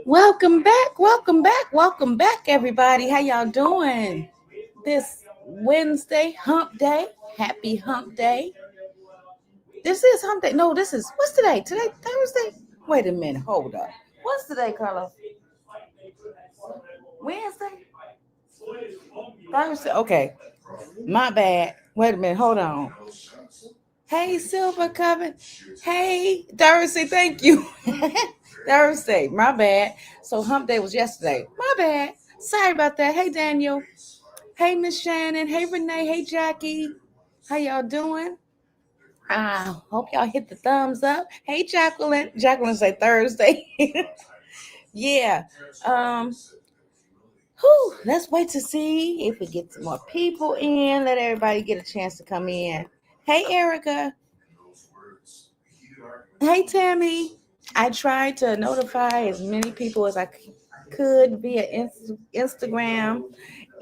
Welcome back, welcome back, welcome back, everybody. How y'all doing? This Wednesday, hump day. Happy hump day. This is hump day. No, this is, what's today? Today, Thursday? Wait a minute, hold up. What's today, Carlos? Wednesday? Thursday? Okay, my bad. Wait a minute, hold on. Hey, Silver Coven. Hey, Thursday, thank you. Thursday, my bad. So hump day was yesterday. My bad. Sorry about that. Hey, Daniel. Hey, Miss Shannon. Hey, Renee. Hey, Jackie. How y'all doing? Hope y'all hit the thumbs up. Hey, Jacqueline. Jacqueline say Thursday. Yeah. Um, let's wait to see if we get some more people in. Let everybody get a chance to come in. Hey, Erica. Hey, Tammy. I tried to notify as many people as I could via Instagram.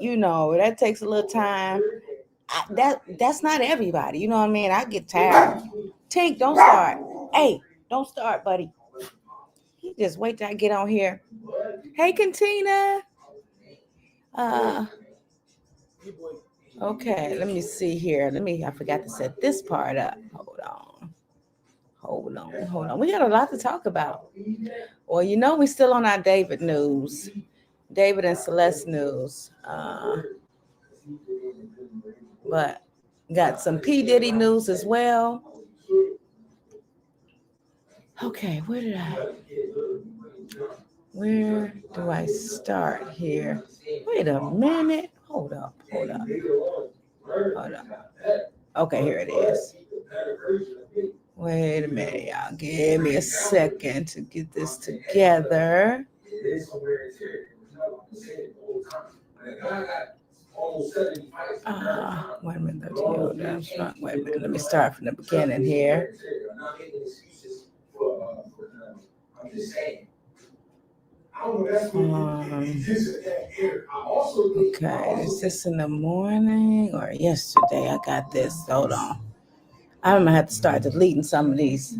That takes a little time. That's not everybody. You know what I mean? I get tired. Tink, don't start. Hey, don't start, buddy. You just wait till I get on here. Hey, Cantina. Uh, okay, let me see here. I forgot to set this part up. Hold on. We got a lot to talk about. Well, we're still on our David news. David and Celeste news. But got some P. Diddy news as well. Okay, where do I start here? Wait a minute. Hold up. Okay, here it is. Wait a minute, y'all. Give me a second to get this together. Wait a minute. Wait a minute. Let me start from the beginning here. Okay, is this in the morning or yesterday? I got this. Hold on. I'm gonna have to start deleting some of these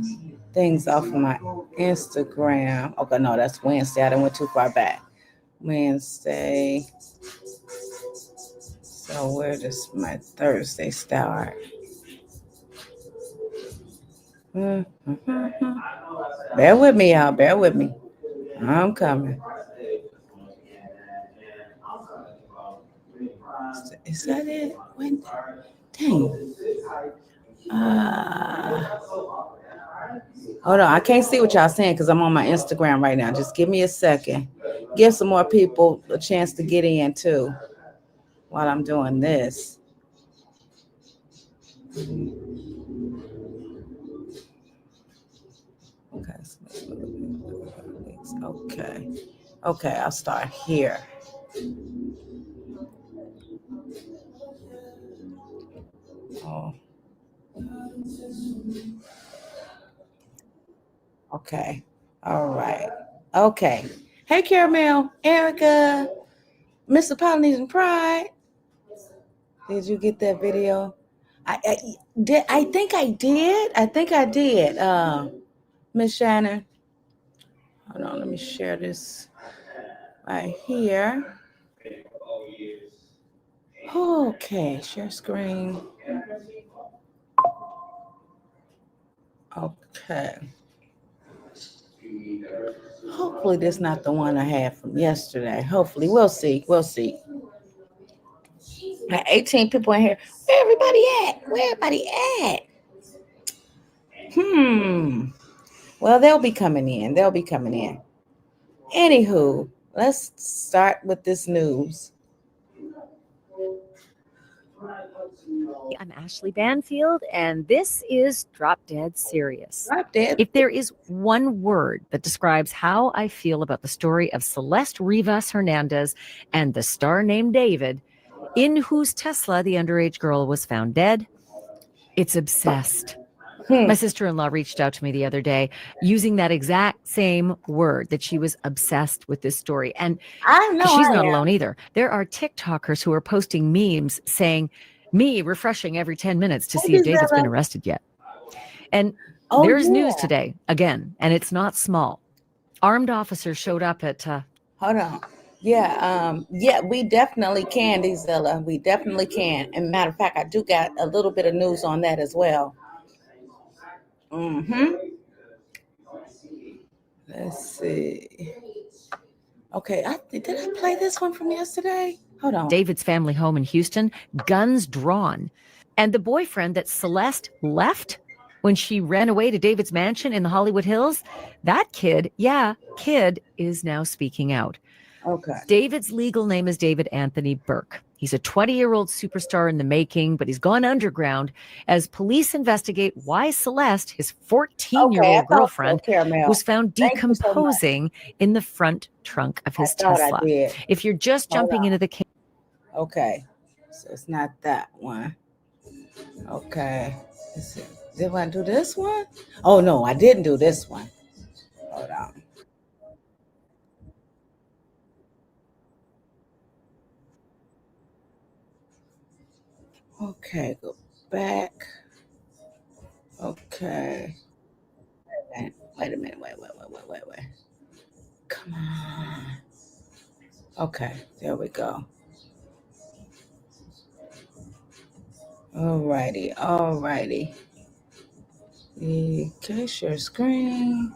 things off of my Instagram. Okay, no, that's Wednesday. I didn't went too far back. Wednesday. So where does my Thursday start? Bear with me, y'all. Bear with me. I'm coming. Is that it? When? Dang. Hold on. I can't see what y'all saying because I'm on my Instagram right now. Just give me a second. Give some more people a chance to get in too while I'm doing this. Okay, I'll start here. Oh. Okay. All right. Okay. Hey, Caramel, Erica, Mr. Polynesian Pride. Did you get that video? I did. I think I did. Miss Shannon. Hold on. Let me share this right here. Okay. Share screen. Okay. Hopefully this is not the one I had from yesterday. Hopefully. We'll see. Got 18 people in here. Where everybody at? Well, they'll be coming in. Anywho, let's start with this news. I'm Ashley Banfield, and this is Drop Dead Serious. Drop Dead. If there is one word that describes how I feel about the story of Celeste Rivas Hernandez and the star named David, in whose Tesla the underage girl was found dead, it's obsessed. My sister-in-law reached out to me the other day using that exact same word, that she was obsessed with this story. And she's not alone either. There are TikTokers who are posting memes saying, me refreshing every 10 minutes to see if David's been arrested yet. And there's news today, again, and it's not small. Armed officers showed up at Hold on. Yeah, we definitely can, Dzilla. We definitely can. And matter of fact, I do got a little bit of news on that as well. Let's see. Okay, did I play this one from yesterday? Hold on. David's family home in Houston, guns drawn. And the boyfriend that Celeste left when she ran away to David's mansion in the Hollywood Hills, that kid is now speaking out. Okay. David's legal name is David Anthony Burke. He's a 20-year-old superstar in the making, but he's gone underground as police investigate why Celeste, his 14-year-old girlfriend, was found decomposing in the front trunk of his Tesla. If you're just jumping into the case. Okay, so it's not that one. Okay. Did I do this one? Oh, no, I didn't do this one. Hold on. Okay, go back. Okay. Wait a minute. Wait. Come on. Okay, there we go. Alrighty. Okay, share screen.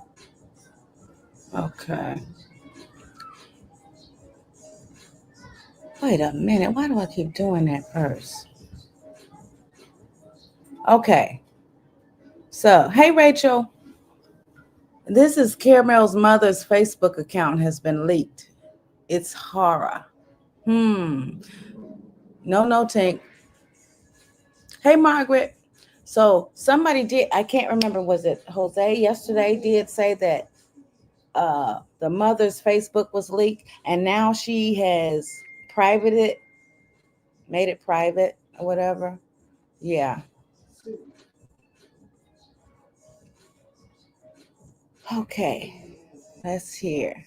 Okay. Wait a minute. Why do I keep doing that first? Okay. So, hey, Rachel. This is Caramel's mother's Facebook account has been leaked. It's horror. No, Tink. Hey, Margaret. So somebody did, I can't remember, was it Jose yesterday did say that the mother's Facebook was leaked and now she has made it private or whatever. Yeah. Okay. Let's hear.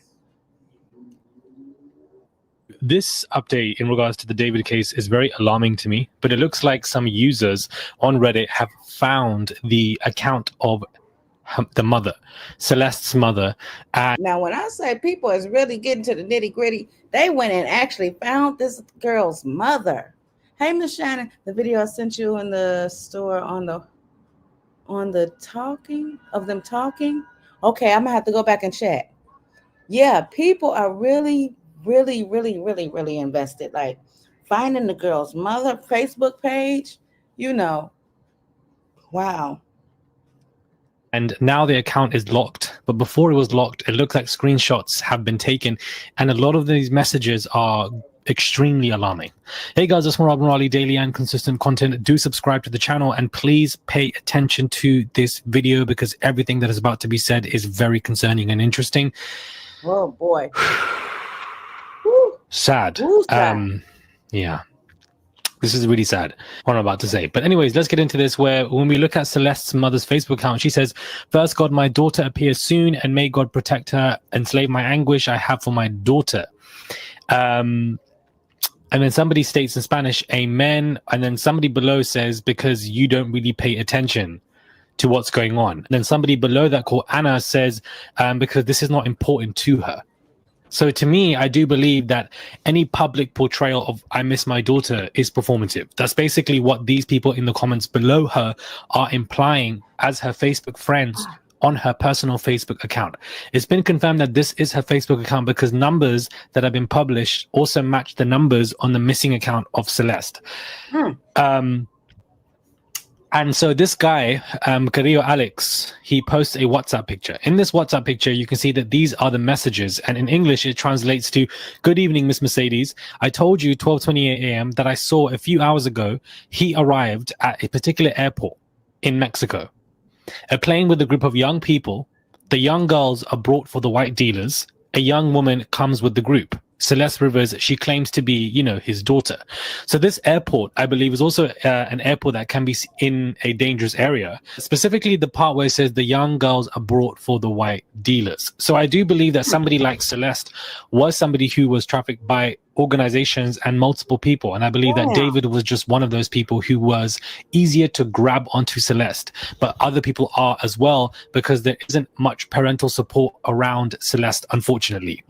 This update in regards to the David case is very alarming to me, but it looks like some users on Reddit have found the account of the mother, Celeste's mother. Now, when I say people is really getting to the nitty gritty, they went and actually found this girl's mother. Hey, Miss Shannon, the video I sent you in the store on the talking of them talking. Okay, I'm gonna have to go back and check. Yeah, people are really invested. Like finding the girl's mother Facebook page, wow. And now the account is locked. But before it was locked, it looked like screenshots have been taken. And a lot of these messages are extremely alarming. Hey guys, it's more Robin Raleigh, daily and consistent content. Do subscribe to the channel and please pay attention to this video because everything that is about to be said is very concerning and interesting. Oh boy. Sad. Yeah. This is really sad, what I'm about to say. But anyways, let's get into this where when we look at Celeste's mother's Facebook account, she says, "First God, my daughter appears soon and may God protect her, enslave my anguish I have for my daughter." And then somebody states in Spanish, "Amen." And then somebody below says, "Because you don't really pay attention to what's going on." And then somebody below that called Anna says, "Because this is not important to her." So to me, I do believe that any public portrayal of "I miss my daughter" is performative. That's basically what these people in the comments below her are implying as her Facebook friends on her personal Facebook account. It's been confirmed that this is her Facebook account because numbers that have been published also match the numbers on the missing account of Celeste. And so this guy, Carrillo Alex, he posts a WhatsApp picture. In this WhatsApp picture, you can see that these are the messages. And in English, it translates to, "Good evening, Miss Mercedes. I told you 12:28 a.m. that I saw a few hours ago he arrived at a particular airport in Mexico. A plane with a group of young people. The young girls are brought for the white dealers. A young woman comes with the group. Celeste Rivers, she claims to be, his daughter." So this airport, I believe, is also an airport that can be in a dangerous area. Specifically, the part where it says the young girls are brought for the white dealers. So I do believe that somebody like Celeste was somebody who was trafficked by organizations and multiple people. And I believe that David was just one of those people who was easier to grab onto Celeste, but other people are as well, because there isn't much parental support around Celeste, unfortunately.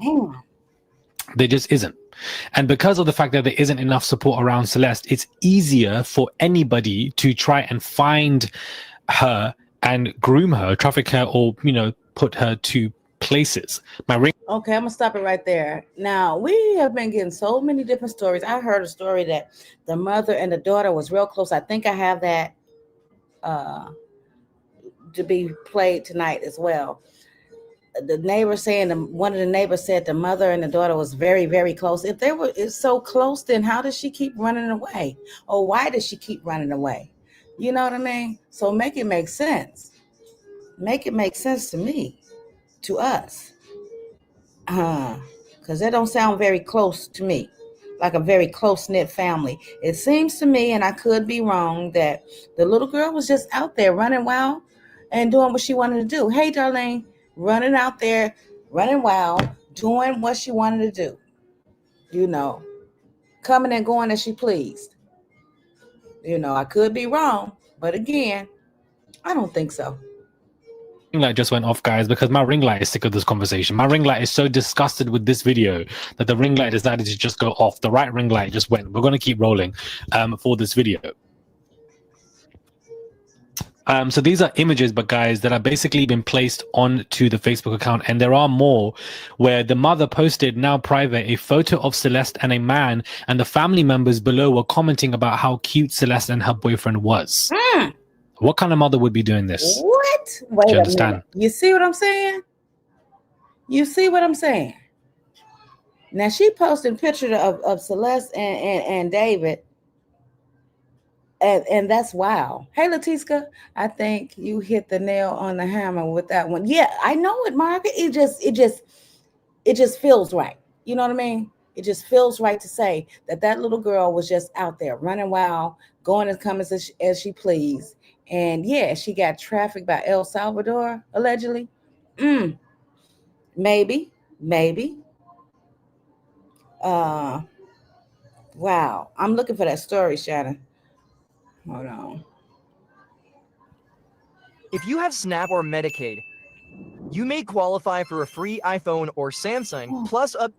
There just isn't. And because of the fact that there isn't enough support around Celeste, it's easier for anybody to try and find her and groom her, traffic her, or, you know, put her to places. Okay, I'm gonna stop it right there. Now, we have been getting so many different stories. I heard a story that the mother and the daughter was real close. I think I have that to be played tonight as well. The neighbor saying, one of the neighbors said the mother and the daughter was very, very close. If they were so close, then how does she keep running away? Or why does she keep running away? You know what I mean? So make it make sense. Make it make sense to me, to us. Because that don't sound very close to me, like a very close-knit family. It seems to me, and I could be wrong, that the little girl was just out there running wild and doing what she wanted to do. Hey, Darlene, running out there, running wild, doing what she wanted to do. You know, coming and going as she pleased. You know, I could be wrong, but again, I don't think so. Ring light just went off, guys, because my ring light is sick of this conversation. My ring light is so disgusted with this video that the ring light decided to just go off. The right ring light just went. We're going to keep rolling for this video. So these are images, but guys, that have basically been placed onto the Facebook account, and there are more where the mother posted, now private, a photo of Celeste and a man, and the family members below were commenting about how cute Celeste and her boyfriend was. What kind of mother would be doing this? What? Wait Do you a understand? minute. You see what I'm saying? You see what I'm saying? Now she posted pictures of Celeste and David, and that's wow. Hey, Latiska, I think you hit the nail on the hammer with that one. Yeah, I know it, Margaret. It just feels right. You know what I mean? It just feels right to say that little girl was just out there running wild, going and coming as she pleased. And yeah, she got trafficked by El Salvador, allegedly. Maybe. Wow. I'm looking for that story, Shannon. Hold on. If you have Snap or Medicaid, you may qualify for a free iPhone or Samsung plus up.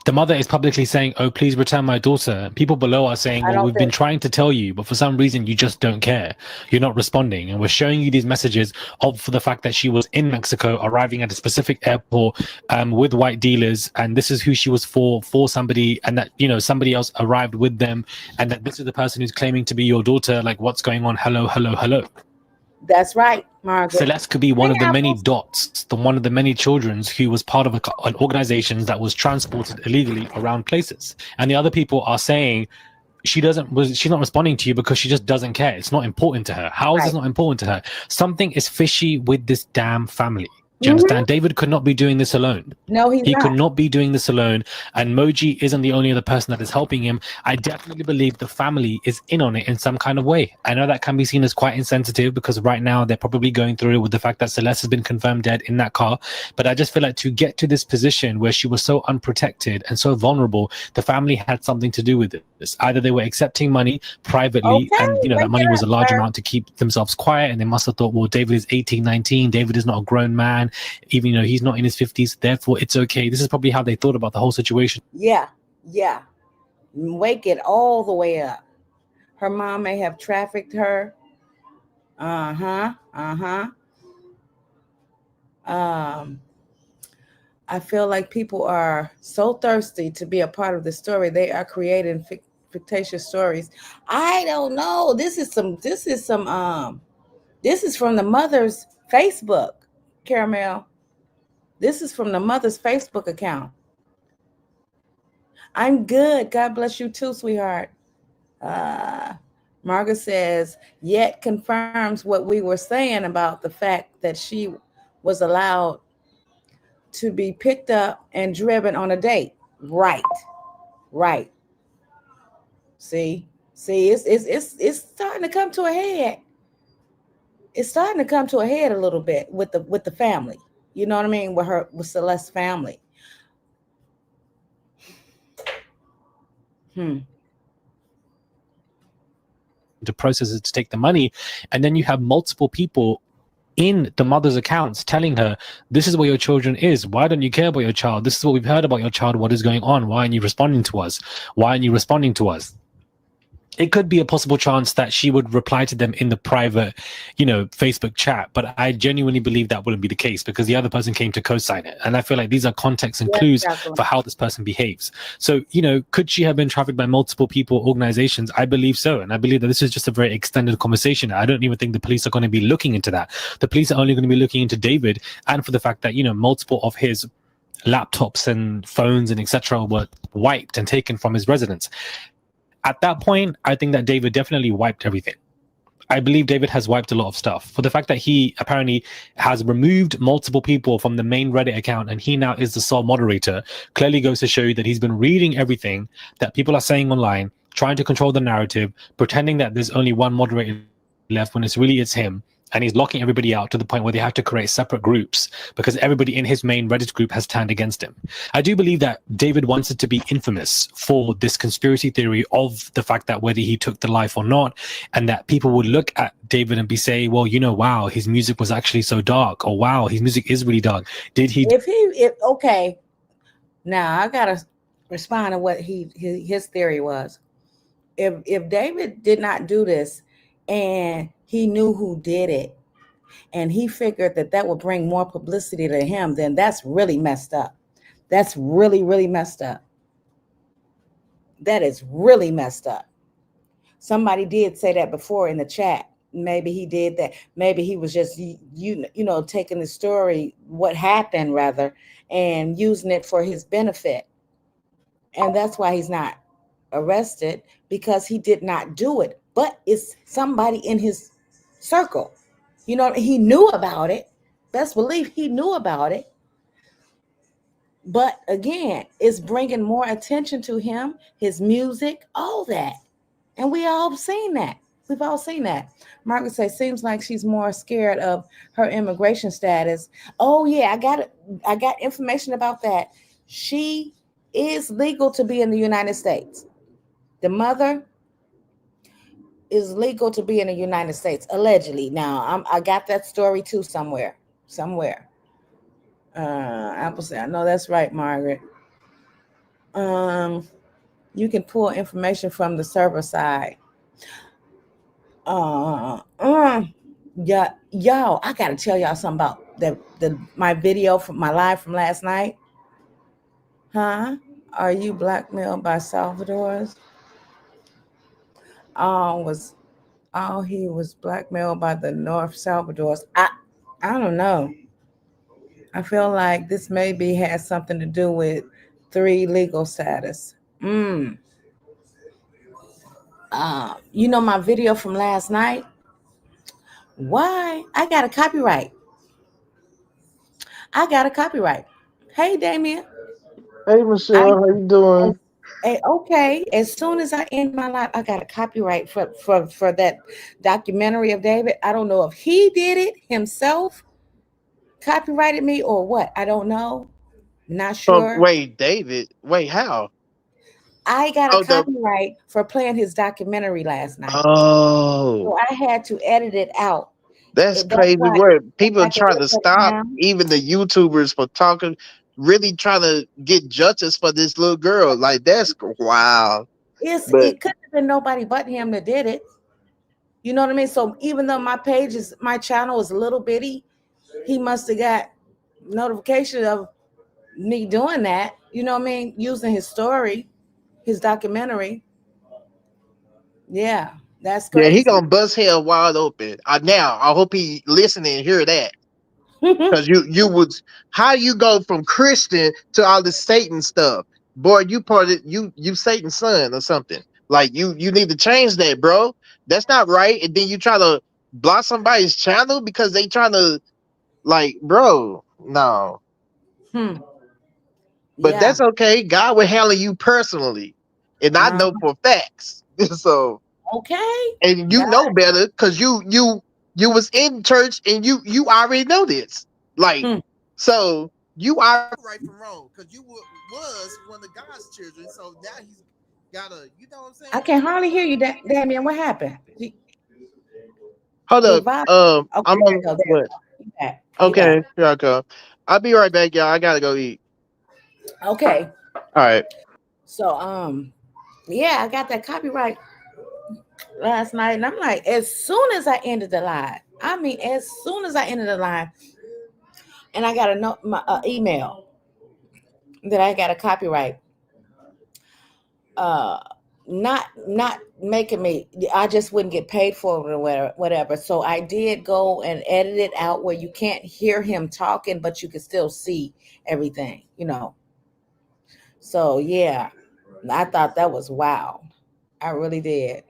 The mother is publicly saying, oh, please return my daughter. People below are saying, well, we've been trying to tell you, but for some reason you just don't care. You're not responding. And we're showing you these messages for the fact that she was in Mexico, arriving at a specific airport with white dealers. And this is who she was for somebody. And that, you know, somebody else arrived with them. And that this is the person who's claiming to be your daughter. Like, what's going on? Hello. That's right, Margaret. Celeste could be one of the many dots, one of the many children who was part of an organization that was transported illegally around places. And the other people are saying she's not responding to you because she just doesn't care. It's not important to her. How is this not important to her? Something is fishy with this damn family. Do you understand? David could not be doing this alone. No, he could not be doing this alone. And Moji isn't the only other person that is helping him. I definitely believe the family is in on it in some kind of way. I know that can be seen as quite insensitive because right now they're probably going through it with the fact that Celeste has been confirmed dead in that car. But I just feel like to get to this position where she was so unprotected and so vulnerable, the family had something to do with it. Either they were accepting money privately and, you know, that money was a large amount to keep themselves quiet. And they must have thought, well, David is 18, 19. David is not a grown man. Even, you know, he's not in his 50s, therefore it's okay. This is probably how they thought about the whole situation. Yeah. Wake it all the way up. Her mom may have trafficked her. I feel like people are so thirsty to be a part of the story. They are creating fictitious stories. I don't know. This is from the mother's Facebook, Caramel. This is from the mother's Facebook account. I'm good. God bless you too, sweetheart. Margaret says, yet confirms what we were saying about the fact that she was allowed to be picked up and driven on a date. Right. See, it's starting to come to a head. It's starting to come to a head a little bit with the family. You know what I mean? With Celeste's family. To process it to take the money, and then you have multiple people in the mother's accounts telling her, this is where your children is, why don't you care about your child, this is what we've heard about your child, what is going on, why aren't you responding to us, it could be a possible chance that she would reply to them in the private, Facebook chat. But I genuinely believe that wouldn't be the case, because the other person came to co-sign it. And I feel like these are context and clues for how this person behaves. So, could she have been trafficked by multiple people, organizations? I believe so. And I believe that this is just a very extended conversation. I don't even think the police are going to be looking into that. The police are only going to be looking into David, and for the fact that, multiple of his laptops and phones and etc. were wiped and taken from his residence. At that point, I think that David definitely wiped everything. I believe David has wiped a lot of stuff. For the fact that he apparently has removed multiple people from the main Reddit account and he now is the sole moderator, clearly goes to show you that he's been reading everything that people are saying online, trying to control the narrative, pretending that there's only one moderator left when it's him. And he's locking everybody out to the point where they have to create separate groups because everybody in his main Reddit group has turned against him. I do believe that David wants it to be infamous for this conspiracy theory of the fact that whether he took the life or not, and that people would look at David and be saying, well, wow, his music was actually so dark, or wow, his music is really dark. Did he? Okay. Now I gotta respond to what his theory was. If David did not do this and he knew who did it, and he figured that would bring more publicity to him, then that's really messed up. That's really, really messed up. That is really messed up. Somebody did say that before in the chat. Maybe he did that. Maybe he was just, taking the story, what happened rather, and using it for his benefit. And that's why he's not arrested, because he did not do it. But it's somebody in his circle. He knew about it. Best believe he knew about it. But again, it's bringing more attention to him, his music, all that. And we all seen that. We've all seen that. Margaret says, seems like she's more scared of her immigration status. Oh yeah, I got information about that. She is legal to be in the United States. The mother is legal to be in the United States, allegedly. Now, I got that story too somewhere. Apple said, I know that's right, Margaret. You can pull information from the server side. Y'all, I gotta tell y'all something about my video from my live from last night. Huh? Are you blackmailed by Salvador's? He was blackmailed by the North Salvador's. I don't know. I feel like this maybe has something to do with 3 legal status. My video from last night. Why? I got a copyright. Hey, Damien. Hey, Michelle, how you doing? Okay. As soon as I end my life, I got a copyright for that documentary of David. I don't know if he did it himself, copyrighted me or what. I don't know. Not sure. Wait, David. Wait, how? I got a copyright for playing his documentary last night. Oh. So I had to edit it out. That's crazy word. People trying to stop even the YouTubers for talking, really trying to get justice for this little girl. Like, that's wow. It couldn't have been nobody but him that did it. You know what I mean? So even though my channel is a little bitty, he must have got notification of me doing that. You know what I mean? Using his story, his documentary. Yeah, that's crazy. Yeah, he gonna bust hell wide open. Now I hope he listening and hear that. Because you would, how you go from Christian to all this Satan stuff? Boy, you Satan's son or something. Like you need to change that, bro. That's not right. And then you try to block somebody's channel because they trying to, like, bro, no. But that's okay. God will handle you personally. And I know for facts. So okay. And you know better because you was in church and you already know this. Like, so you are right from wrong because you was one of God's children. So now gotta, you know what I'm saying? I can hardly hear you, Damien. What happened? Hold Your up. volume. Okay, I'm there you on go. There you what? go. You back. You Okay, back. here I go. I'll be right back, y'all. I gotta go eat. Okay. All right. So yeah, I got that copyright last night, and I'm like, as soon as I ended the live, I mean, as soon as I ended the live, and I got a note, my email that I got a copyright. Not making me, I just wouldn't get paid for it or whatever. So I did go and edit it out where you can't hear him talking, but you can still see everything, you know. So yeah, I thought that was wow. I really did.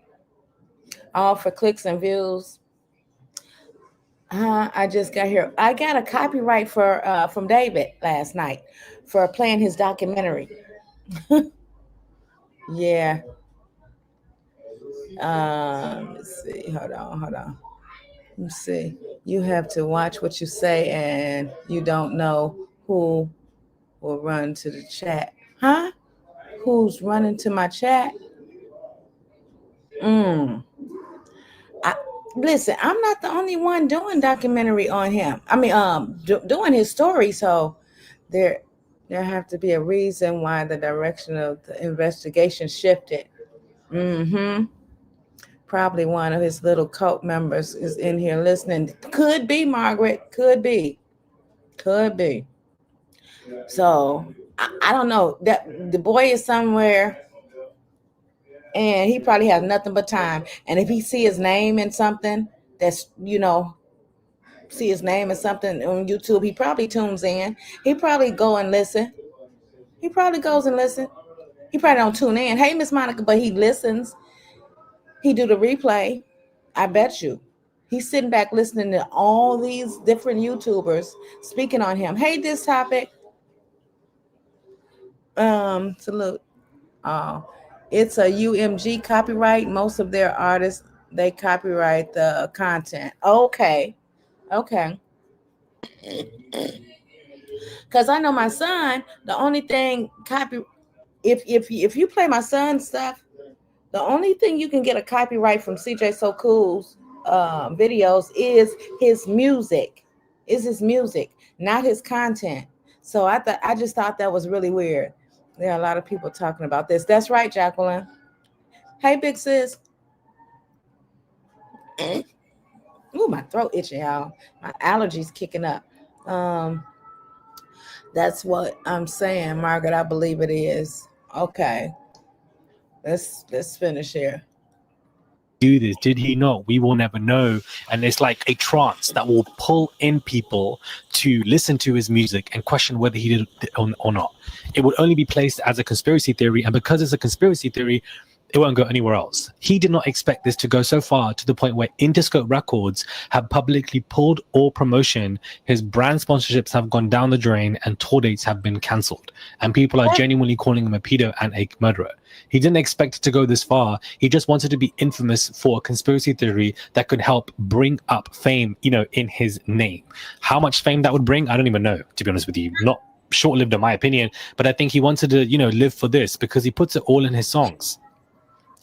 All for clicks and views. I just got here. I got a copyright for from David last night for playing his documentary. Yeah. Let's see. Hold on. Let's see. You have to watch what you say, and you don't know who will run to the chat. Huh? Who's running to my chat? Mm. I, listen, I'm not the only one doing documentary on him. I mean, doing his story. So there have to be a reason why the direction of the investigation shifted. Mm-hmm. Probably one of his little cult members is in here listening. Could be, Margaret. Could be. Could be. So I don't know. That the boy is somewhere and he probably has nothing but time. And if he see his name in something that's, see his name in something on YouTube, he probably tunes in. He probably go and listen. He probably goes and listen. He probably don't tune in. Hey, Miss Monica, but he listens. He do the replay. I bet you. He's sitting back listening to all these different YouTubers speaking on him. Hey, this topic. Salute. It's a UMG copyright. Most of their artists, they copyright the content. Okay. Because I know my son, the only thing if you play my son's stuff, the only thing you can get a copyright from CJ So Cool's videos is his music. Not his content. So I just thought that was really weird. There are a lot of people talking about this. That's right, Jacqueline. Hey, big sis. Ooh, my throat itching, y'all. My allergies kicking up. That's what I'm saying, Margaret. I believe it is. Okay. Let's finish here. Do this? Did he not? We will never know. And it's like a trance that will pull in people to listen to his music and question whether he did it or not. It would only be placed as a conspiracy theory, and because it's a conspiracy theory, it won't go anywhere else. He did not expect this to go so far, to the point where Interscope Records have publicly pulled all promotion. His brand sponsorships have gone down the drain, and tour dates have been cancelled. And people are genuinely calling him a pedo and a murderer. He didn't expect it to go this far. He just wanted to be infamous for a conspiracy theory that could help bring up fame, in his name. How much fame that would bring, I don't even know, to be honest with you. Not short-lived in my opinion, but I think he wanted to, live for this because he puts it all in his songs.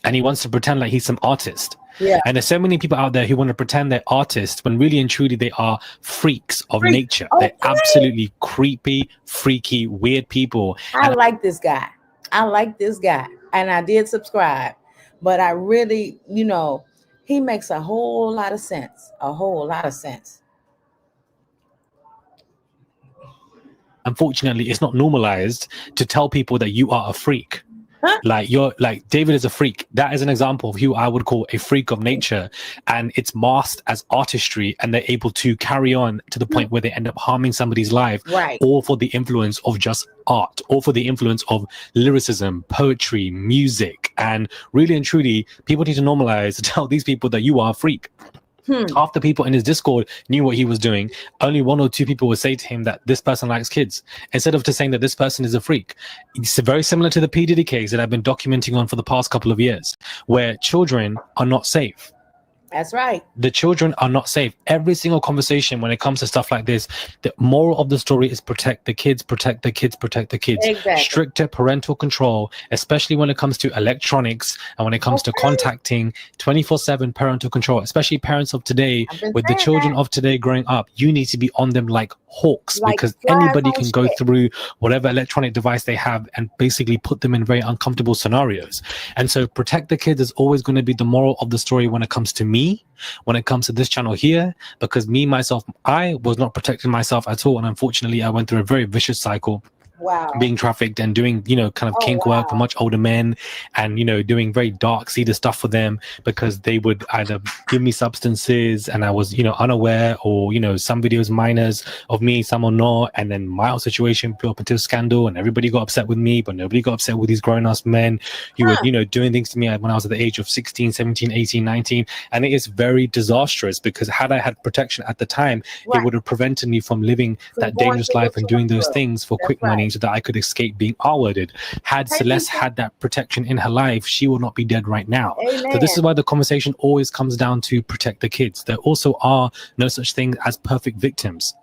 And he wants to pretend like he's some artist. Yeah. And there's so many people out there who want to pretend they're artists when really and truly they are freaks of nature. Okay. They're absolutely creepy, freaky, weird people. I like this guy. And I did subscribe. But I really, he makes a whole lot of sense. Unfortunately, it's not normalized to tell people that you are a freak. Huh? Like David is a freak. That is an example of who I would call a freak of nature, and it's masked as artistry, and they're able to carry on to the point where they end up harming somebody's life, right? Or for the influence of just art, or for the influence of lyricism, poetry, music, and really and truly, people need to normalize to tell these people that you are a freak. Half the people in his Discord knew what he was doing. Only 1 or 2 people would say to him that this person likes kids, instead of just saying that this person is a freak. It's very similar to the P. Diddy case that I've been documenting on for the past couple of years, where children are not safe. That's right. The children are not safe. Every single conversation when it comes to stuff like this, the moral of the story is protect the kids, protect the kids, protect the kids. Exactly. Stricter parental control, especially when it comes to electronics and when it comes to contacting, 24/7 parental control, especially parents of today. With the children of today growing up, you need to be on them like hawks, Like because flies anybody on can go shit. through whatever electronic device they have and basically put them in very uncomfortable scenarios. And so protect the kids is always going to be the moral of the story when it comes to me, when it comes to this channel here, because me, myself, I was not protecting myself at all. And unfortunately, I went through a very vicious cycle. Wow. Being trafficked and doing, you know, kind of kink work for much older men, and, you know, doing very dark, seedy stuff for them, because they would either give me substances and I was, you know, unaware, or, you know, some videos minors of me, some are not. And then my whole situation blew up into a scandal and everybody got upset with me, but nobody got upset with these grown-ass men who were, you know, doing things to me when I was at the age of 16, 17, 18, 19. And it is very disastrous, because had I had protection at the time, it would have prevented me from living that dangerous life and doing those things for quick money, so that I could escape being R-worded. Had Celeste had that protection in her life, she would not be dead right now. So this is why the conversation always comes down to protect the kids. There also are no such thing as perfect victims.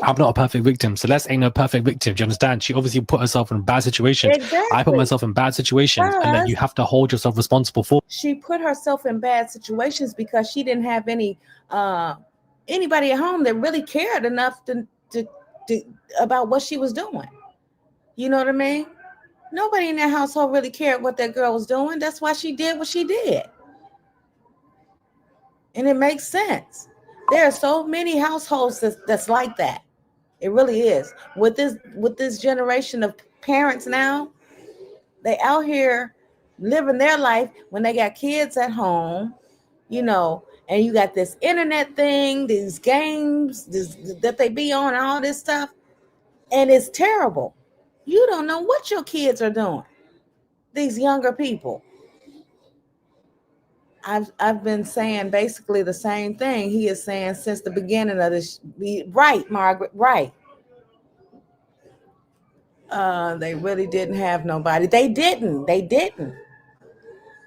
I'm not a perfect victim. Celeste ain't no perfect victim. Do you understand? She obviously put herself in bad situations. I put myself in bad situations, and then you have to hold yourself responsible for. She put herself in bad situations because she didn't have anybody at home that really cared enough to about what she was doing. You know what I mean? Nobody in that household really cared what that girl was doing. That's why she did what she did. And it makes sense. There are so many households that's like that. It really is. With this generation of parents now, they out here living their life when they got kids at home, you know, and you got this internet thing, these games that they be on, all this stuff, and it's terrible. You don't know what your kids are doing. These younger people. I've been saying basically the same thing he is saying since the beginning of this. Right, Margaret, right. They really didn't have nobody. They didn't.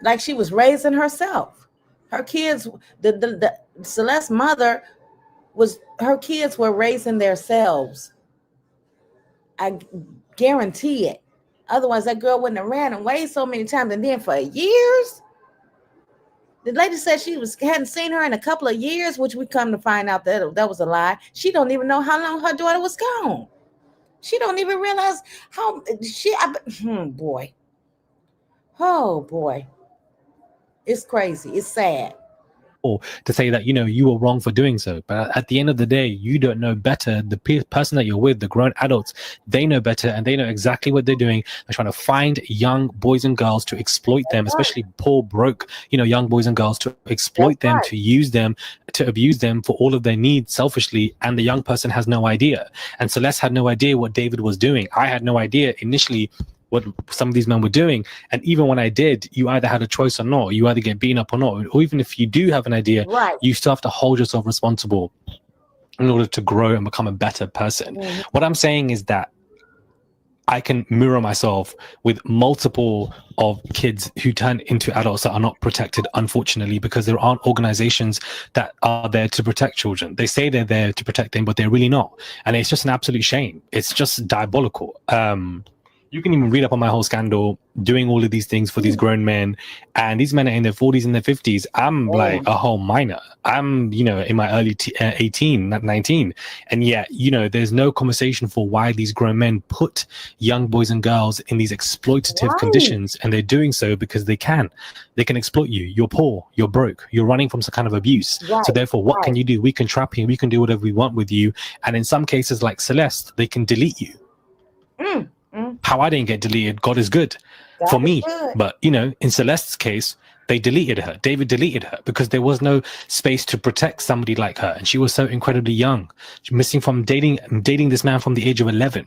Like, she was raising herself. Her kids, the Celeste's mother her kids were raising themselves. I guarantee it. Otherwise, that girl wouldn't have ran away so many times. And then for years, the lady said she hadn't seen her in a couple of years, which we come to find out that was a lie. She don't even know how long her daughter was gone. She don't even realize how boy. Oh boy. It's crazy. It's sad. To say that, you know, you were wrong for doing so. But at the end of the day, you don't know better. The person that you're with, the grown adults, they know better, and they know exactly what they're doing. They're trying to find young boys and girls to exploit them, especially poor, broke, you know, young boys and girls, to exploit them, to use them, to abuse them for all of their needs selfishly. And the young person has no idea. And Celeste had no idea what David was doing. I had no idea initially what some of these men were doing. And even when I did, you either had a choice or not. You either get beaten up or not. Or even if you do have an idea, you still have to hold yourself responsible in order to grow and become a better person. What I'm saying is that I can mirror myself with multiple of kids who turn into adults that are not protected, unfortunately, because there aren't organizations that are there to protect children. They say they're there to protect them, but they're really not. And it's just an absolute shame. It's just diabolical. You can even read up on my whole scandal, doing all of these things for these grown men, and these men are in their 40s and their 50s. I'm like a whole minor. I'm, you know, in my early 18, not 19. And yet, you know, there's no conversation for why these grown men put young boys and girls in these exploitative conditions. And they're doing so because they can exploit you. You're poor, you're broke, you're running from some kind of abuse. So therefore, what can you do? We can trap you, we can do whatever we want with you. And in some cases, like Celeste, they can delete you. How I didn't get deleted, God is good for me. But, you know, in Celeste's case, they deleted her. David deleted her because there was no space to protect somebody like her. And she was so incredibly young. She's missing from dating this man from the age of 11,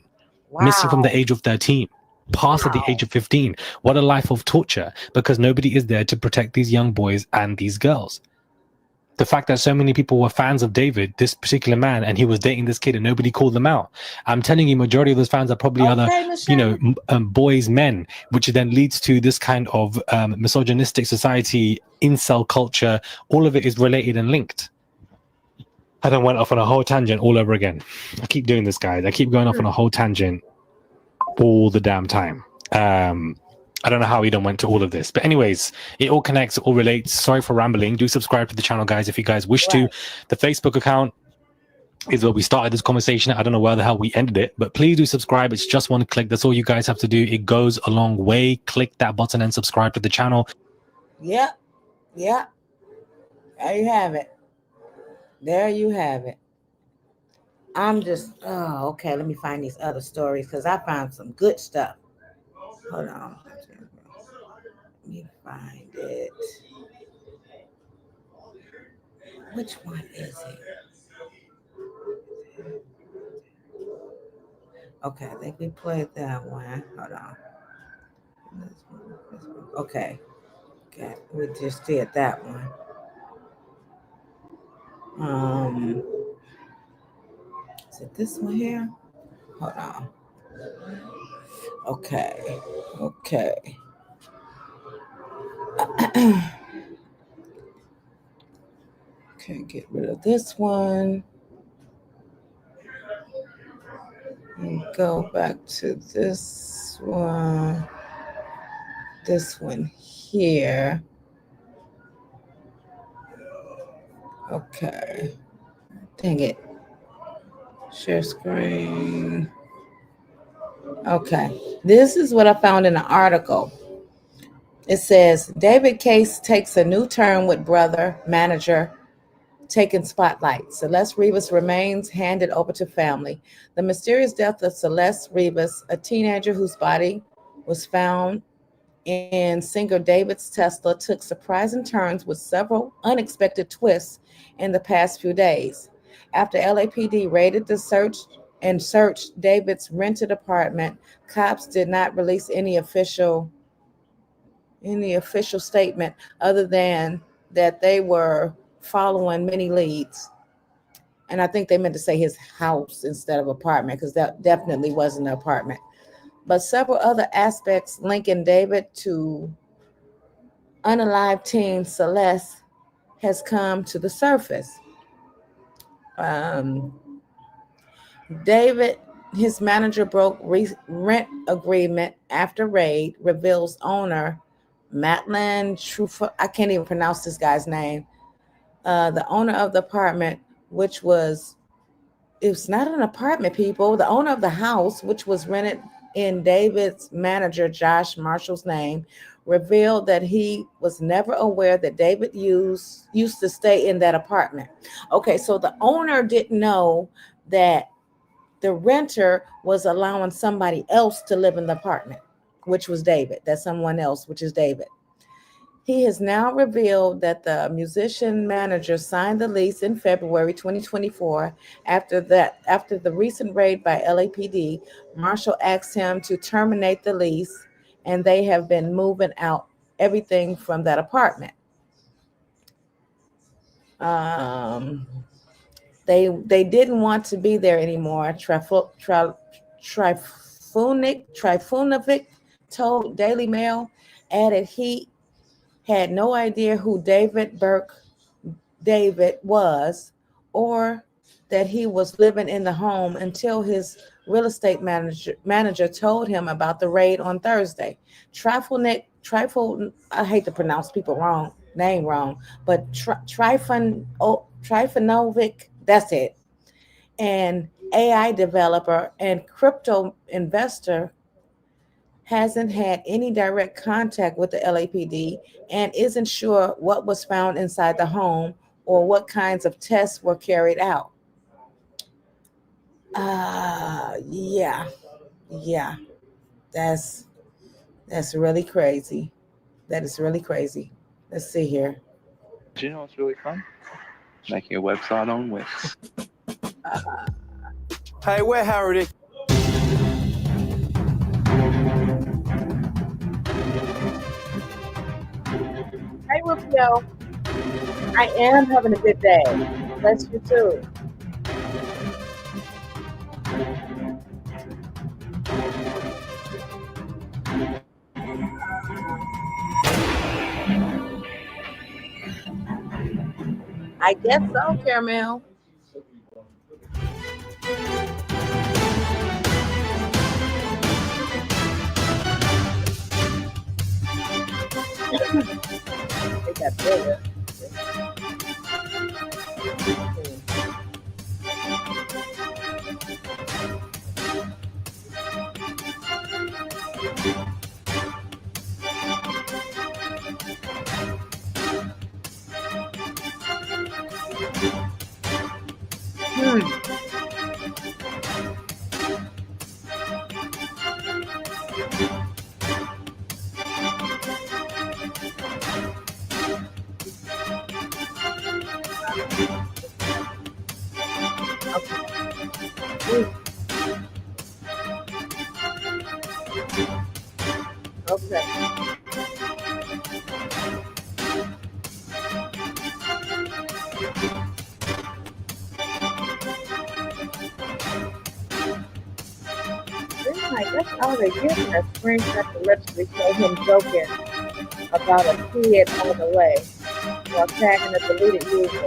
missing from the age of 13, past at the age of 15. What a life of torture, because nobody is there to protect these young boys and these girls. the fact that so many people were fans of David, this particular man, and he was dating this kid and nobody called them out. I'm telling you, majority of those fans are probably other, boys, men, which then leads to this kind of misogynistic society, incel culture. All of it is related and linked. I then went off on a whole tangent all over again. I keep doing this, guys. I keep going off on a whole tangent all the damn time. I don't know how we done went to all of this, but anyways, it all connects, it all relates. Sorry for rambling. Do subscribe to the channel, guys, if you guys wish to. The Facebook account is where we started this conversation. I don't know where the hell we ended it, but please do subscribe. It's just one click. That's all you guys have to do. It goes a long way. Click that button and subscribe to the channel. Yep. There you have it. I'm just, okay, let me find these other stories because I found some good stuff. Hold on. Let me find it. Which one is it? Okay, I think we played that one. Hold on. Okay. We just did that one. Is it this one here? Hold on. Okay. Okay, get rid of this one. And go back to this one. This one here. Okay. Dang it. Share screen. Okay. This is what I found in an article. It says, David case takes a new turn with brother manager taking spotlight. Celeste Rivas remains handed over to family. The mysterious death of Celeste Rivas, a teenager whose body was found in singer David's Tesla, took surprising turns with several unexpected twists in the past few days. After LAPD raided the searched David's rented apartment, cops did not release any official statement other than that they were following many leads. And I think they meant to say his house instead of apartment, because that definitely wasn't an apartment. But several other aspects linking David to unalived teen Celeste has come to the surface. David, his manager broke rent agreement after raid, reveals owner Matlin Trufa. I can't even pronounce this guy's name. The owner of the apartment, it's not an apartment, people. The owner of the house, which was rented in David's manager Josh Marshall's name, revealed that he was never aware that David used to stay in that apartment. Okay, so the owner didn't know that the renter was allowing somebody else to live in the apartment, which was David. That's someone else, which is David. He has now revealed that the musician manager signed the lease in February 2024. After the recent raid by LAPD, Marshall asked him to terminate the lease, and they have been moving out everything from that apartment. They didn't want to be there anymore. Trifunovic told Daily Mail, added he had no idea who David was, or that he was living in the home until his real estate manager told him about the raid on Thursday. I hate to pronounce people name wrong, but Trifunovic, that's it. An AI developer and crypto investor hasn't had any direct contact with the LAPD and isn't sure what was found inside the home or what kinds of tests were carried out. Yeah. That's really crazy. That is really crazy. Let's see here. Do you know what's really fun? Making a website on Wix. Hey, where Howard? Hey, Rufio. I am having a good day. Bless you too. I guess so, Caramel. They got bigger. Okay. Seems like that's all they get in that screenshot to literally show him joking about a kid on the way while tagging a deleted user.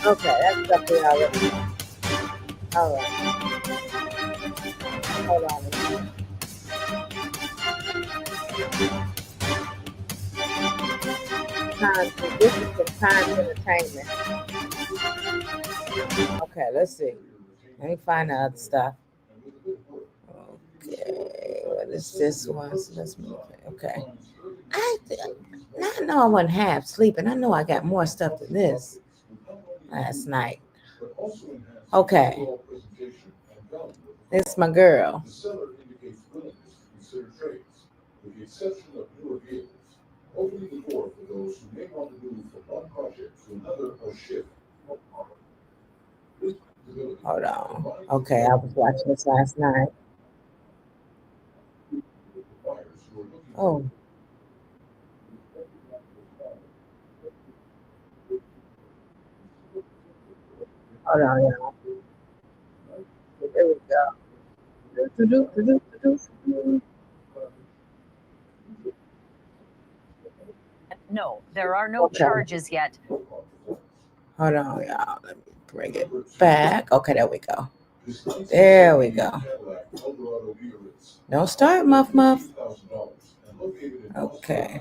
Okay, that's something already. All right. Hold on a minute. This is the Times Entertainment. Okay, let's see. Let me find the other stuff. Okay, what is this one? So let's move it. Okay. Now I know I wasn't half sleeping. I know I got more stuff than this last night. Okay. This is my girl. Opening the door for those who may want to move from one project to another or shift. Hold on. Okay, I was watching this last night. Oh. Hold on, y'all. There we go. No, there are no charges yet. Hold on, y'all. Let me bring it back. Okay, there we go. There we go. Don't start, Muff Muff. Okay.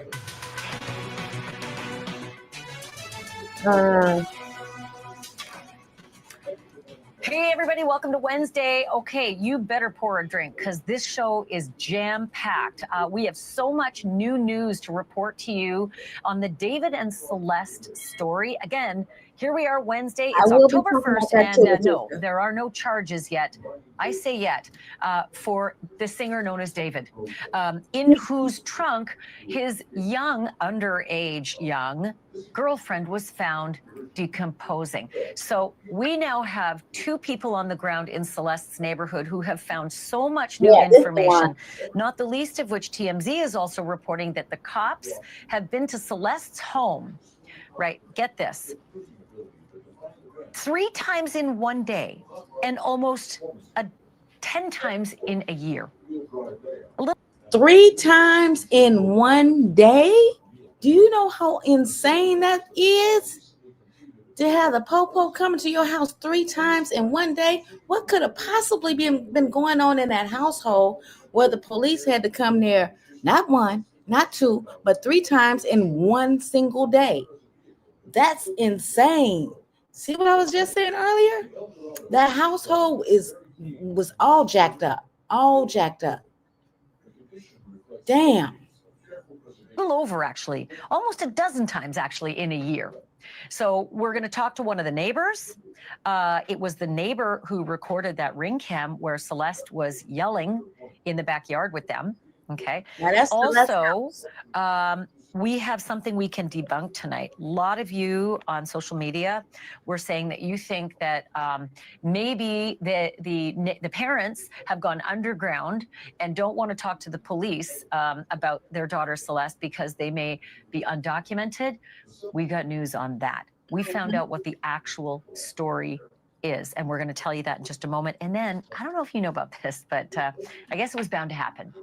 Hey, everybody, welcome to Wednesday. Okay, you better pour a drink because this show is jam-packed. We have so much new news to report to you on the David and Celeste story. Again, here we are Wednesday. It's October 1st, and no, there are no charges yet. I say yet, for the singer known as David, in whose trunk his underage young girlfriend was found decomposing. So we now have two people on the ground in Celeste's neighborhood who have found so much new information, not the least of which TMZ is also reporting that the cops have been to Celeste's home, right? Get this. 3 times in one day and almost 10 times in a year. 3 times in one day? Do you know how insane that is? To have the popo coming to your house 3 times in one day? What could have possibly been going on in that household where the police had to come there, not 1, not 2, but 3 times in one single day? That's insane. See what I was just saying earlier? That household was all jacked up. All jacked up. Damn. A little over, actually. Almost a dozen times, actually, in a year. So we're going to talk to one of the neighbors. It was the neighbor who recorded that ring cam where Celeste was yelling in the backyard with them. Okay. Now that's also, we have something we can debunk tonight. A lot of you on social media were saying that you think that maybe the parents have gone underground and don't want to talk to the police about their daughter Celeste because they may be undocumented. We got news on that. We found out what the actual story is, and we're going to tell you that in just a moment. And then, I don't know if you know about this, but I guess it was bound to happen.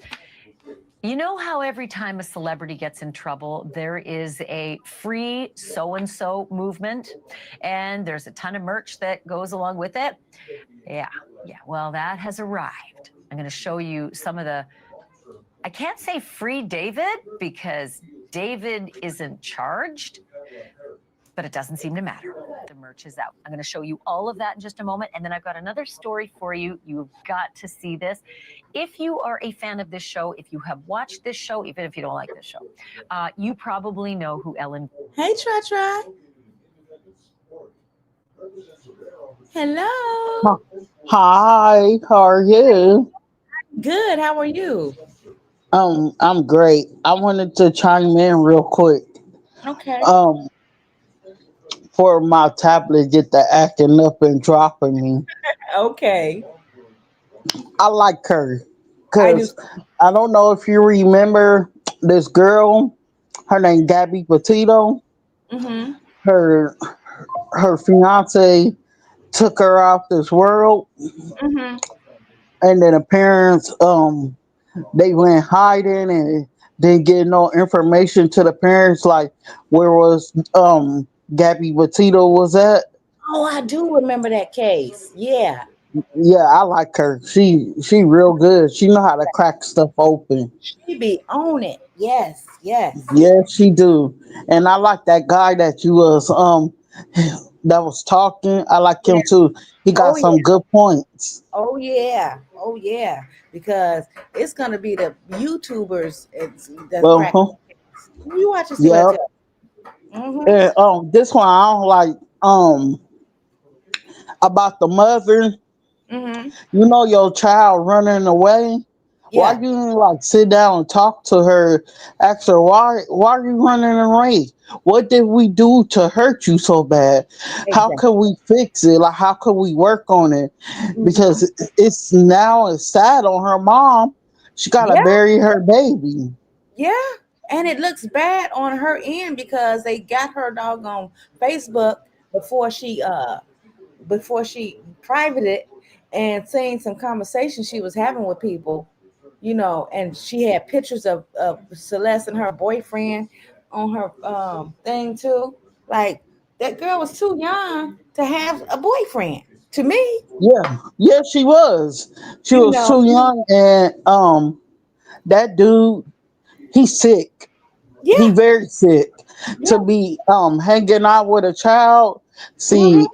You know how every time a celebrity gets in trouble, there is a free so-and-so movement, and there's a ton of merch that goes along with it? Yeah, well, that has arrived. I'm going to show you some of the, I can't say free David because David isn't charged, but it doesn't seem to matter. The merch is out. I'm going to show you all of that in just a moment. And then I've got another story for you. You've got to see this. If you are a fan of this show, if you have watched this show, even if you don't like this show, you probably know who Ellen. Hey, Try. Hello. Hi, how are you? Good. How are you? I'm great. I wanted to chime in real quick. Okay. Um, for my tablet get the acting up and dropping me. Okay. I like her I do. because I don't know if you remember this girl. Her name Gabby Petito. Mm-hmm. Her her fiance took her off this world, Mm-hmm. and then the parents they went hiding and didn't get no information to the parents like where was Gabby Petito was at. Oh, I do remember that case. Yeah. Yeah, I like her. She real good. She know how to crack stuff open. She be on it. Yes. Yes. Yeah, she do. And I like that guy that you was that was talking. I like Yeah. him too. He got Oh yeah. some good points. Oh yeah. Oh yeah. Because it's gonna be the YouTubers that's Well, crack. You watch and see what I yep. tell you. Mm-hmm. And this one I don't like about the mother. Mm-hmm. You know your child running away. Why Yeah. you didn't like sit down and talk to her? Ask her why are you running away? What did we do to hurt you so bad? How Exactly. can we fix it? Like how can we work on it? Mm-hmm. Because it's sad on her mom. She gotta Yeah. bury her baby. Yeah. And it looks bad on her end because they got her dog on Facebook before she privated it and seen some conversation she was having with people, and she had pictures of Celeste and her boyfriend on her thing too. Like that girl was too young to have a boyfriend to me, Yeah, yeah, she was. She you was know. too young, and that dude, he's sick. He Yeah, very sick to yeah. be hanging out with a child. Hmm. See,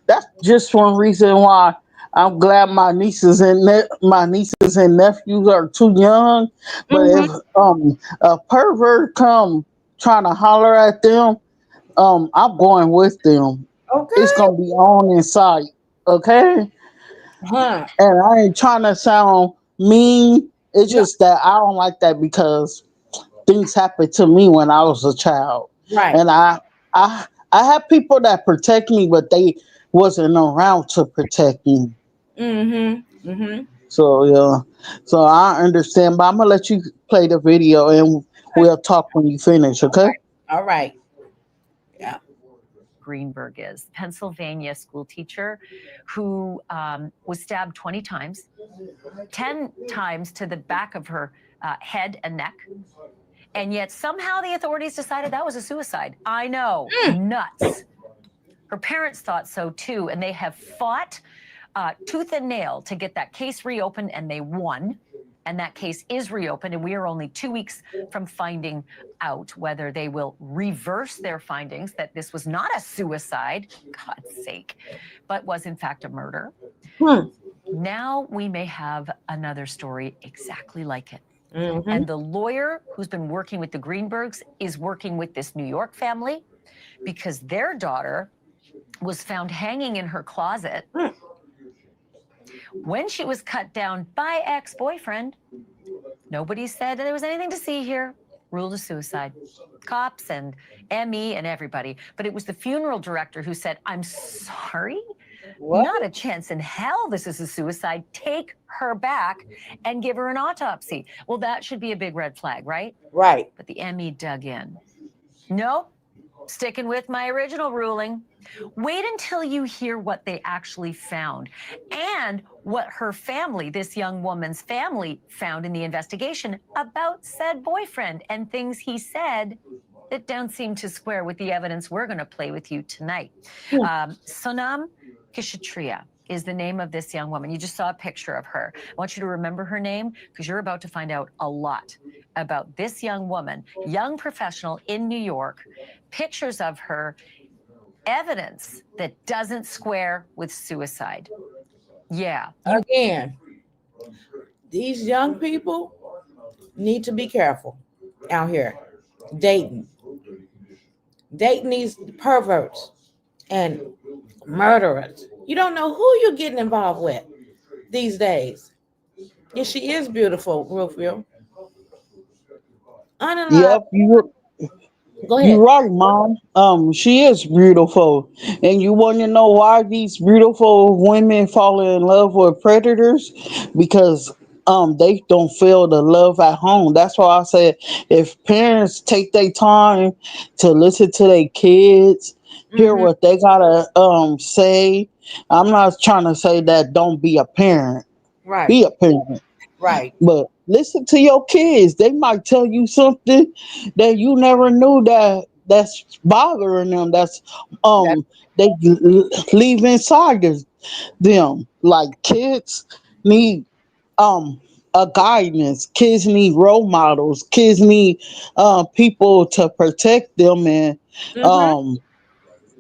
that's just one reason why I'm glad my nieces and nephews are too young. But Hmm. if a pervert come trying to holler at them, I'm going with them. It's Okay. gonna be on in sight. Okay, Huh. and I ain't trying to sound mean. It's No. just that I don't like that because things happened to me when I was a child, Right. and I had people that protect me, but they wasn't around to protect me. Hmm. Hmm. So yeah, so I understand, but I'm gonna let you play the video and we'll talk when you finish. Okay? All right. Yeah. Greenberg is Pennsylvania school teacher who was stabbed 20 times, 10 times to the back of her head and neck. And yet somehow the authorities decided that was a suicide. I know, nuts. Her parents thought so too, and they have fought tooth and nail to get that case reopened, and they won. And that case is reopened, and we are only 2 weeks from finding out whether they will reverse their findings that this was not a suicide, God's sake, but was in fact a murder. Hmm. Now we may have another story exactly like it. Hmm. And the lawyer who's been working with the Greenbergs is working with this New York family because their daughter was found hanging in her closet when she was cut down by ex-boyfriend. Nobody said there was anything to see here. ruled a suicide. Cops and ME and everybody. But it was the funeral director who said, I'm sorry, What? not a chance in hell this is a suicide. Take her back and give her an autopsy. Well, that should be a big red flag, right? Right. But the ME dug in. Nope, sticking with my original ruling. Wait until you hear what they actually found and what her family, this young woman's family, found in the investigation about said boyfriend and things he said that don't seem to square with the evidence we're going to play with you tonight. Sonam Kishatria is the name of this young woman. You just saw a picture of her. I want you to remember her name because you're about to find out a lot about this young woman, young professional in New York, pictures of her, evidence that doesn't square with suicide. Yeah. Again, these young people need to be careful out here dating. Dating these perverts and murderers. You don't know who you're getting involved with these days. Yes, she is beautiful, Rufio. Unalive. Yep, you Go you're ahead. right, Mom. She is beautiful, and you want to know why these beautiful women fall in love with predators? Because they don't feel the love at home. That's why I said if parents take their time to listen to their kids, hear Mhm. what they gotta say. I'm not trying to say that don't be a parent. Right. Be a parent. Right. But listen to your kids. They might tell you something that you never knew that's bothering them. That's That's they leave inside of them. Like kids need a guidance. Kids need role models. Kids need people to protect them and mm-hmm. um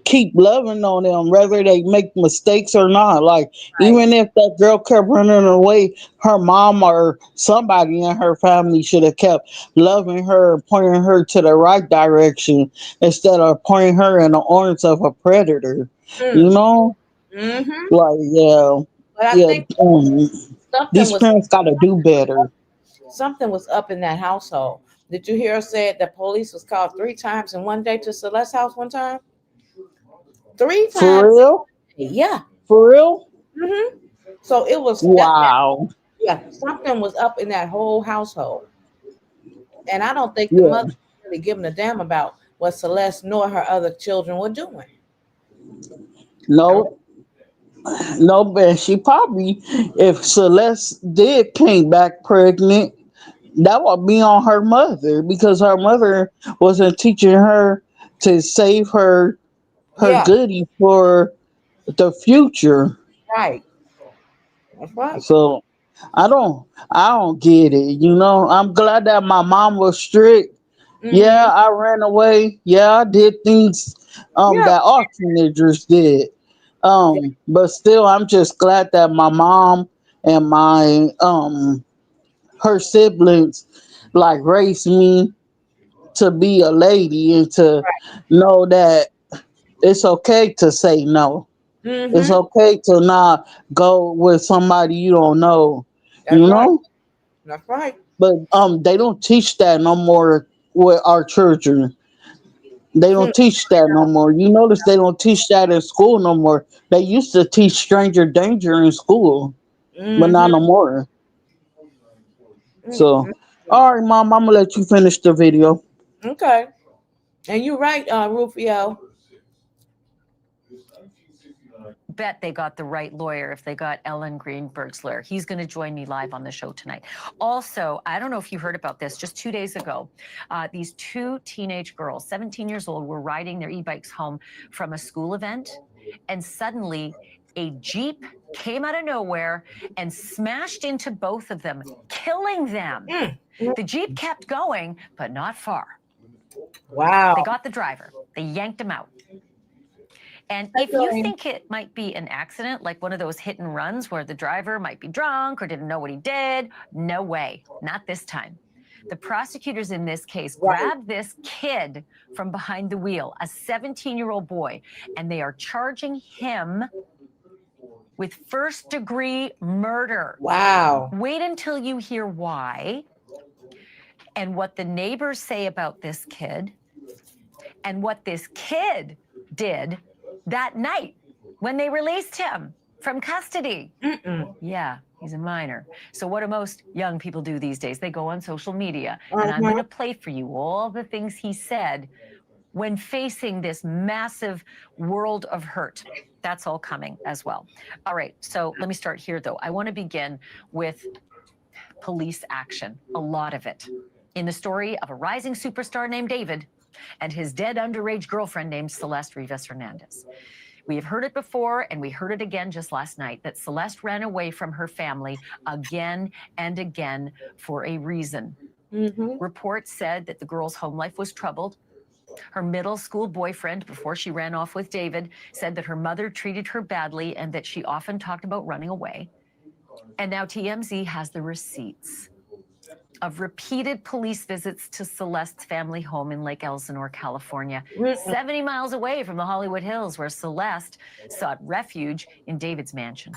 keep loving on them, whether they make mistakes or not. Like, Right. even if that girl kept running away, her mom or somebody in her family should have kept loving her, pointing her to the right direction instead of pointing her in the arms of a predator. You Mm. know, Mm-hmm. like But I yeah. think Um, something these was parents got to do better. something was up in that household. Did you hear her say the police was called 3 times in one day to Celeste's house one time? 3 times. For real, Yeah. for real. Mm-hmm. So it was that Wow. yeah, something was up in that whole household. And I don't think the mother Yeah. was really giving a damn about what Celeste nor her other children were doing. I re- No. No, but she probably, if Celeste did came back pregnant, that would be on her mother because her mother wasn't teaching her to save her yeah, goodie for the future. right. That's right. So I don't get it. I'm glad that my mom was strict. Yeah, Mm-hmm. I ran away. Yeah, I did things Yeah. that all teenagers did. Yeah. But still I'm just glad that my mom and my her siblings like raised me to be a lady and to know that it's okay to say no. It's Mm-hmm. okay to not go with somebody you don't know, That's you right. know? That's right. But they don't teach that no more with our children. They Hmm. don't teach that no more. You notice they don't teach that in school no more. They used to teach stranger danger in school, but not no Mm-hmm. more. Mm-hmm. So, all right, Mom, I'm gonna let you finish the video. Okay. And you're right, Rufio. Bet they got the right lawyer if they got Ellen Greenberg's lawyer. He's going to join me live on the show tonight. Also, I don't know if you heard about this. Just 2 days ago, these two teenage girls, 17 years old, were riding their e-bikes home from a school event, and suddenly a Jeep came out of nowhere and smashed into both of them, killing them. Mm. The Jeep kept going, but not far. Wow. They got the driver. They yanked him out. And if you think it might be an accident, like one of those hit and runs where the driver might be drunk or didn't know what he did, no way, not this time. The prosecutors in this case grabbed this kid from behind the wheel, a 17-year-old boy, and they are charging him with first-degree murder. Wow. Wait until you hear why. and what the neighbors say about this kid and what this kid did that night when they released him from custody. Yeah, he's a minor. So what do most young people do these days? They go on social media. And I'm going to play for you all the things he said when facing this massive world of hurt. That's all coming as well. All right, so let me start here, though. I want to begin with police action, a lot of it, in the story of a rising superstar named David and his dead underage girlfriend named Celeste Rivas Hernandez. We have heard it before, and we heard it again just last night, that Celeste ran away from her family again and again for a reason. Reports said that the girl's home life was troubled. Her middle school boyfriend, before she ran off with David, said that her mother treated her badly and that she often talked about running away. And now TMZ has the receipts of repeated police visits to Celeste's family home in Lake Elsinore, California, 70 miles away from the Hollywood Hills, where Celeste sought refuge in David's mansion.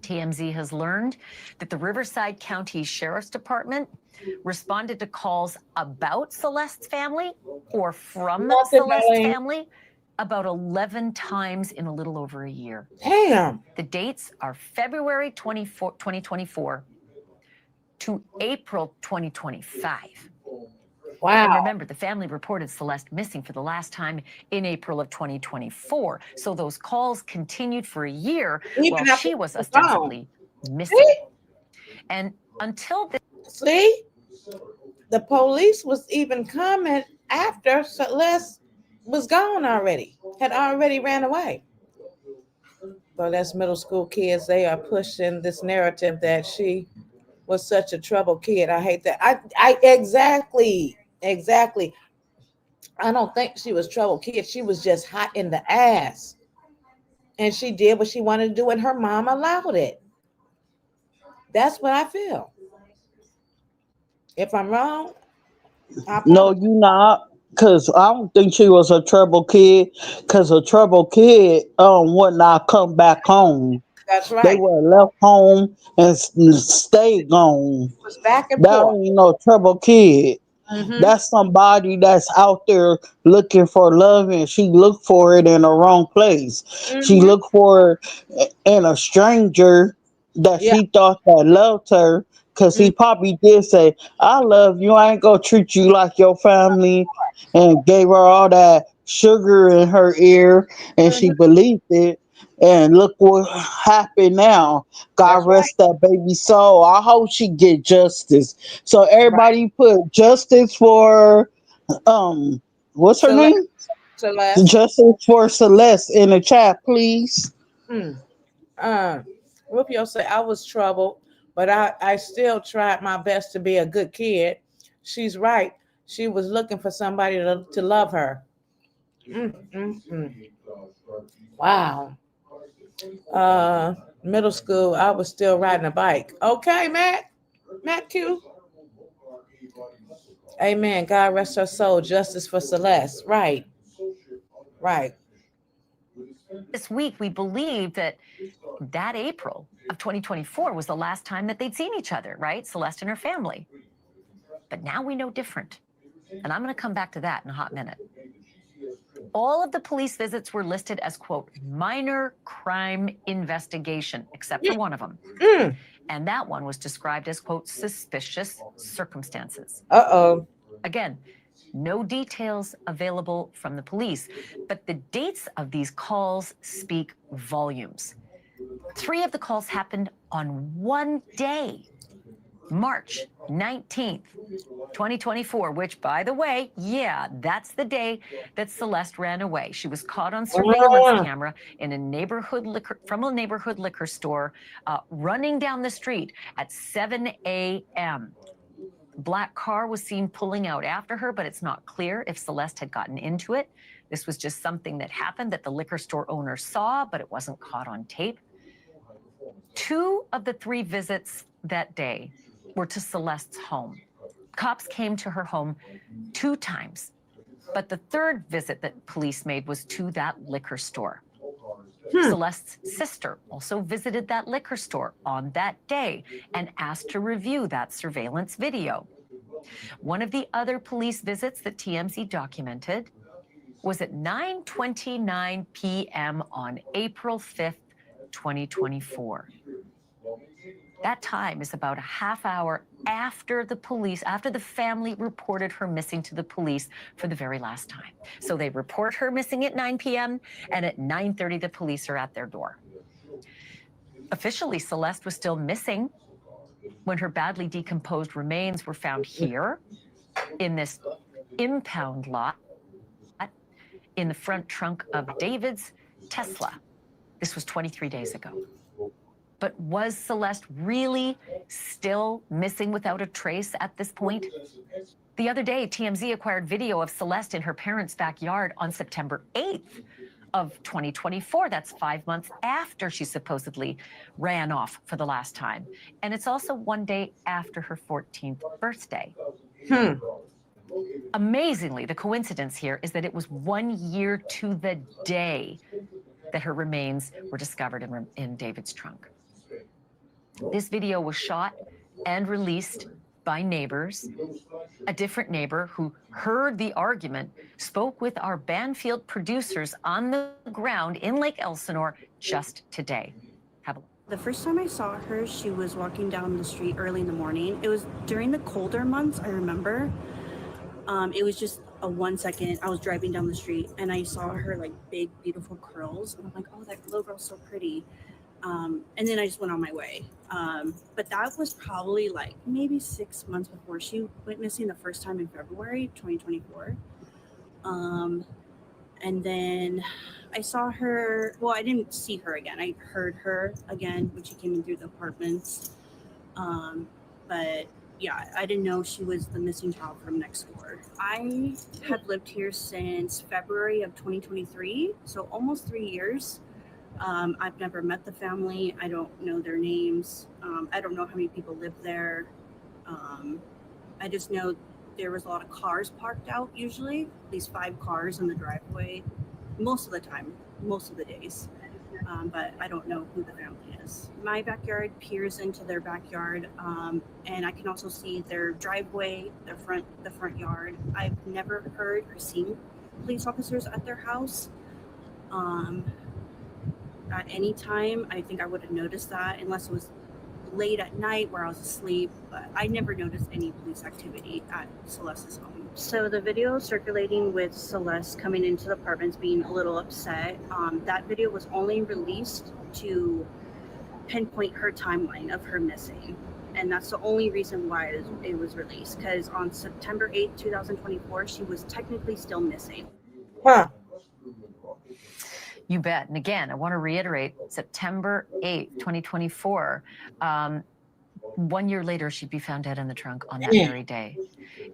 TMZ has learned that the Riverside County Sheriff's Department responded to calls about Celeste's family or from Celeste's family about 11 times in a little over a year. Damn. The dates are February 24, 2024 to April 2025. Wow. And remember, the family reported Celeste missing for the last time in April of 2024. So those calls continued for a year while she was ostensibly missing. And until this... See? The police was even coming after Celeste was gone already, had already ran away. Well, that's middle school kids. They are pushing this narrative that she was such a troubled kid. I hate that. I exactly. I don't think she was a troubled kid. She was just hot in the ass. And she did what she wanted to do, and her mom allowed it. That's what I feel. If I'm wrong, No, you not. Cause I don't think she was a trouble kid. Cause a trouble kid would not come back home. That's right. They were left home and stayed gone. It was back and That forth. ain't no trouble kid. That's somebody that's out there looking for love, and she looked for it in the wrong place. She looked for it in a stranger that Yeah. she thought that loved her, because he probably did say, I love you, I ain't gonna treat you like your family, and gave her all that sugar in her ear, and she believed it. And look what happened now. God That's right. rest that baby soul. I hope she get justice. So everybody put justice for what's her Celeste. name? Celeste. Justice for Celeste in the chat, please. Rupio said, I was troubled, but I still tried my best to be a good kid. She's right. She was looking for somebody to love her. Wow. Middle school, I was still riding a bike. Okay, Matt Q. Amen. God rest her soul. Justice for Celeste. Right. This week, we believe that April of 2024 was the last time that they'd seen each other, right? Celeste and her family. But now we know different. And I'm going to come back to that in a hot minute. All of the police visits were listed as, quote, minor crime investigation, except for one of them. And that one was described as, quote, suspicious circumstances. Uh-oh. Again, no details available from the police, but the dates of these calls speak volumes. 3 of the calls happened on one day, March 19th, 2024, which, by the way, yeah, that's the day that Celeste ran away. She was caught on surveillance camera in a neighborhood liquor store, running down the street at 7 a.m. Black car was seen pulling out after her, but it's not clear if Celeste had gotten into it. This was just something that happened that the liquor store owner saw, but it wasn't caught on tape. 2 of the 3 visits that day were to Celeste's home. Cops came to her home 2 times, but the 3rd visit that police made was to that liquor store. Celeste's sister also visited that liquor store on that day and asked to review that surveillance video. One of the other police visits that TMZ documented was at 9:29 p.m. on April 5th, 2024. That time is about a half hour after the family reported her missing to the police for the very last time. So they report her missing at 9 p.m. and at 9:30 the police are at their door. Officially, Celeste was still missing when her badly decomposed remains were found here in this impound lot in the front trunk of David's Tesla. This was 23 days ago. But was Celeste really still missing without a trace at this point? The other day, TMZ acquired video of Celeste in her parents' backyard on September 8th of 2024. That's 5 months after she supposedly ran off for the last time. And it's also one day after her 14th birthday. Amazingly, the coincidence here is that it was 1 year to the day that her remains were discovered in David's trunk. This video was shot and released by neighbors. A different neighbor who heard the argument spoke with our Banfield producers on the ground in Lake Elsinore just today. The first time I saw her, she was walking down the street early in the morning. It was during the colder months, I remember. It was just a 1 second. I was driving down the street and I saw her like big, beautiful curls. And I'm like, oh, that little girl's so pretty. And then I just went on my way. But that was probably like maybe 6 months before she went missing the first time in February 2024. And then I saw her, well, I didn't see her again. I heard her again when she came in through the apartments. But yeah, I didn't know she was the missing child from next door. I have lived here since February of 2023, so almost 3 years. I've never met the family. I don't know their names. I don't know how many people live there. I just know there was a lot of cars parked out usually, at least 5 cars in the driveway, most of the time, most of the days. But I don't know who the family is. My backyard peers into their backyard, and I can also see their driveway, the front yard. I've never heard or seen police officers at their house. At any time, I think I would have noticed that, unless it was late at night where I was asleep, but I never noticed any police activity at Celeste's home. So the video circulating with Celeste coming into the apartments being a little upset, that video was only released to pinpoint her timeline of her missing. And that's the only reason why it was released, because on September 8th, 2024, she was technically still missing. Huh. You bet. And again, I want to reiterate, September 8th, 2024, 1 year later, she'd be found dead in the trunk on that very day.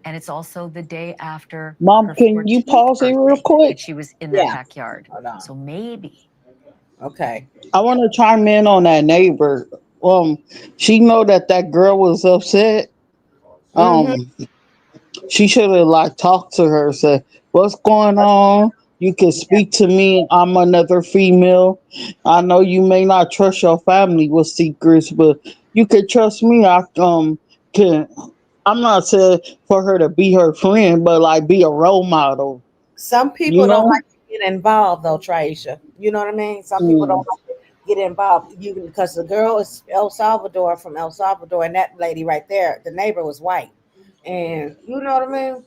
And it's also the day after Mom, her can you 14th pause it real birthday quick? that she was in that Yeah. backyard. Hold on. So maybe. Okay. I want to chime in on that neighbor. She know that girl was upset. She should have like talked to her, said, "What's going on? You can speak to me. I'm another female. I know you may not trust your family with secrets, but you can trust me. I can. I'm not saying for her to be her friend, but like be a role model. Some people You don't know? like to get involved though, Traisha. You know what I mean? Some people don't like to get involved. Because the girl is from El Salvador, and that lady right there, the neighbor was white. And you know what I mean?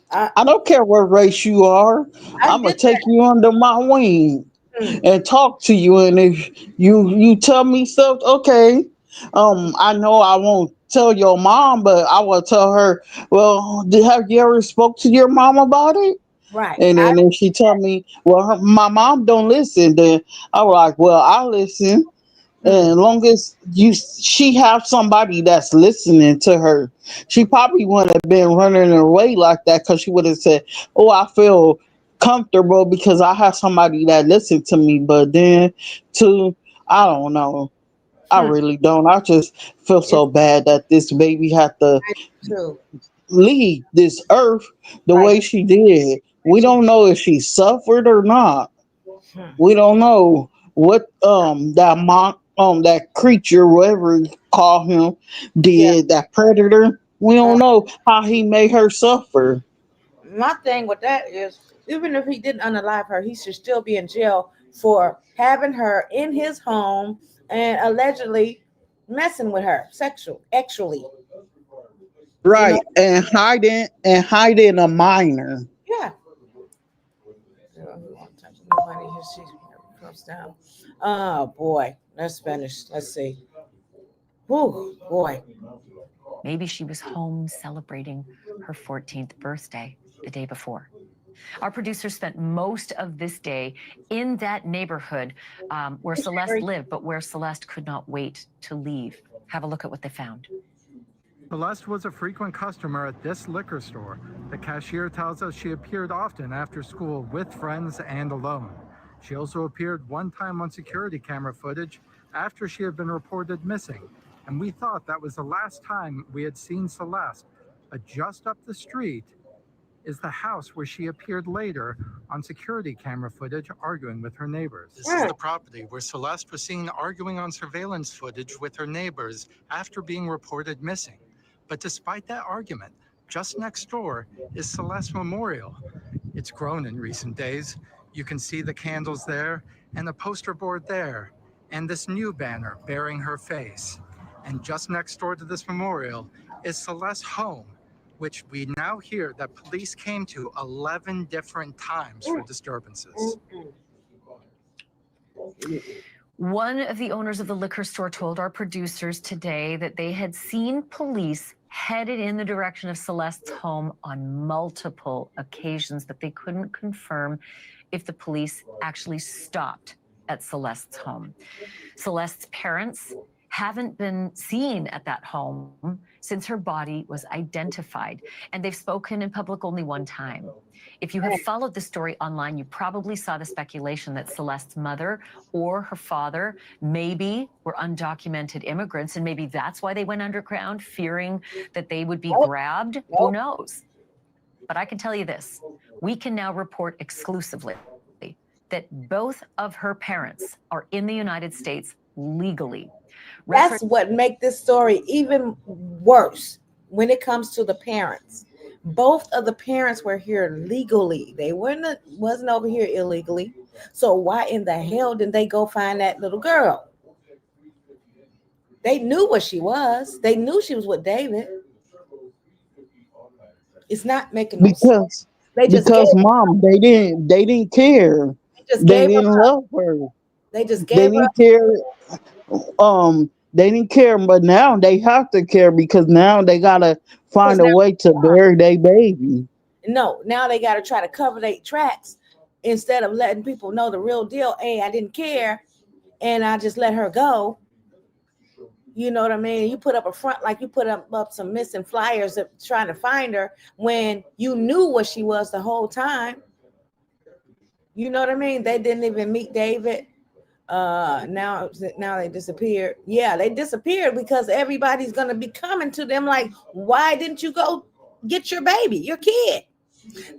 I don't care what race you are. I'm gonna get take you under my wing Mm. and talk to you. And if you tell me stuff, okay. I know I won't tell your mom, but I will tell her. Well, have you ever spoke to your mom about it? Right. And then if she tell me, well, my mom don't listen, then I was like, well, I listen. And as long as she have somebody that's listening to her, she probably wouldn't have been running away like that, because she would have said, "Oh, I feel comfortable because I have somebody that listens to me." But then, I don't know. I really don't. I just feel so bad that this baby had to too. leave this earth the way she did. We don't know if she suffered or not. We don't know what that creature, whatever you call him, did, that predator. We don't know how he made her suffer. My thing with that is, even if he didn't unalive her, he should still be in jail for having her in his home and allegedly messing with her actually. You know, Right. And hiding a minor. yeah. Nobody here, she comes down. Oh boy, that's Spanish. Let's see. Whew, boy. Maybe she was home celebrating her 14th birthday the day before. Our producer spent most of this day in that neighborhood where Celeste lived, but where Celeste could not wait to leave. Have a look at what they found. Celeste was a frequent customer at this liquor store. The cashier tells us she appeared often after school with friends and alone. She also appeared one time on security camera footage after she had been reported missing. And we thought that was the last time we had seen Celeste. But just up the street is the house where she appeared later on security camera footage arguing with her neighbors. This is the property where Celeste was seen arguing on surveillance footage with her neighbors after being reported missing. But despite that argument, just next door is Celeste Memorial. It's grown in recent days. You can see the candles there and the poster board there and this new banner bearing her face. And just next door to this memorial is Celeste's home, which we now hear that police came to 11 different times for disturbances. One of the owners of the liquor store told our producers today that they had seen police headed in the direction of Celeste's home on multiple occasions, but they couldn't confirm if the police actually stopped at Celeste's home. Celeste's parents haven't been seen at that home since her body was identified, and they've spoken in public only one time. If you have followed the story online, you probably saw the speculation that Celeste's mother or her father maybe were undocumented immigrants, and maybe that's why they went underground, fearing that they would be grabbed. Who knows? But I can tell you this, we can now report exclusively that both of her parents are in the United States legally. That's what makes this story even worse when it comes to the parents. Both of the parents were here legally. They wasn't over here illegally. So why in the hell didn't they go find that little girl? They knew what she was. They knew she was with David. It's not making no sense. Because mom, they didn't care. They didn't love her. They just gave her. Didn't care. They didn't care, but now they have to care because now they gotta find a way to bury their baby. No, now they gotta try to cover their tracks instead of letting people know the real deal. Hey, I didn't care, and I just let her go. You know what I mean? You put up a front like you put up some missing flyers of trying to find her when you knew what she was the whole time. You know what I mean? They didn't even meet David. Now they disappeared. Yeah, they disappeared because everybody's gonna be coming to them like, why didn't you go get your baby, your kid?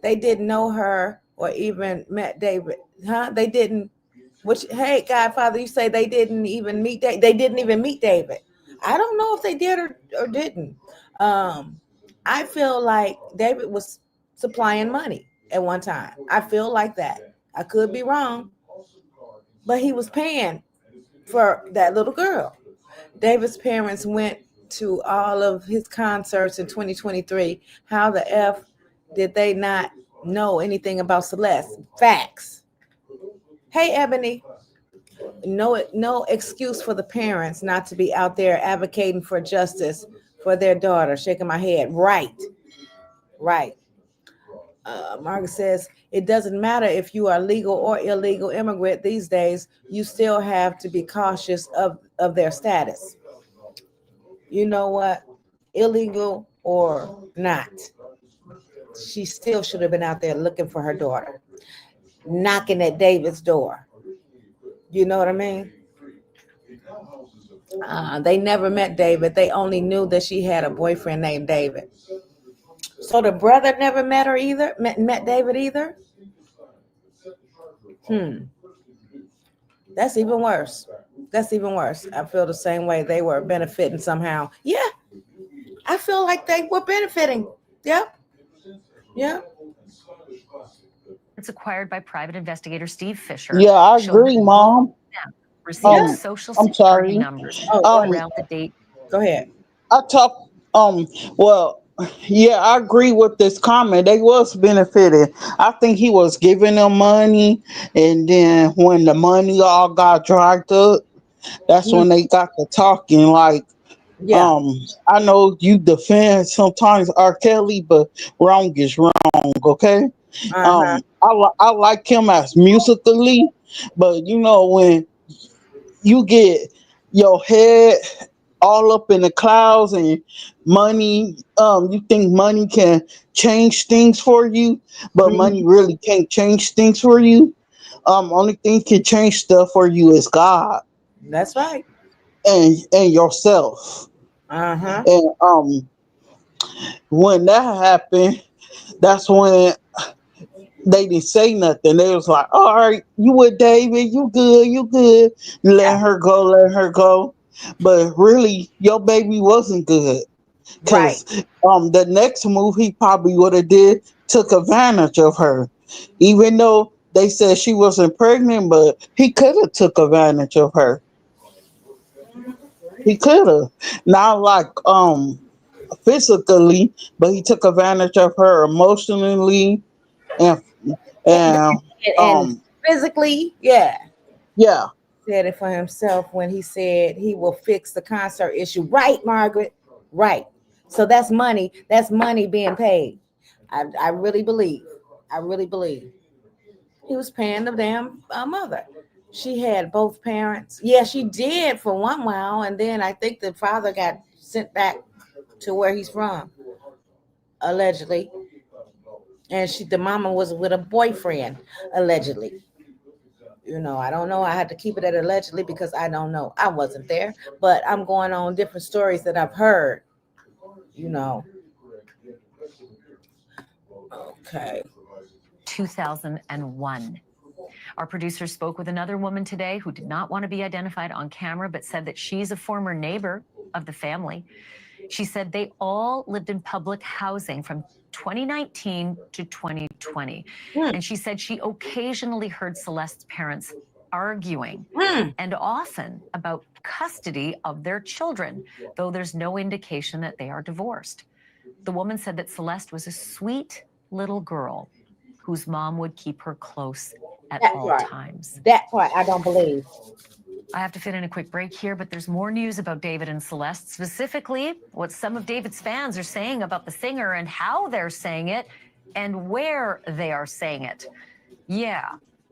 They didn't know her or even met David, huh? They didn't. Which, hey, Godfather, you say they didn't even meet David. They didn't even meet David. I don't know if they did or didn't. I feel like David was supplying money at one time. I feel like that. I could be wrong. But he was paying for that little girl. David's parents went to all of his concerts in 2023. How the F did they not know anything about Celeste? Facts. Hey, Ebony. No excuse for the parents not to be out there advocating for justice for their daughter. Shaking my head. Right. Margaret says, it doesn't matter if you are legal or illegal immigrant these days, you still have to be cautious of their status. You know what? Illegal or not, she still should have been out there looking for her daughter, knocking at David's door. You know what I mean? They never met David. They only knew that she had a boyfriend named David. So the brother never met her either, met David either. That's even worse. I feel the same way. They were benefiting somehow. Yeah, I feel like they were benefiting. Yep. Yep. It's acquired by private investigator Steve Fisher. Yeah, I showed agree, that Mom. received Yeah. social I'm security sorry. numbers Oh, around the date. go ahead. I talk well, yeah, I agree with this comment. They was benefited. I think he was giving them money, and then when the money all got dried up, that's Mm, when they got to talking. Like, yeah. I know you defend sometimes R. Kelly, but wrong is wrong. Okay. Uh-huh. I like him as musically, but you know when you get your head all up in the clouds and money, you think money can change things for you, but Mhm. money really can't change things for you. Only thing can change stuff for you is God That's right. and yourself. Uh-huh. And when that happened, that's when they didn't say nothing. They was like, all right, you with David, you good, you good. You Yeah. let her go, let her go. But really, your baby wasn't good. Right. Cause the next move he probably would have did took advantage of her. Even though they said she wasn't pregnant, but he could have took advantage of her. He could have. Not like physically, but he took advantage of her emotionally and And, and and um physically, yeah. yeah. Said it for himself when he said he will fix the concert issue. Right, Margaret? Right. So that's money. That's money being paid. I really believe. I really believe. He was paying the damn mother. She had both parents. Yeah, she did for one while, and then I think the father got sent back to where he's from, allegedly. And the mama was with a boyfriend, allegedly. I don't know. I had to keep it at allegedly because I don't know. I wasn't there, but I'm going on different stories that I've heard. You know. Okay. 2001. Our producer spoke with another woman today who did not want to be identified on camera, but said that she's a former neighbor of the family. She said they all lived in public housing from 2019 to 2020. Mm, And she said she occasionally heard Celeste's parents arguing mm. and often about custody of their children, though there's no indication that they are divorced. The woman said that Celeste was a sweet little girl whose mom would keep her close at That all part. times. That part I don't believe. I have to fit in a quick break here, but there's more news about David and Celeste, specifically what some of David's fans are saying about the singer and how they're saying it and where they are saying it. Yeah,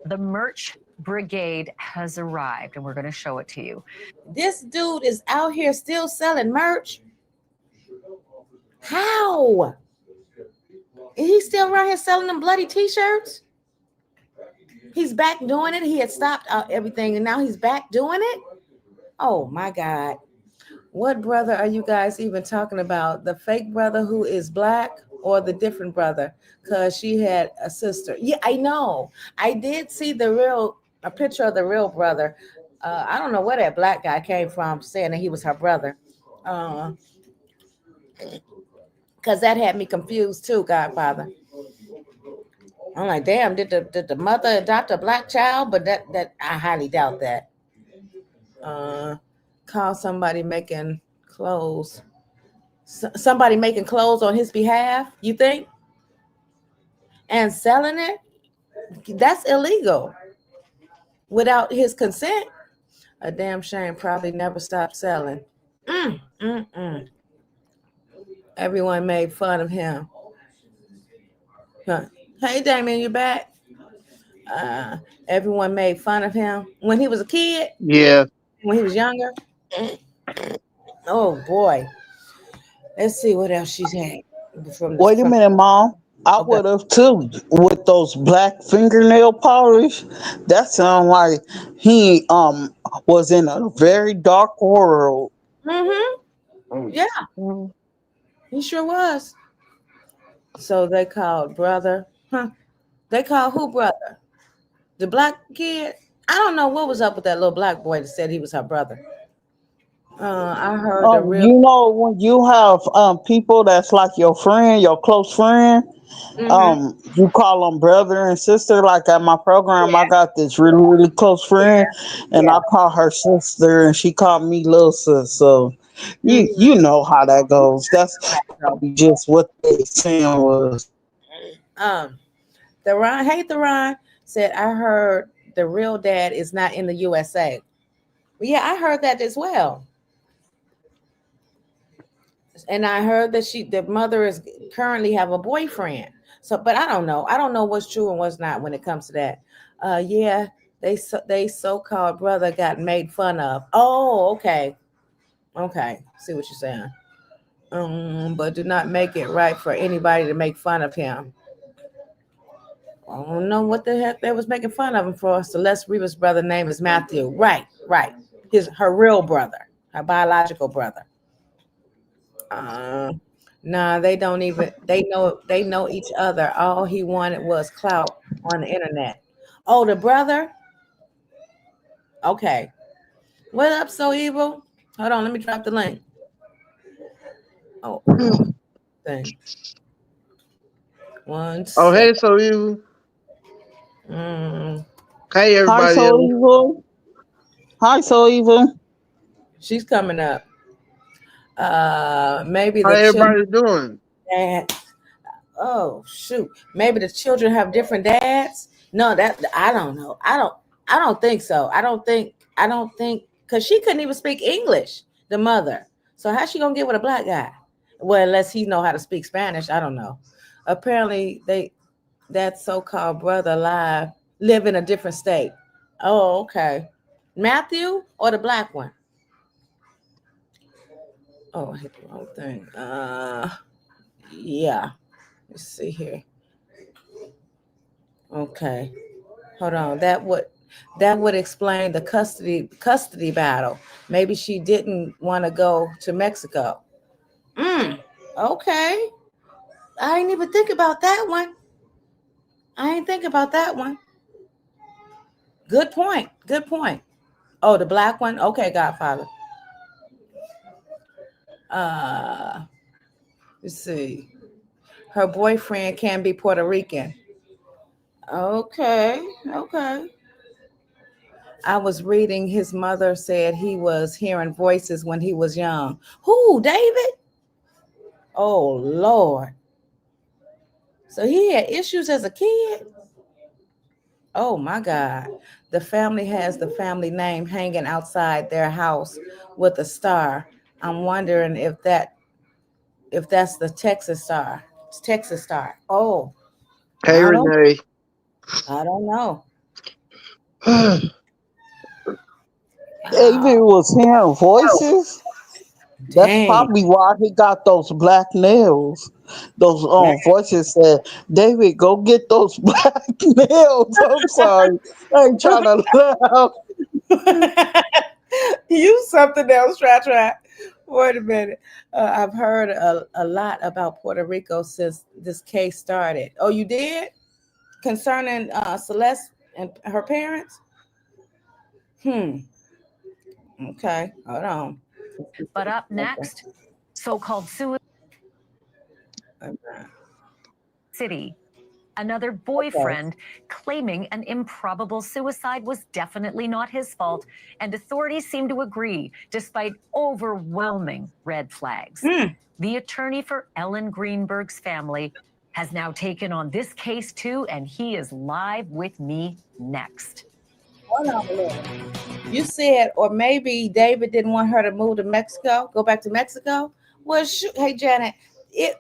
the merch brigade has arrived, and we're going to show it to you. This dude is out here still selling merch. How? He's still around here selling them bloody t-shirts? He's back doing it. He had stopped everything and now he's back doing it. Oh my God. What brother are you guys even talking about? The fake brother who is black or the different brother? Because she had a sister. Yeah, I know. I did see a picture of the real brother. I don't know where that black guy came from saying that he was her brother. Because that had me confused too, Godfather. I'm like, damn, did the mother adopt a black child? But that I highly doubt that. Call somebody making clothes. Somebody making clothes on his behalf, you think? And selling it? That's illegal without his consent. A damn shame. Probably never stopped selling. Mm, mm, mm. Everyone made fun of him. Huh. Hey, Damien, you back? Uh, Everyone made fun of him when he was a kid, Yeah. when he was younger. Oh boy. Let's see what else she's had from Wait a from. minute, Mom. I Okay. would have too with those black fingernail polish. That sound like he was in a very dark world. Mm-hmm. Yeah, he sure was. So they called brother. Huh? They called who brother? The black kid? I don't know what was up with that little black boy that said he was her brother. I heard the real. You know, when you have people that's like your friend, your close friend, Mm-hmm. you call them brother and sister. Like at my program, I Yeah, got this really, really close friend, and yeah. I call her sister, and she called me little sis. So Mm-hmm. you know how that goes. That's probably just what they saying was. Um, Theron said, I heard the real dad is not in the USA. Well, yeah, I heard that as well. And I heard that the mother is currently have a boyfriend. So, but I don't know. I don't know what's true and what's not when it comes to that. Yeah, they so-called brother got made fun of. Oh, okay. Okay. See what you're saying. But do not make it right for anybody to make fun of him. I don't know what the heck they was making fun of him for. Celeste Reva's brother name is Matthew. Right, right. Her real brother, her biological brother. Uh, nah, they don't even. They know each other. All he wanted was clout on the internet. Oh, the brother. Okay. What up, so evil? Hold on, let me drop the link. Oh, thing. One Oh, sec. hey, so you. Mm, Hey, Hi, everybody so else. evil. Hi, so evil. she's coming up. Maybe How the children. everybody doing? Oh shoot. Maybe the children have different dads. No, that I don't know. I don't think so. I don't think because she couldn't even speak English, the mother. So how's she gonna get with a black guy? Well, unless he know how to speak Spanish. I don't know. Apparently that so-called brother live in a different state. Oh, okay. Matthew or the black one? Oh, I hit the wrong thing. Yeah. Let's see here. Okay. Hold on. That would explain the custody battle. Maybe she didn't want to go to Mexico. Okay. I ain't even think about that one. I ain't think about that one. Good point. Good point. Oh, the black one. Okay, Godfather. Uh, let's see. Her boyfriend can be Puerto Rican. Okay. Okay. I was reading his mother said he was hearing voices when he was young. Who, David? Oh Lord. So he had issues as a kid? Oh my God. The family has the family name hanging outside their house with a star. I'm wondering if that's the Texas star. It's Texas star. Oh, Hey, I don't Renee. I don't know. David Wow. was hearing voices. That's Dang. probably why he got those black nails. Those voices said, David, go get those black nails. I'm sorry. I ain't trying to laugh. Use something else. Try. Wait a minute. I've heard a lot about Puerto Rico since this case started. Oh, you did? Concerning Celeste and her parents? Hmm. Okay. Hold on. But up Okay. next, so-called suicide Okay. city. Another Okay. boyfriend claiming an improbable suicide was definitely not his fault, and authorities seem to agree, despite overwhelming red flags. Hmm. The attorney for Ellen Greenberg's family has now taken on this case too, and he is live with me next. Hold on a minute. You said, or maybe David didn't want her to move to Mexico, go back to Mexico. Well, shoot, hey Janet, it.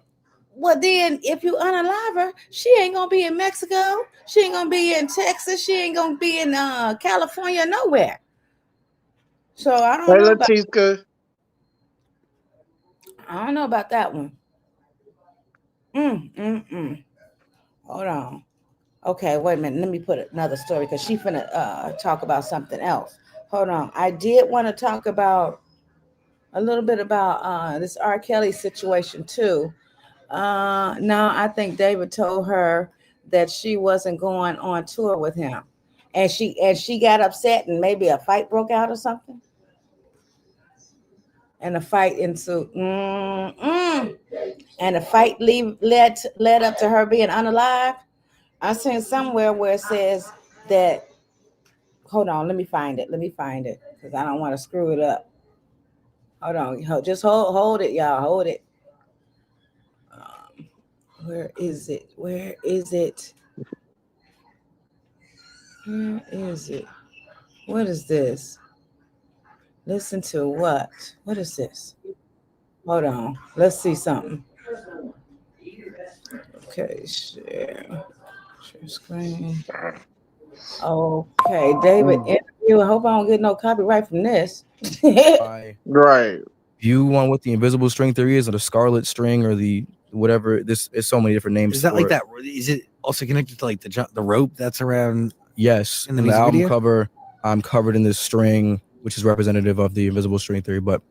Well, then if you unalive her, she ain't gonna be in Mexico. She ain't gonna be in Texas. She ain't gonna be in California, nowhere. So I Hey, don't know about. Latiska. I don't know about that one. Mm. Hold on. Okay, wait a minute. Let me put another story because she finna talk about something else. Hold on. I did want to talk about a little bit about this R. Kelly situation too. No, I think David told her that she wasn't going on tour with him, and she got upset, and maybe a fight broke out or something. and a fight ensued. And the fight led up to her being unalive. I seen somewhere where it says that. Hold on, let me find it because I don't want to screw it up. Hold on, just hold it, y'all, hold it. Where is it? Where is it? Where is it? What is this? Listen to what? What is this? Hold on. Let's see something. Okay, share screen. Okay, David interview. I hope I don't get no copyright from this. Right. View one what the invisible string theory is, or the scarlet string, or the whatever. This is so many different names. Is that for like it. that? Is it also connected to like the rope that's around? Yes. In the In the music album video? cover, I'm covered in this string, which is representative of the invisible string theory. But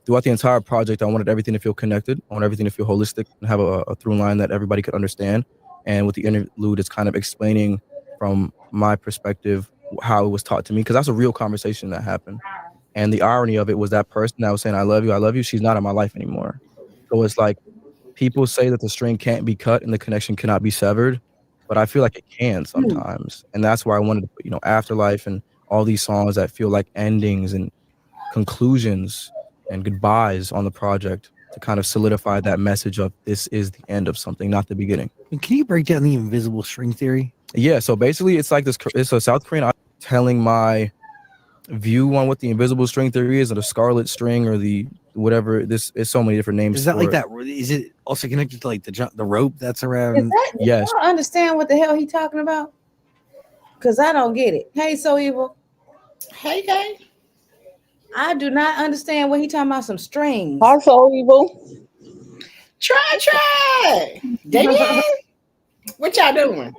throughout the entire project, I wanted everything to feel connected. I wanted everything to feel holistic and have a through line that everybody could understand. And with the interlude, it's kind of explaining from my perspective how it was taught to me, because that's a real conversation that happened. And the irony of it was that person that was saying, I love you, she's not in my life anymore. So it's like, people say that the string can't be cut and the connection cannot be severed, but I feel like it can sometimes. And that's why I wanted to put, Afterlife and all these songs that feel like endings and conclusions and goodbyes on the project to kind of solidify that message of this is the end of something, not the beginning. And can you break down the invisible string theory? Yeah, so basically it's like this, it's a South Korean telling my view on what the invisible string theory is, or the scarlet string, or the whatever. This is so many different names. Is that for like it. that? Is it also connected to like the rope that's Is around? that, Yes. I don't understand what the hell he talking about. Cause I don't get it. Hey, So Evil. Hey, gang. I do not understand what he talking about. Some strings. Hi, So Evil. Try. Damien, what y'all doing?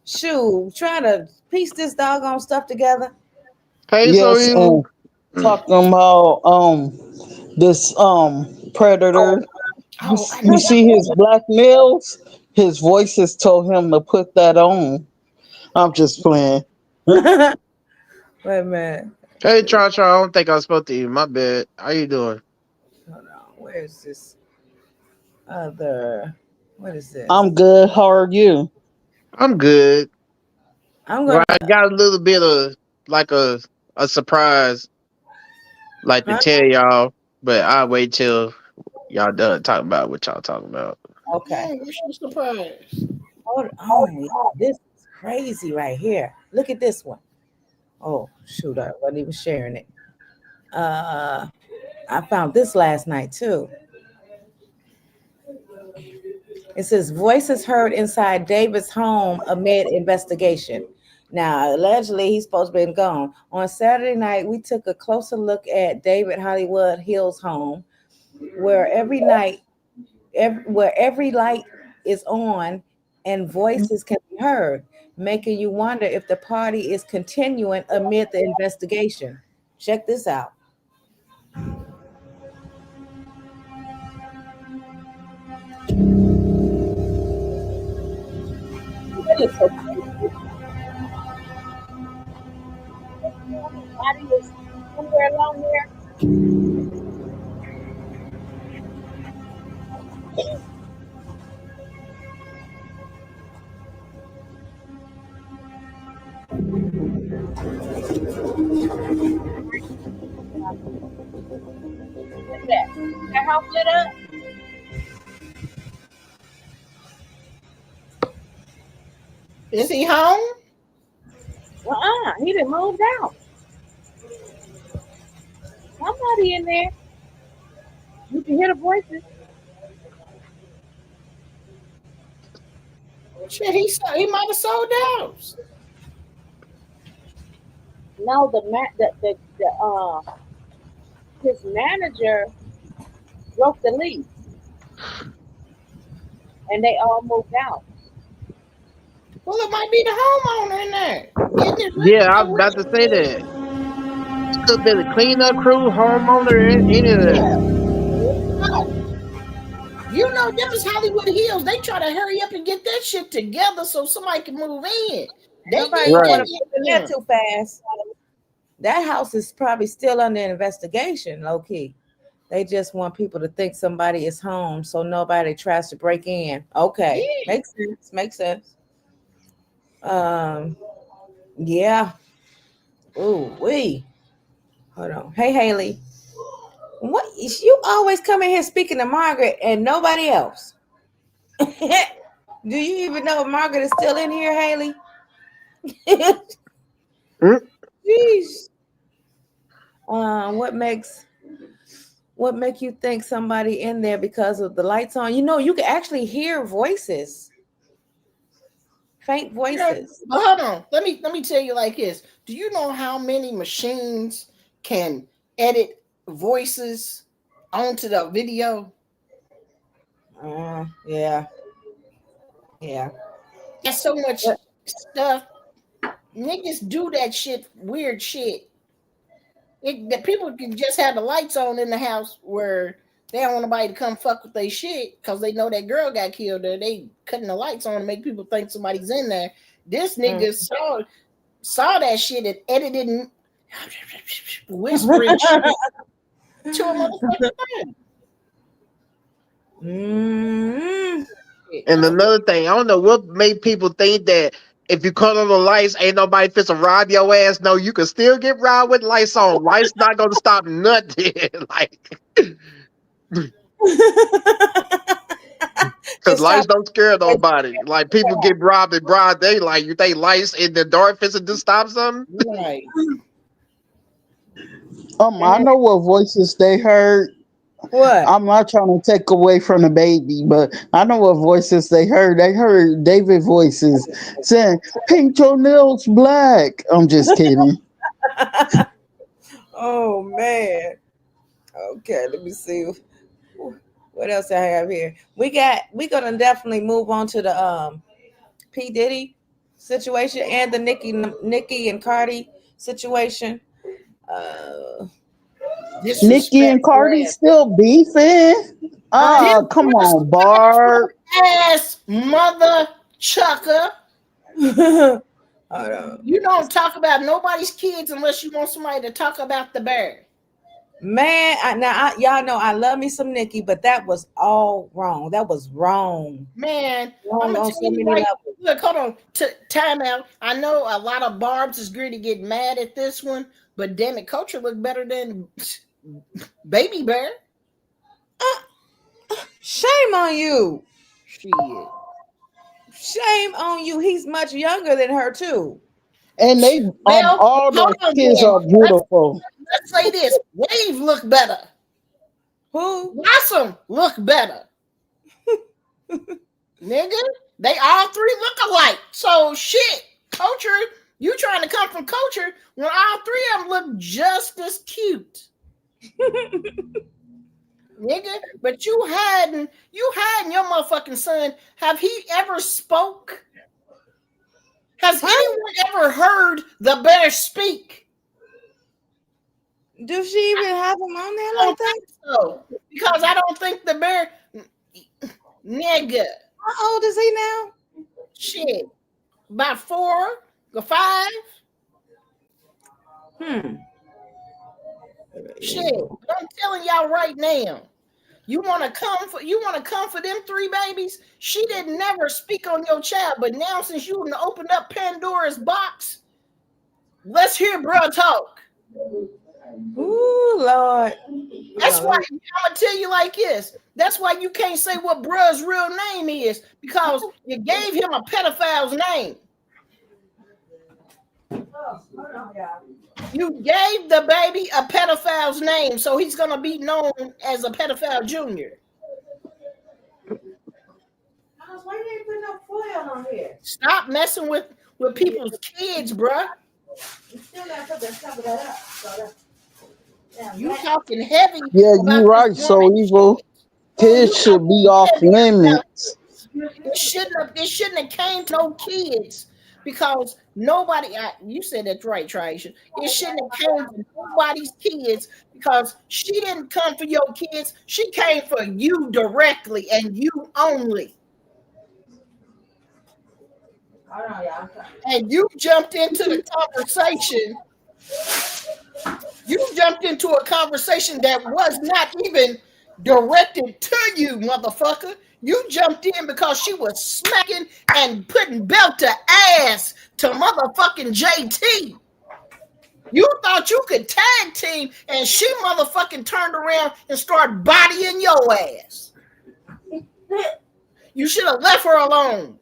Shoot, trying to piece this doggone stuff together. Hey, so Yes, you talking about this predator. You see his black nails. His voices told him to put that on. I'm just playing. Wait a minute. Hey, Cha, I don't think I was supposed to eat. My bad. How you doing? Hold on. Where's this other? What is this? I'm good. How are you? I'm good. I'm gonna. I got a little bit of like a surprise, like to tell y'all, but I'll wait till y'all done talking about what y'all talking about. Okay. Yeah, what's your surprise? Hold on. This is crazy right here. Look at this one. Oh shoot! I wasn't even sharing it. I found this last night too. It says voices heard inside David's home amid investigation. Now, allegedly, he's supposed to be gone. On Saturday night, we took a closer look at David Hollywood Hill's home, where every light is on and voices can be heard, making you wonder if the party is continuing amid the investigation. Check this out. That is so crazy. Body is somewhere along here. Look at that. That house lit up. Is he home? He done moved out. Somebody in there. You can hear the voices. Shit, he might have sold out. No, his manager broke the lease, and they all moved out. Well, it might be the homeowner in there. Yeah, I was about to say that. Could have been a cleanup crew, homeowner, any of that. You know, them is Hollywood Hills. They try to hurry up and get that shit together so somebody can move in. Nobody want to put in there too fast. That house is probably still under investigation, low key. They just want people to think somebody is home so nobody tries to break in. Okay. Yeah. Makes sense. Makes sense. Yeah. Ooh, wee. Hold on. Hey, Haley. What you always come in here speaking to Margaret and nobody else? Do you even know if Margaret is still in here, Haley? Jeez. What make you think somebody in there because of the lights on? You know, you can actually hear voices, faint voices. But hold on, let me tell you like this. Do you know how many machines can edit voices onto the video? Yeah. There's so much stuff. Niggas do that shit, weird shit. That people can just have the lights on in the house where they don't want nobody to come fuck with their shit because they know that girl got killed there. They cutting the lights on to make people think somebody's in there. This nigga saw that shit and edited and whispering shit to a motherfucking thing. And another thing, I don't know what made people think that if you cut on the lights, ain't nobody fits to rob your ass. No, you can still get robbed with lights on. Lights not gonna stop nothing. Like, because lights don't scare nobody. Like, people get robbed in broad daylight. You think lights in the dark fits to stop something? Right. I know what voices they heard. What? I'm not trying to take away from the baby, but I know what voices they heard. They heard David voices saying, "Paint your nails black." I'm just kidding. Oh man. Okay, let me see what else I have here. We're gonna definitely move on to the P. Diddy situation and the Nicki and Cardi situation. Nikki and Cardi still beefing? Oh, come on, Barb. Ass mother chucker. You don't talk about nobody's kids unless you want somebody to talk about the bear. Man, y'all know I love me some Nicki, but that was all wrong. That was wrong. Man, wrong I'm gonna on tell so you many right. levels. Look, hold on. Time out. I know a lot of Barbs is greedy to get mad at this one, but damn it, Culture looked better than Baby Bear. Shame on you. Shit. Shame on you. He's much younger than her too. And they all their kids are beautiful. Let's say this. Wave look better. Who? Blossom look better. Nigga, they all three look alike. So shit, Culture, you trying to come from Culture when all three of them look just as cute. Nigga, but you hadn't your motherfucking son. Have he ever spoke? Has anyone ever heard the bear speak? Do she even have him on there like that? So, because I don't think the bear, nigga. How old is he now? Shit, about 4 or 5. Shit, but I'm telling y'all right now. You want to come for them 3 babies? She didn't never speak on your child, but now since you opened up Pandora's box, let's hear bruh talk. Ooh, Lord. That's why I'm gonna tell you like this. That's why you can't say what bruh's real name is, because you gave him a pedophile's name. You gave the baby a pedophile's name, so he's gonna be known as a pedophile junior. Why you ain't putting no foil on here? Stop messing with people's kids, bruh. You still gotta put that cover that up. You talking heavy? Yeah, you're right. So evil kids should be off limits. It shouldn't have came to no kids, because nobody. You said that's right, Trisha. It shouldn't have came to nobody's kids, because she didn't come for your kids. She came for you directly and you only. And you jumped into the conversation. You jumped into a conversation that was not even directed to you, motherfucker. You jumped in because she was smacking and putting belt to ass to motherfucking JT. You thought you could tag team, and she motherfucking turned around and started bodying your ass. You should have left her alone.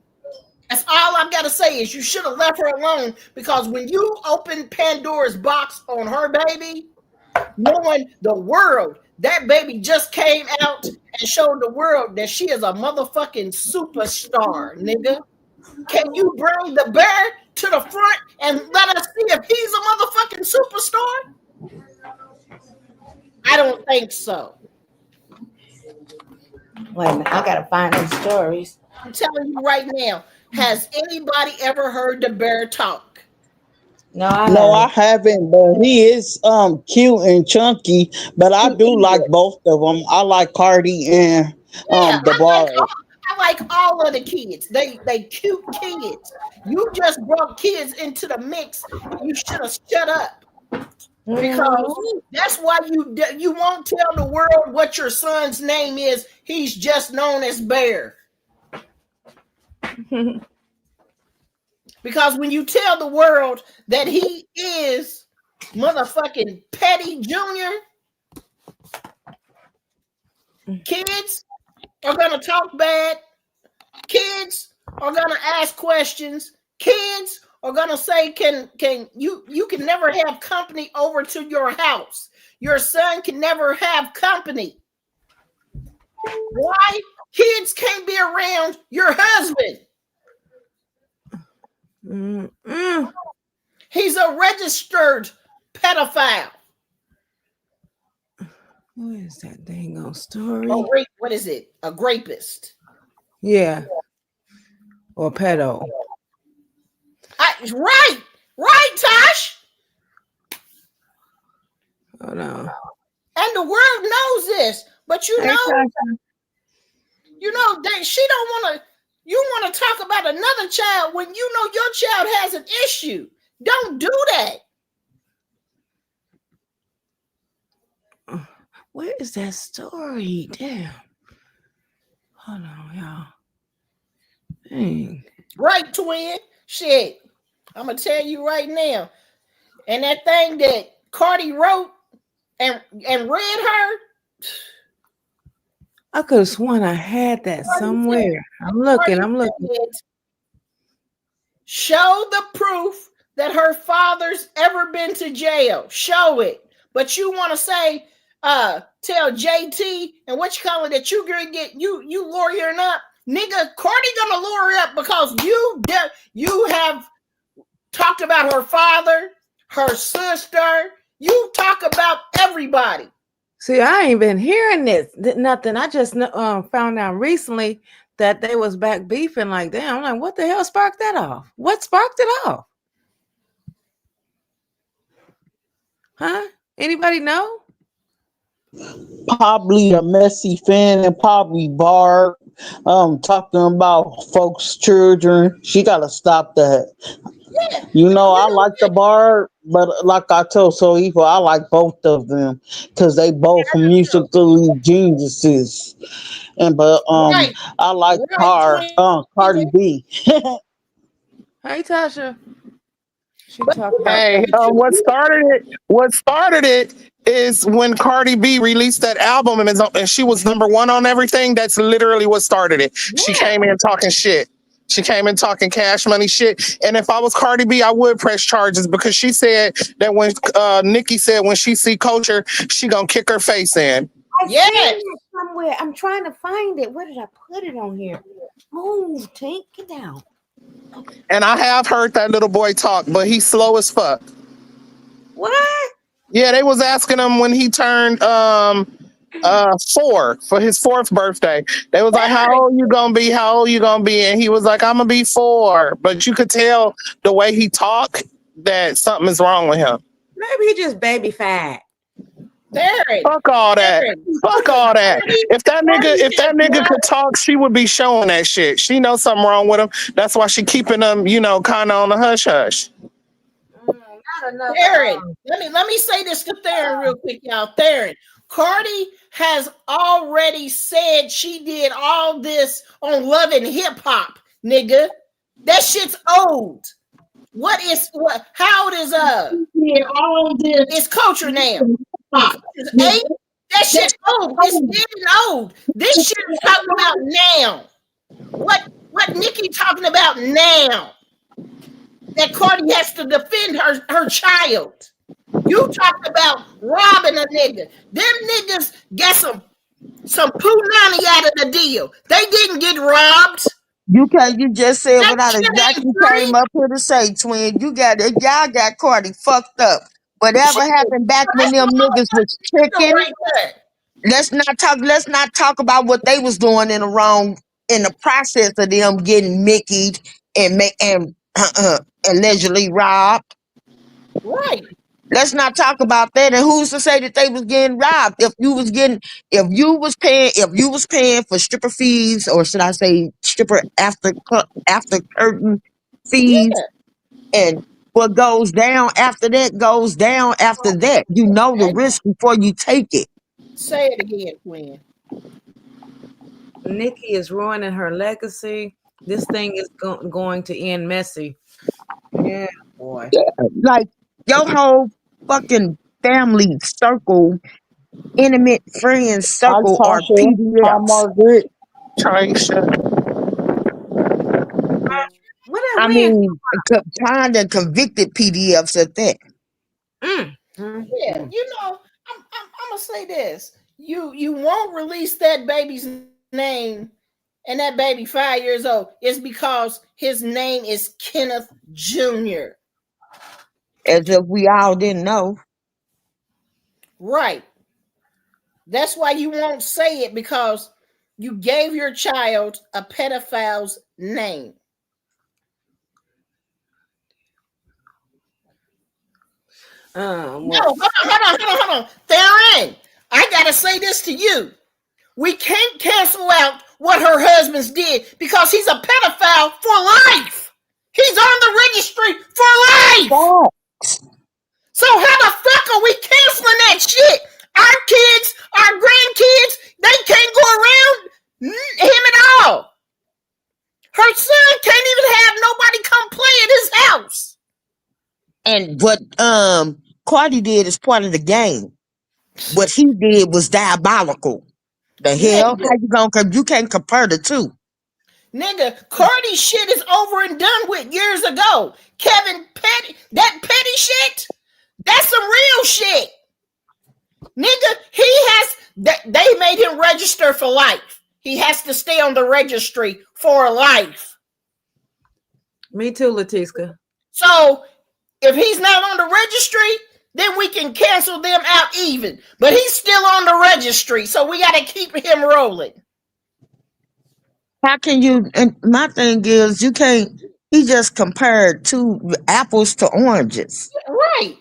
That's all I've got to say is you should have left her alone, because when you opened Pandora's box on her baby, knowing the world, that baby just came out and showed the world that she is a motherfucking superstar, nigga. Can you bring the bear to the front and let us see if he's a motherfucking superstar? I don't think so. Wait a minute, I gotta find these stories. I'm telling you right now, has anybody ever heard the bear talk? No, I haven't, but he is cute and chunky. But I do like both of them. I like Cardi and the bar. I like all of the kids. They cute kids. You just brought kids into the mix. You should have shut up. Because that's why you won't tell the world what your son's name is. He's just known as Bear. Because when you tell the world that he is motherfucking Petty Jr., kids are gonna talk bad. Kids are gonna ask questions. Kids are gonna say, can you can never have company over to your house. Your son can never have company. Why? Kids can't be around your husband. He's a registered pedophile. What is that dang on story? What is it? A rapist. Yeah. Or pedo. Right, Tosh. Hold on. And the world knows this, but you know that she don't want to. You want to talk about another child when you know your child has an issue. Don't do that. Where is that story? Damn. Hold on, y'all. Dang. Right, twin. Shit. I'm going to tell you right now. And that thing that Cardi wrote and read her. I could have sworn I had that somewhere. I'm looking. Show the proof that her father's ever been to jail. Show it. But you want to say, tell JT and what you call it that you gonna get you lawyering up. Nigga, Cardi gonna lawyer up because you have talked about her father, her sister. You talk about everybody. See, I ain't been hearing this. Nothing. I just found out recently that they was back beefing like damn. I'm like, what the hell sparked that off? What sparked it off? Huh? Anybody know? Probably a messy fan and probably Barb talking about folks' children. She gotta stop that. Yeah. I like the Barb, but like I told So Evil, I like both of them because they both musically geniuses. I like Cardi B. Hey, Tasha. Hey, what started it is when Cardi B released that album and she was #1 on everything. That's literally what started it. Yeah. She came in talking shit. She came in talking Cash Money shit. And if I was Cardi B, I would press charges because she said that when Nicki said when she see Culture, she gonna kick her face in. Yes. Somewhere. I'm trying to find it. Where did I put it on here? Move, Tink, get down. And I have heard that little boy talk, but he's slow as fuck. What? Yeah, they was asking him when he turned 4 for his 4th birthday. They was like, how old you gonna be? How old you gonna be? And he was like, I'm gonna be 4. But you could tell the way he talked that something is wrong with him. Maybe he just baby fat. Fuck all that. Fuck all that. If that nigga could talk, she would be showing that shit. She knows something wrong with him. That's why she keeping him, kind of on the hush hush. not enough. Theron, let me say this to Theron real quick, y'all. Theron, Cardi has already said she did all this on Love and Hip Hop, nigga. That shit's old. What? How old is all this? It's culture now. It's 8. That shit's old. It's getting old. This shit is talking about now. What Nicki talking about now? That Cardi has to defend her child. You talked about robbing a nigga. Them niggas get some punani out of the deal. They didn't get robbed. You just said That what I shit ain't exactly free. came up here to say, twin. Y'all got Cardi fucked up. Whatever happened back when them niggas was tricking, Right there. let's not talk about what they was doing in the process of them getting Mickeyed and allegedly robbed. Right. Let's not talk about that. And who's to say that they was getting robbed? If you was paying for stripper fees, or should I say stripper after curtain fees, and what goes down after that goes down after that. You know the risk before you take it. Say it again, Quinn. Nicki is ruining her legacy. This thing is going to end messy. Yeah, boy. Yeah, like your whole fucking family circle, intimate friends circle are PDFs. I mean, kind of convicted PDFs at that. Yeah, you know, I'm gonna say this. You won't release that baby's name, and that baby 5 years old. It's because his name is Kenneth Jr. As if we all didn't know. Right. That's why you won't say it, because you gave your child a pedophile's name. No, hold on. Theron, I gotta say this to you. We can't cancel out what her husband's did because he's a pedophile for life. He's on the registry for life. So how the fuck are we canceling that shit? Our kids, our grandkids, they can't go around him at all. Her son can't even have nobody come play at his house. And what Cardi did is part of the game. What he did was diabolical. The hell? How you can't compare the two? Nigga, Cardi's shit is over and done with years ago. Kevin Petty, that petty shit, that's some real shit. Nigga, they made him register for life. He has to stay on the registry for life. Me too, Latiska. So if he's not on the registry, then we can cancel them out even. But he's still on the registry, so we got to keep him rolling. How can you? And my thing is, you can't. He just compared two apples to oranges. Right.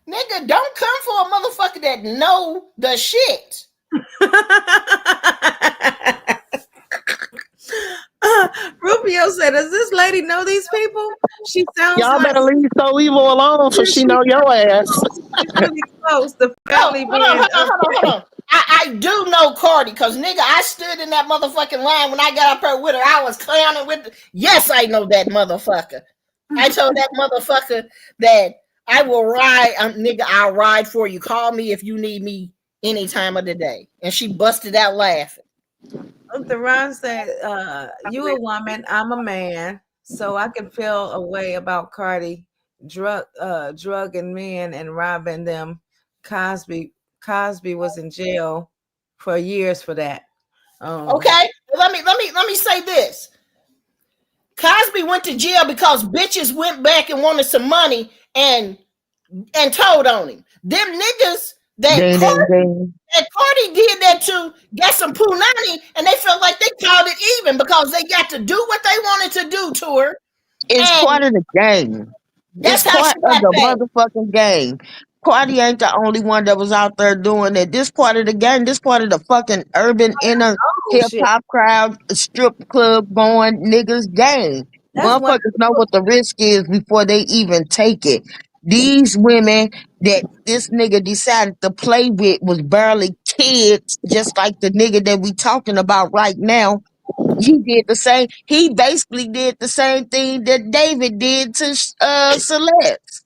Nigga, don't come for a motherfucker that know the shit. Rubio said, does this lady know these people? She sounds Y'all like... better leave so evil alone so she know your ass. She's really close. The family Hold on. I do know Cardi, because nigga, I stood in that motherfucking line when I got up there with her. I was clowning with yes, I know that motherfucker. I told that motherfucker that I will ride, nigga, I'll ride for you. Call me if you need me any time of the day. And she busted out laughing. Theron said, you a woman, I'm a man, so I can feel a way about Cardi drugging men and robbing them. Cosby was in jail for years for that. Okay, let me say this. Cosby went to jail because bitches went back and wanted some money and told on him. Them niggas that Cardi did that to got some punani, and they felt like they called it even because they got to do what they wanted to do to her. It's part of the game. That's it's part of the motherfucking game. Cardi ain't the only one that was out there doing it. This part of the game. This part of the fucking urban inner hip hop crowd, strip club going niggas game. Motherfuckers know what the risk is before they even take it. These women that this nigga decided to play with was barely kids, just like the nigga that we talking about right now. He did the same. He basically did the same thing that David did to Celeste.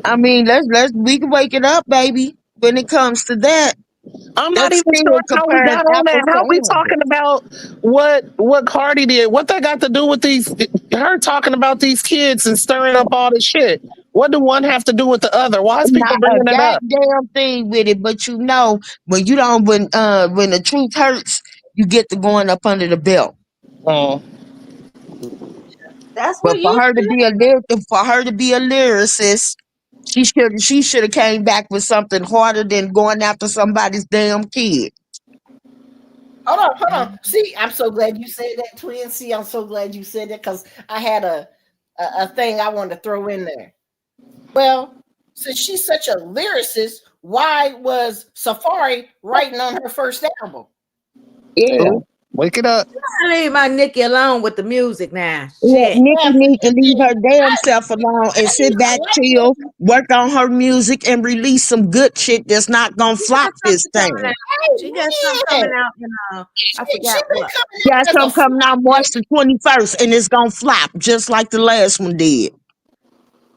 I mean, we can wake it up, baby. When it comes to that, I'm not that's even still sure how we comparing got on that. apples to How we apples. talking about what Cardi did? What that got to do with her talking about these kids and stirring up all this shit? What do one have to do with the other? Why is people Not a bringing that up? goddamn thing with it, but you know, when you don't, when the truth hurts, you get to going up under the belt. Oh. That's But what you for her to be a lyricist, she should have came back with something harder than going after somebody's damn kid. Hold on. See, I'm so glad you said that, twin. See, I'm so glad you said that because I had a thing I wanted to throw in there. Well, since she's such a lyricist, why was Safari writing on her first album? Yeah. Wake it up. leave my Nikki alone with the music now. Yeah, Shit. Nikki need to leave her damn self alone and sit back, chill, work on her music, and release some good shit that's not gonna She got flop this something coming time. out. She got something coming out in I She forgot been what. coming Yeah, out as some a coming out March the 21st, and it's gonna flop just like the last one did.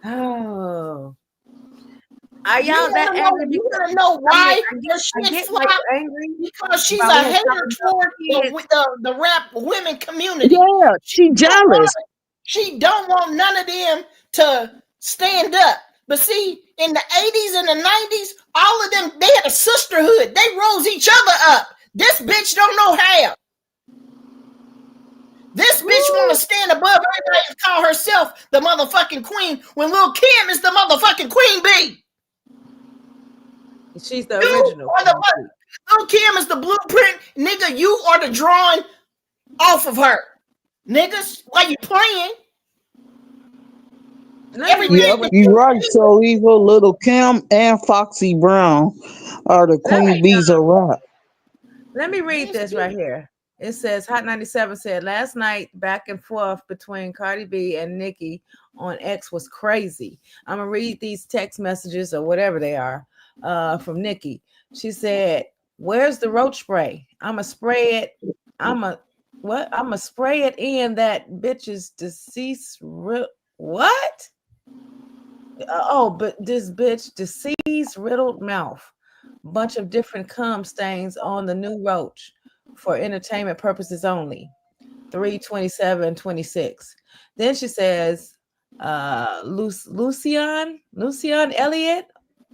Oh. Are You y'all that wanna know? angry? You Because wanna know I mean, why her I shit get why flopped? you're angry. Because she's About a her hater talking about toward kids. the rap women community. Yeah, she jealous. She don't want none of them to stand up. But see, in the 80s and the 90s, all of them, they had a sisterhood. They rose each other up. This bitch don't know how. This bitch want to stand above everybody and call herself the motherfucking queen when Lil Kim is the motherfucking queen bee. She's the original. Lil Kim is the blueprint. Nigga, you are the drawing off of her. Niggas, why you playing? Yep, you're right. So Evil, Little Kim, and Foxy Brown are the queen bees of rap. Let me read this right here. It says Hot 97 said last night back and forth between Cardi B and Nicki on X was crazy. I'm gonna read these text messages or whatever they are from Nicki. She said, "Where's the roach spray? I'ma spray it. I'ma spray it in that bitch's deceased what? But this bitch deceased riddled mouth. Bunch of different cum stains on the new roach for entertainment purposes only. 3/27/26. Then she says, Lucian Elliott,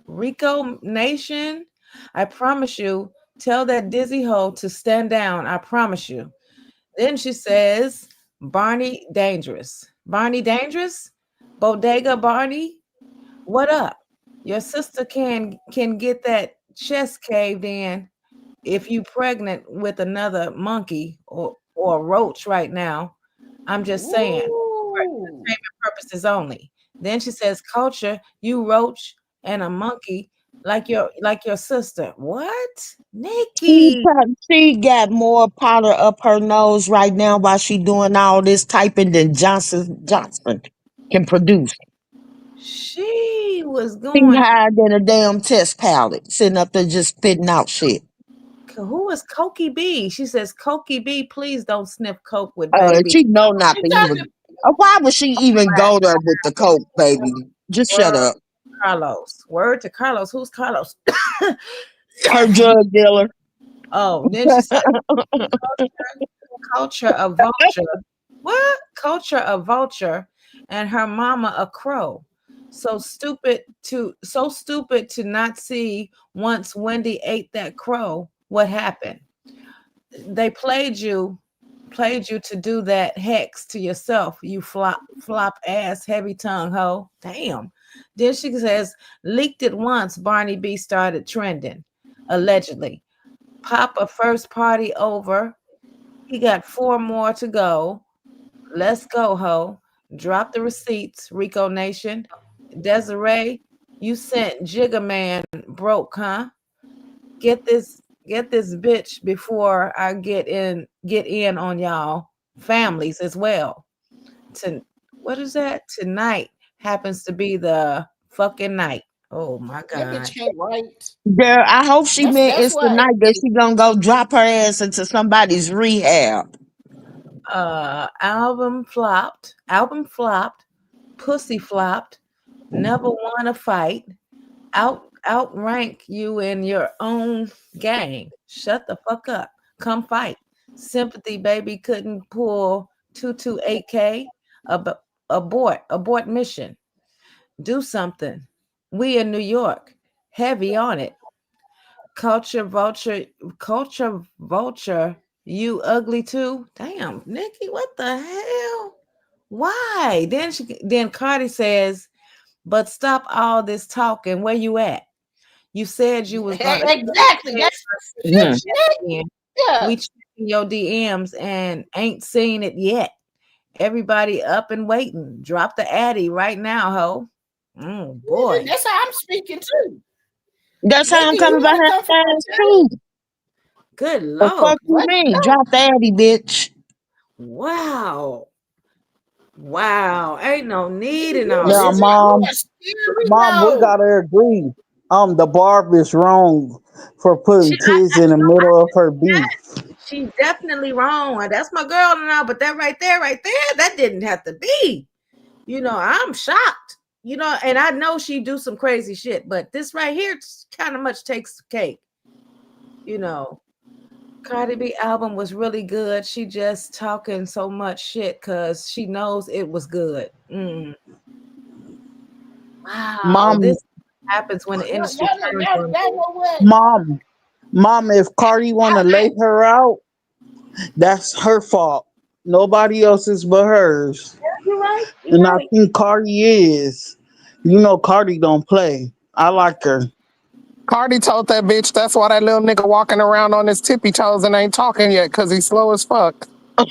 Rico Nation. I promise you, tell that dizzy hoe to stand down. I promise you. Then she says, Barney Dangerous. Barney Dangerous? Bodega Barney? What up? Your sister can get that chest caved in if you pregnant with another monkey or roach right now. I'm just saying for entertainment purposes only. Then she says, Culture, you roach and a monkey like your sister. What? Nikki. She got more powder up her nose right now while she doing all this typing than Johnson can produce. She was She going. higher than a damn test palette, sitting up there just spitting out shit. Who is Cokie B? She says, Cokie B, please don't sniff coke with baby. She know not to even. Why would she even go there with the coke, baby? Just shut up. Carlos. Word to Carlos. Who's Carlos? Her drug dealer. Oh, then she said, culture of vulture. What? Culture of vulture and her mama a crow. So stupid to not see once Wendy ate that crow. What happened? They played you to do that hex to yourself, you flop ass heavy tongue hoe. Damn. Then she says, leaked it once Barney B started trending, allegedly. Papa first party over. He got 4 more to go. Let's go, ho. Drop the receipts, Rico Nation. Desiree, you sent Jigga Man broke, huh? Get this bitch before I get in on y'all families as well. What is that? Tonight happens to be the fucking night. Oh my That God. bitch can't write. Girl, I hope she meant That's it's the why. night that she gonna go drop her ass into somebody's rehab. Album flopped. Album flopped. Pussy flopped. Never won a fight. Outrank you in your own gang. Shut the fuck up. Come fight. Sympathy baby couldn't pull 228K. Abort mission. Do something. We in New York. Heavy on it. Culture vulture. You ugly too. Damn, Nikki, what the hell? Why? Then Cardi says, but stop all this talking. Where you at? You said you was gonna Exactly. That's Mhm. yeah. we checking your DMs and ain't seen it yet. Everybody up and waiting. Drop the addy right now, ho. Oh boy. That's how I'm speaking too. That's how I'm Nikki, you coming want behind to come for her ass her too. Good The Lord. fuck you mean? Drop the addy, bitch. Wow. Wow. Ain't no need in all Now, this. mom, We mom, we know. gotta agree. The barb is wrong for putting I kids in the middle of her beef. She's definitely wrong. That's my girl now, but that right there, that didn't have to be. I'm shocked. And I know she do some crazy shit, but this right here kind of much takes the cake. Cardi B album was really good. She just talking so much shit because she knows it was good. Wow, Mom, this happens when the industry turns on. mom, if Cardi wanna lay her out, that's her fault. Nobody else's but hers. You're right. And I think Cardi is. Cardi don't play. I like her. Cardi told that bitch that's why that little nigga walking around on his tippy toes and ain't talking yet because he's slow as fuck. They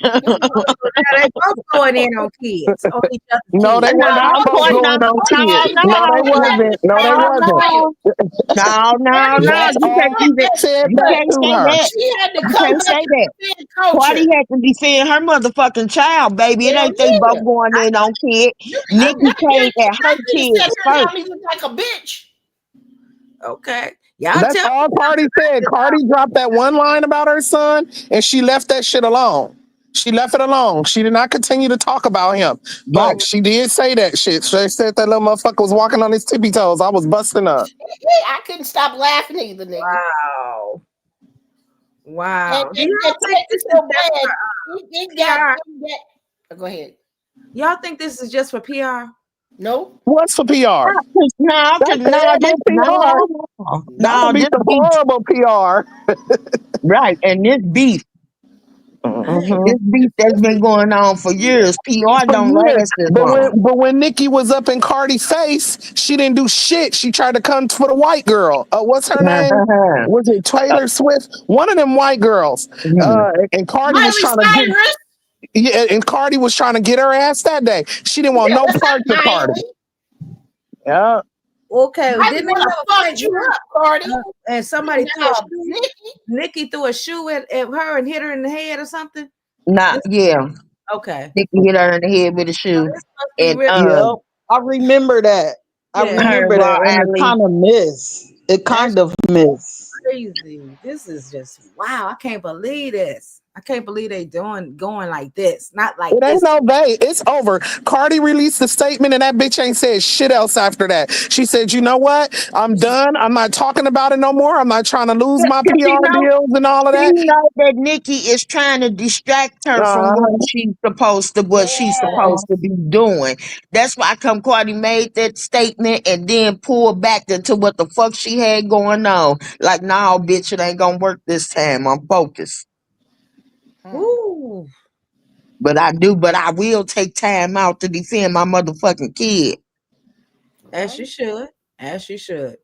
both going in on kids, on each other's No, kids. they were not both going on kids. No, they wasn't. No, they wasn't. No. That's all I said You that can't to say her. that. She had to You come can't back say and that. defend culture. Cardi had to defend her motherfucking child, baby. It Hell ain't they yeah. both going in on kid. Nikki came at her You kids said her first. down even like a bitch. Okay. Y'all That's tell all Cardi said. Cardi dropped that one line about her son and she left that shit alone. She left it alone. She did not continue to talk about him. But she did say that shit. She said that little motherfucker was walking on his tippy toes. I was busting up. I couldn't stop laughing either, nigga. Wow. Wow. And Do y'all to think make this it is so bad, he got go ahead. Y'all think this is just for PR? No. What's for PR? No, That's terrible PR. That would be some horrible PR. Right, and this beef. This beef that's been going on for years. PR For don't years. last this But long. when Nikki was up in Cardi's face, she didn't do shit. She tried to come for the white girl. What's her name? Was it Taylor Swift? One of them white girls. And Cardi was trying to get. Yeah, and Cardi was trying to get her ass that day. She didn't want no parts of Cardi. Yeah. Okay, I didn't they want have to a fuck fight? you up, Cardi. And somebody threw a Now, shoe. Nikki threw a shoe at her and hit her in the head or something. Yeah. Okay. Nikki hit her in the head with a shoe. And Yep, I remember that. I Yeah. remember that, and it kind of missed. It kind of missed. Crazy. This is just wow. I can't believe this. I can't believe they going like this. Not like It ain't this. no they. It's over. Cardi released the statement and that bitch ain't said shit else after that. She said, you know what? I'm done. I'm not talking about it no more. I'm not trying to lose my PR deals and all of She that. know that Nikki is trying to distract her from what she's supposed to be doing. That's why come Cardi made that statement and then pulled back into what the fuck she had going on. Like, nah, bitch, it ain't gonna work this time. I'm focused. Ooh. But I will take time out to defend my motherfucking kid. As you should. As you should.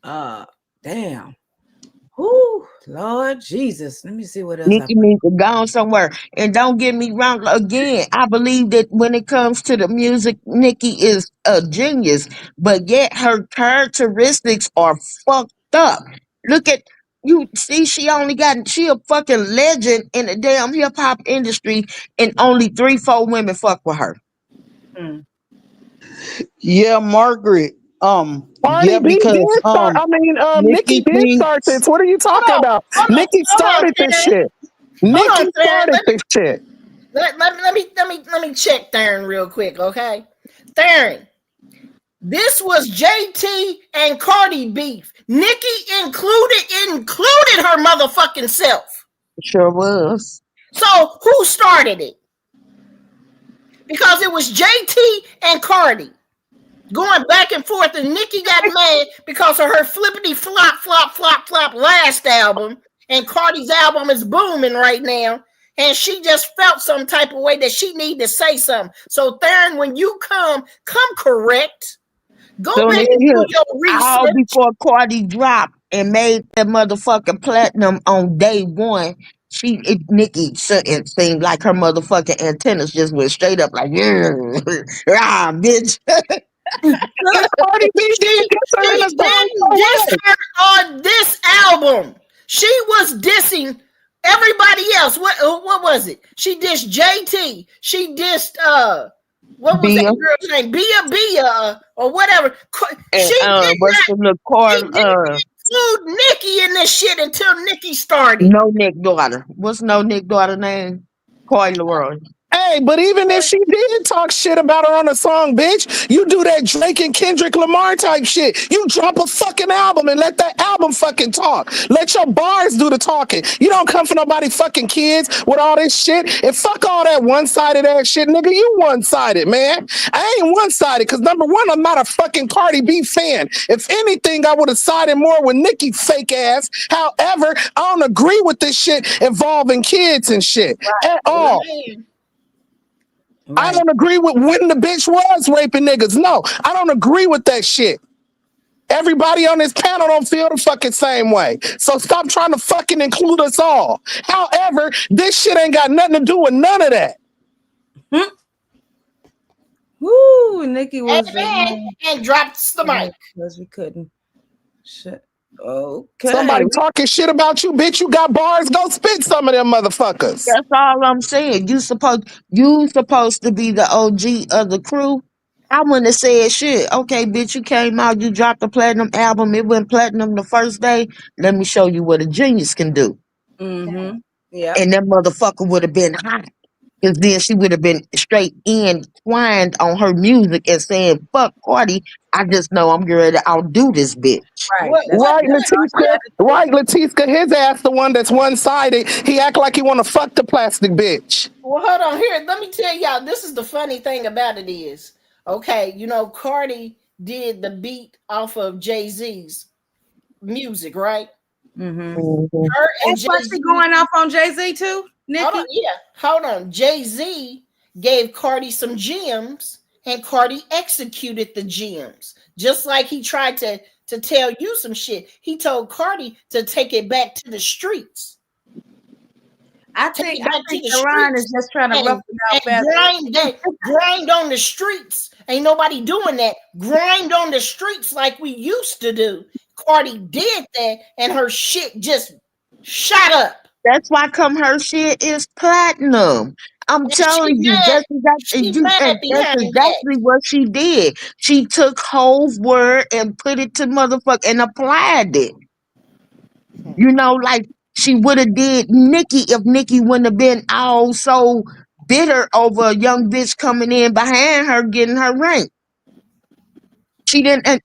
Damn. Whoo, Lord Jesus. Let me see what else I Nikki needs to go somewhere. And don't get me wrong, again, I believe that when it comes to the music, Nikki is a genius, but yet her characteristics are fucked up. Look at you see, she a fucking legend in the damn hip hop industry, and only 3, 4 women fuck with her. Yeah, Margaret. Cardi Yeah, B did because start. I mean, Nikki Nikki did start thinks this. What are you talking about? Nikki started this shit. Nikki started this shit. Let me check Theron real quick, okay? Theron, this was JT and Cardi beef. Nikki included her motherfucking self. Sure was. So who started it? Because it was JT and Cardi going back and forth, and Nikki got mad because of her flippity flop last album, and Cardi's album is booming right now, and she just felt some type of way that she need to say something. So Theron, when you come correct. Go So back and do your all research. before Cardi dropped and made that motherfucking platinum on day one. Nikki, it seemed like her motherfucking antennas just went straight up like, ah, bitch. Cardi B did She didn't diss her on this album. She was dissing everybody else. What was it? She dissed JT. She dissed what was that girl's name? Bia or whatever. She did not include Nikki in this shit until Nikki started. No Nick daughter. What's no Nick daughter name? Coy Leroy. Hey, but even if she did talk shit about her on a song, bitch, you do that Drake and Kendrick Lamar type shit. You drop a fucking album and let that album fucking talk. Let your bars do the talking. You don't come for nobody fucking kids with all this shit. And fuck all that one-sided ass shit, nigga. You one-sided, man. I ain't one-sided because number one, I'm not a fucking Cardi B fan. If anything, I would have sided more with Nicki fake ass. However, I don't agree with this shit involving kids and shit at all. I don't agree with when the bitch was raping niggas. No, I don't agree with that shit. Everybody on this panel don't feel the fucking same way. So stop trying to fucking include us all. However, this shit ain't got nothing to do with none of that. Woo, Nikki was and dropped the mic because we couldn't. Shit. Okay. Somebody talking shit about you, bitch. You got bars. Go spit some of them motherfuckers. That's all I'm saying. You supposed to be the OG of the crew. I wouldn't have said shit. Okay, bitch, you came out, you dropped a platinum album. It went platinum the first day. Let me show you what a genius can do. Mm-hmm. Yeah. And that motherfucker would have been hot. Because then she would have been straight in twined on her music and saying, fuck Cardi. I just know I'm ready to outdo this bitch. Right, Letiska, his ass the one that's one-sided. He act like he want to fuck the plastic bitch. Well, hold on here. Let me tell y'all, this is the funny thing about it is, okay, Cardi did the beat off of Jay-Z's music, right? Mm-hmm. Her and Jay-Z going off on Jay-Z too, Nikki? Hold on. Jay-Z gave Cardi some gems, and Cardi executed the gems. Just like he tried to tell you some shit. He told Cardi to take it back to the streets. I think Iran is just trying to rough it out. Grind on the streets. Ain't nobody doing that. Grind on the streets like we used to do. Cardi did that, and her shit just shot up. That's why her shit is platinum. I'm telling you, that's exactly what she did. She took Hove's word and put it to motherfucker and applied it. Like she would have did Nikki if Nikki wouldn't have been all so bitter over a young bitch coming in behind her getting her rank. She didn't.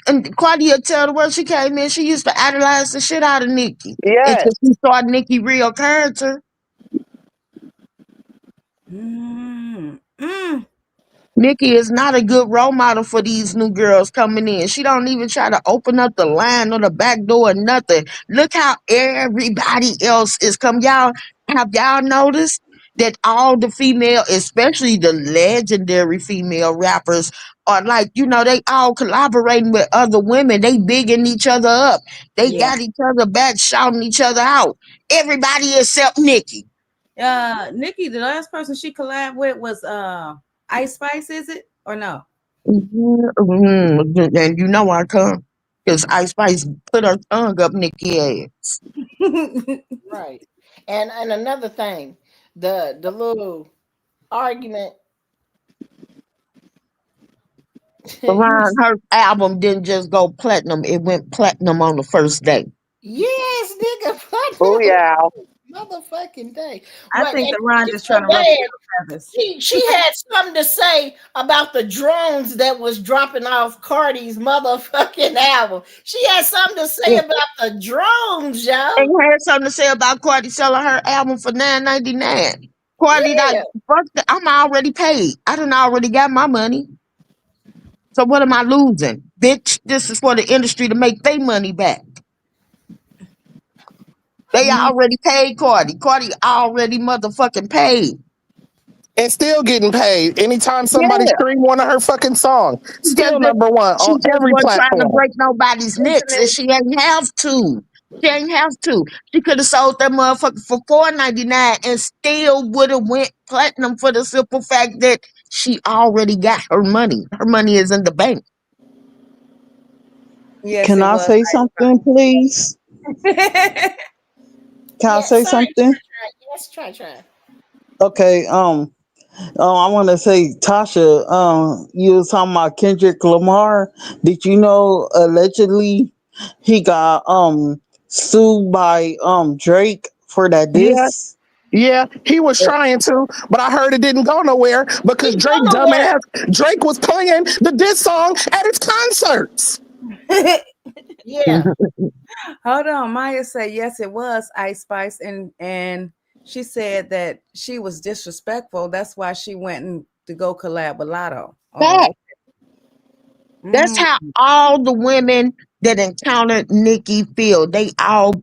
And Claudia tell the world she came in, she used to idolize the shit out of Nikki. Yes. Until she saw Nikki real character. Nikki is not a good role model for these new girls coming in. She don't even try to open up the line or the back door or nothing. Look how everybody else is coming. Have y'all noticed that all the female, especially the legendary female rappers, are like, they all collaborating with other women. They bigging each other up. They got each other back, shouting each other out. Everybody except Nikki. Nikki, the last person she collabed with was Ice Spice, is it or no? Mm-hmm. And I come because Ice Spice put her tongue up Nikki ass. Right. And another thing, the little argument Her album didn't just go platinum; it went platinum on the first day. Yes, nigga. Oh yeah. Motherfucking day. I What? think And the Ron she's just so trying to ruffle bad. your feathers. She had something to say about the drones that was dropping off Cardi's motherfucking album. She had something to say about the drones, y'all. And had something to say about Cardi selling her album for $9.99. Cardi, Yeah. I'm already paid. I done already got my money. So what am I losing? Bitch, this is for the industry to make their money back. They already paid Cardi. Cardi already motherfucking paid. And still getting paid. Anytime somebody Yeah. stream one of her fucking songs, still number one She on just every wasn't trying to platform. break nobody's necks, and she ain't have to. She ain't have to. She could have sold that motherfucker for $4.99 and still would have went platinum for the simple fact that she already got her money. Her money is in the bank. Yes, Can it I was. say something, please? Can I say Sorry. something? Yes, try. Okay. I want to say, Tasha. You was talking about Kendrick Lamar. Did you know allegedly he got sued by Drake for that Yeah, diss? yeah, he was trying to, but I heard it didn't go nowhere because Drake, dumbass, Drake was playing the diss song at his concerts. Yeah. Hold on. Maya said yes, it was Ice Spice, and she said that she was disrespectful. That's why she went to go collab with Lotto. Fact. That's Mm. how all the women that encountered Nikki feel. They all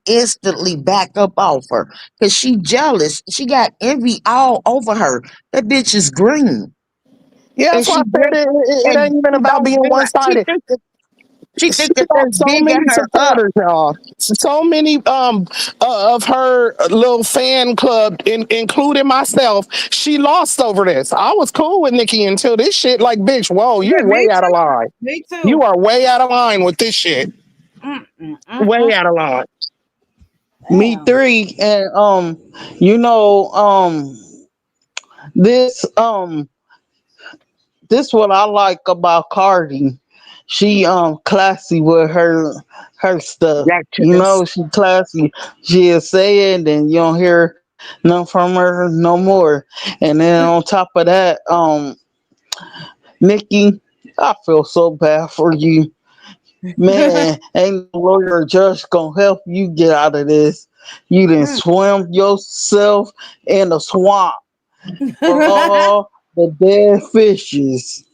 instantly back up off her because she jealous. She got envy all over her. That bitch is green. Yeah, And that's why she I said big, it and ain't even she about don't being one realize sided. she She think that got that's so bigging many her up. supporters, y'all. So many of her little fan club, including myself. She lost over this. I was cool with Nikki until this shit. Like, bitch, whoa, you Yeah, way me out of too. line. Me too. You are way out of line with this shit. Way out of line. Me three, and this this what I like about Cardi. She classy with her stuff. She classy. She'll say it and you don't hear nothing from her no more. And then on top of that, Nikki, I feel so bad for you. Man, ain't no lawyer or judge gonna help you get out of this. You done swim yourself in the swamp. All the dead fishes.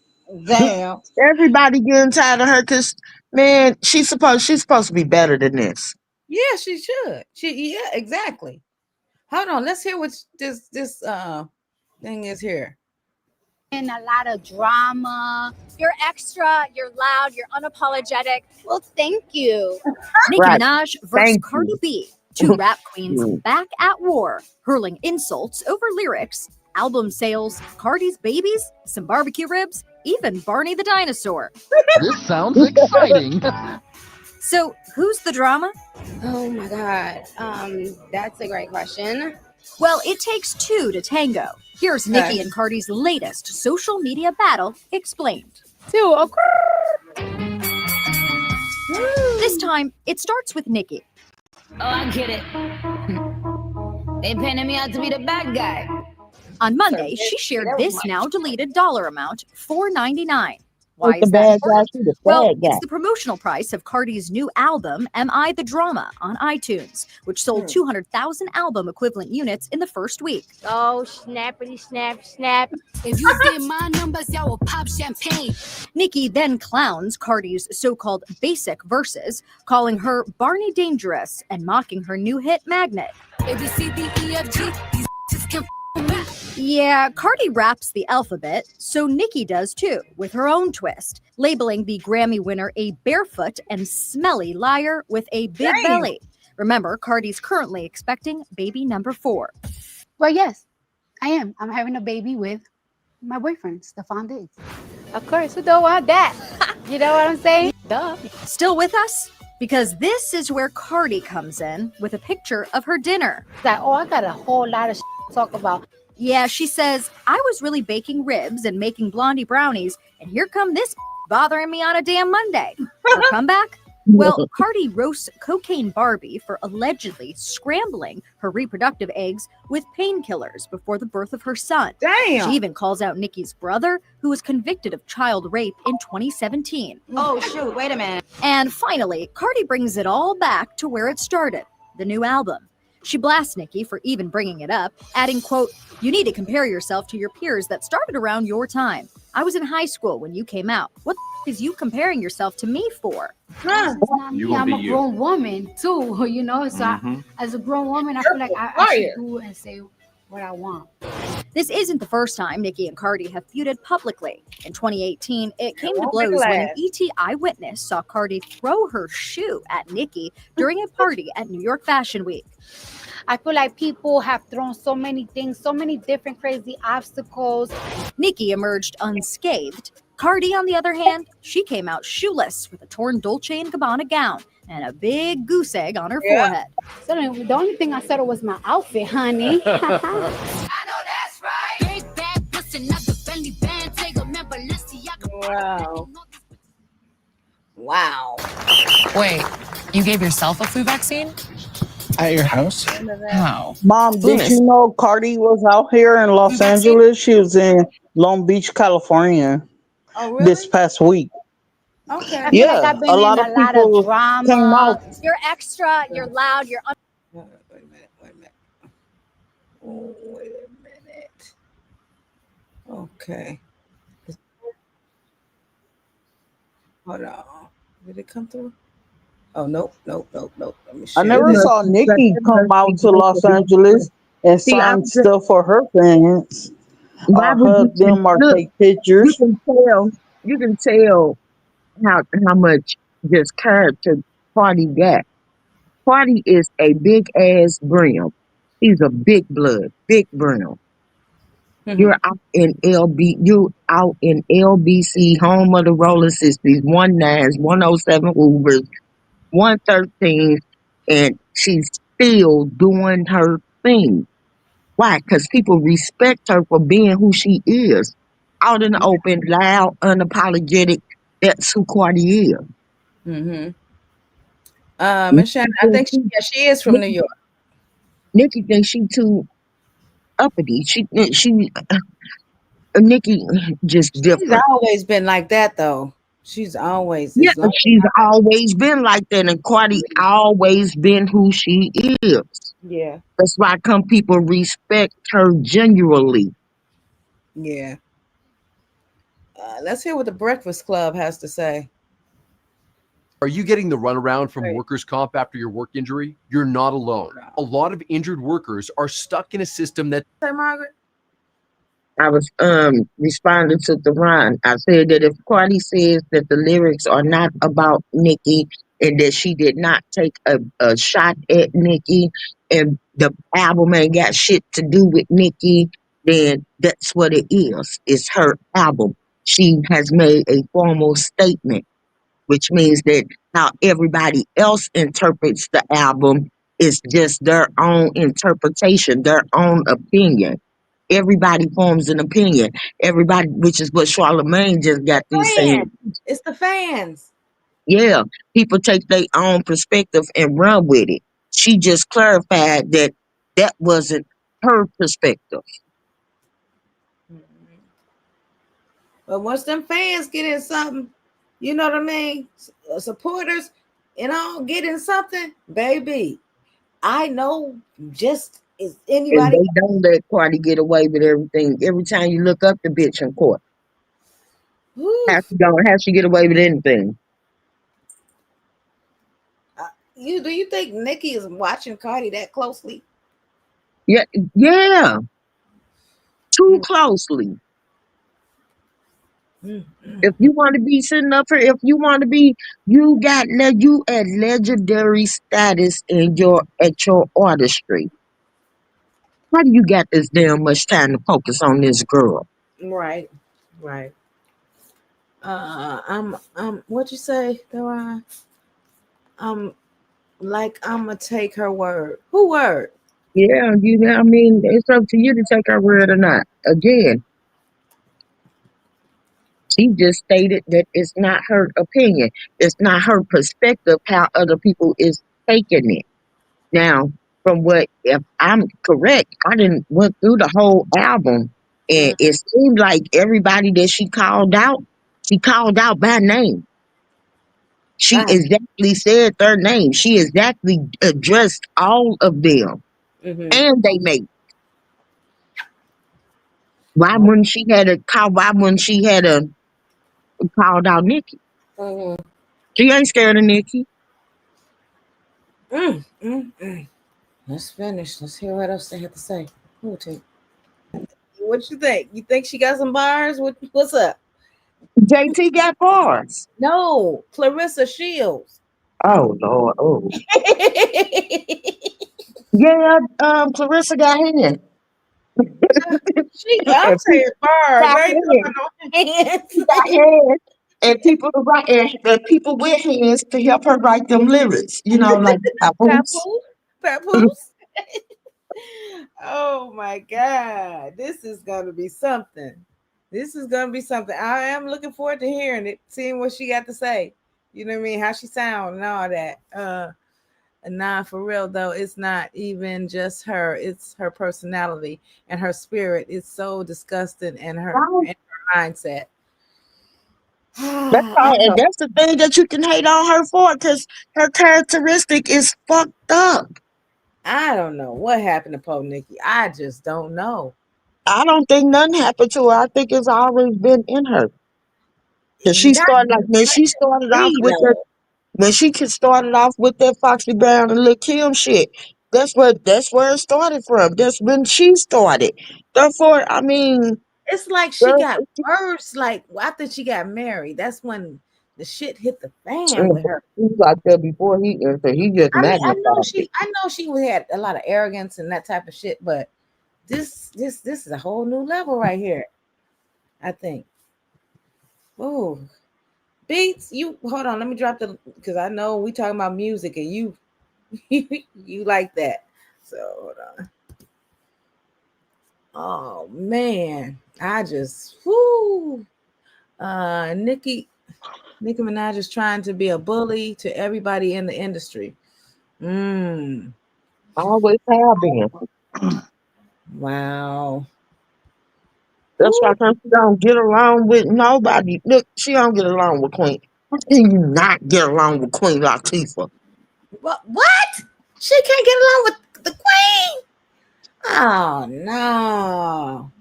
Damn. Everybody getting tired of her because man, she's supposed to be better than this. Yeah, she should. Yeah, exactly. Hold on. Let's hear what this thing is here. And a lot of drama. You're extra, you're loud, you're unapologetic. Well, thank you. Nicki Right. Minaj versus Thank Cardi you. B. Two rap queens back at war, hurling insults over lyrics, album sales, Cardi's babies, some barbecue ribs, even Barney the dinosaur. This sounds exciting. So, who's the drama? Oh my God. That's a great question. Well, it takes two to tango. Here's Nicki and Cardi's latest social media battle explained. This time, it starts with Nicki. Oh, I get it. They painted me out to be the bad guy. On Monday, she shared this now deleted dollar amount, $4.99. Why Ain't the is that bad guy, important? she the Well, bad guy. it's the promotional price of Cardi's new album, Am I the Drama, on iTunes, which sold 200,000 album equivalent units in the first week. Oh, snappity snap snap. If you see my numbers, y'all will pop champagne. Nicki then clowns Cardi's so-called basic verses, calling her Barney Dangerous and mocking her new hit Magnet. A, B, C, D, E, F, G, these just can't rap. Yeah, Cardi raps the alphabet, so Nicki does too, with her own twist, labeling the Grammy winner a barefoot and smelly liar with a big belly. Remember, Cardi's currently expecting baby number 4. Well, yes, I am. I'm having a baby with my boyfriend, Stefan Diggs. Of course, who don't want that? You know what I'm saying? Duh. Still with us? Because this is where Cardi comes in with a picture of her dinner. It's like, oh, I got a whole lot of to talk about. Yeah, she says, I was really baking ribs and making blondie brownies, and here come this bothering me on a damn Monday. Her comeback? Well, Cardi roasts Cocaine Barbie for allegedly scrambling her reproductive eggs with painkillers before the birth of her son. Damn. She even calls out Nicki's brother, who was convicted of child rape in 2017. Oh, shoot, wait a minute. And finally, Cardi brings it all back to where it started, the new album. She blasts Nicki for even bringing it up, adding, quote, you need to compare yourself to your peers that started around your time. I was in high school when you came out. What the is you comparing yourself to me for? It's not You me. gonna I'm be a you. grown woman too, you know. So as a grown woman, I feel like I should do and say what I want. This isn't the first time Nicki and Cardi have feuded publicly. In 2018, it came to won't be blows when an glad. ET eyewitness saw Cardi throw her shoe at Nicki during a party at New York Fashion Week. I feel like people have thrown so many things, so many different crazy obstacles. Nicki emerged unscathed. Cardi, on the other hand, she came out shoeless with a torn Dolce & Gabbana gown and a big goose egg on her forehead. So the only thing I settled was my outfit, honey. Wow. Wow. Wait, you gave yourself a flu vaccine? At your house? How? Mom, did Loomis. you know Cardi was out here in Los Angeles? She was in Long Beach, California Oh, this really? past week. Okay. I feel like Yeah, I've been a lot in of a lot of people drama. came out. You're extra, you're loud, you're Wait a minute. Oh, wait a minute. Okay. Hold on. Did it come through? Oh, nope. Let me I share never this. saw Nicki come out to Los Angeles and See, I sign was just, stuff for her fans, why or would hug you them, or look? take You pictures. can tell how much just character Party got. Party is a big ass brim. He's a big blood, big brim. You're out in LBC, home of the Roller 60s, 19s, 107 Ubers, 113s, and she's still doing her thing. Why? Because people respect her for being who she is. Out in the open, loud, unapologetic. That's who Cardi is. Mm-hmm. Miss Shannon, I think she is from New York. Nikki thinks she too uppity. Nikki just She's different. always been like that, though. She's always Yeah, as long she's always been like that, and Cardi always been who she is. Yeah. That's why come people respect her genuinely. Yeah. Let's hear what the Breakfast Club has to say. Are you getting the runaround from workers' comp after your work injury? You're not alone. A lot of injured workers are stuck in a system that. Say, Margaret. I was responding to Theron. I said that if Cardi says that the lyrics are not about Nicki and that she did not take a shot at Nicki and the album ain't got shit to do with Nicki, then that's what it is. It's her album. She has made a formal statement, which means that how everybody else interprets the album is just their own interpretation, their own opinion. Everybody forms an opinion. Everybody, which is what Charlamagne just got through saying. It's the fans. Yeah, people take their own perspective and run with it. She just clarified that that wasn't her perspective. But once them fans get in something, you know what I mean? Supporters, get in something, baby. I know just as And anybody. they don't let Cardi get away with everything. Every time you look up the bitch in court, how she get away with anything? Do you think Nicki is watching Cardi that closely? Yeah, too closely. If you want to be sitting up here, if you want to be, you at legendary status at your artistry. Why do you got this damn much time to focus on this girl? Right. I'm what you say, Deron? I'm gonna take her word. Who word? Yeah, you know, I mean, it's up to you to take her word or not. Again, she just stated that it's not her opinion. It's not her perspective how other people is taking it. Now, from what if I'm correct, I didn't went through the whole album and it seemed like everybody that she called out by name. She Right. exactly said their name. She exactly addressed all of them. Mm-hmm. And they made. Why wouldn't she had a call? Why wouldn't she had a called out Nikki? Mm-hmm. She ain't scared of Nikki. Let's finish. Let's hear what else they have to say. Who take? What you think? You think she got some bars? What's up? JT got bars. No, Clarissa Shields. Oh Lord. Oh. Yeah, Clarissa got hands. I'm saying bars. Got I ain't hands. talking about no hands. She got hands. And people to write and people with hands to help her write them lyrics. You know, like papoose. Papoose. Oh my God. This is gonna be something. This is gonna be something. I am looking forward to hearing it, seeing what she got to say. You know what I mean? How she sound and all that. Nah, for real though, it's not even just her, it's her personality and her spirit. It's so disgusting and her mindset. That's all, and that's the thing that you can hate on her for, because her characteristic is fucked up. I don't know what happened to Po Nikki. I just don't know. I don't think nothing happened to her. I think it's always been in her. Cause she Not started like when she started off me with that though. when she started off with that Foxy Brown and Lil Kim shit. That's where it started from. That's when she started. Therefore, I mean, It's like she got worse. Like after she got married, that's when the shit hit the fan with her. he was like that before he entered. He just I mean, magnified it. I know she had a lot of arrogance and that type of shit, but this is a whole new level right here. I think. Oh, Beats, you hold on. Let me drop the because I know we talking about music and you you like that. So hold on. Oh man, I just whoo. Nicki Minaj is trying to be a bully to everybody in the industry. Always have been. Wow. That's why she don't get along with nobody. Look, she don't get along with Queen. How can you not get along with Queen Latifah? What? She can't get along with the queen? Oh no.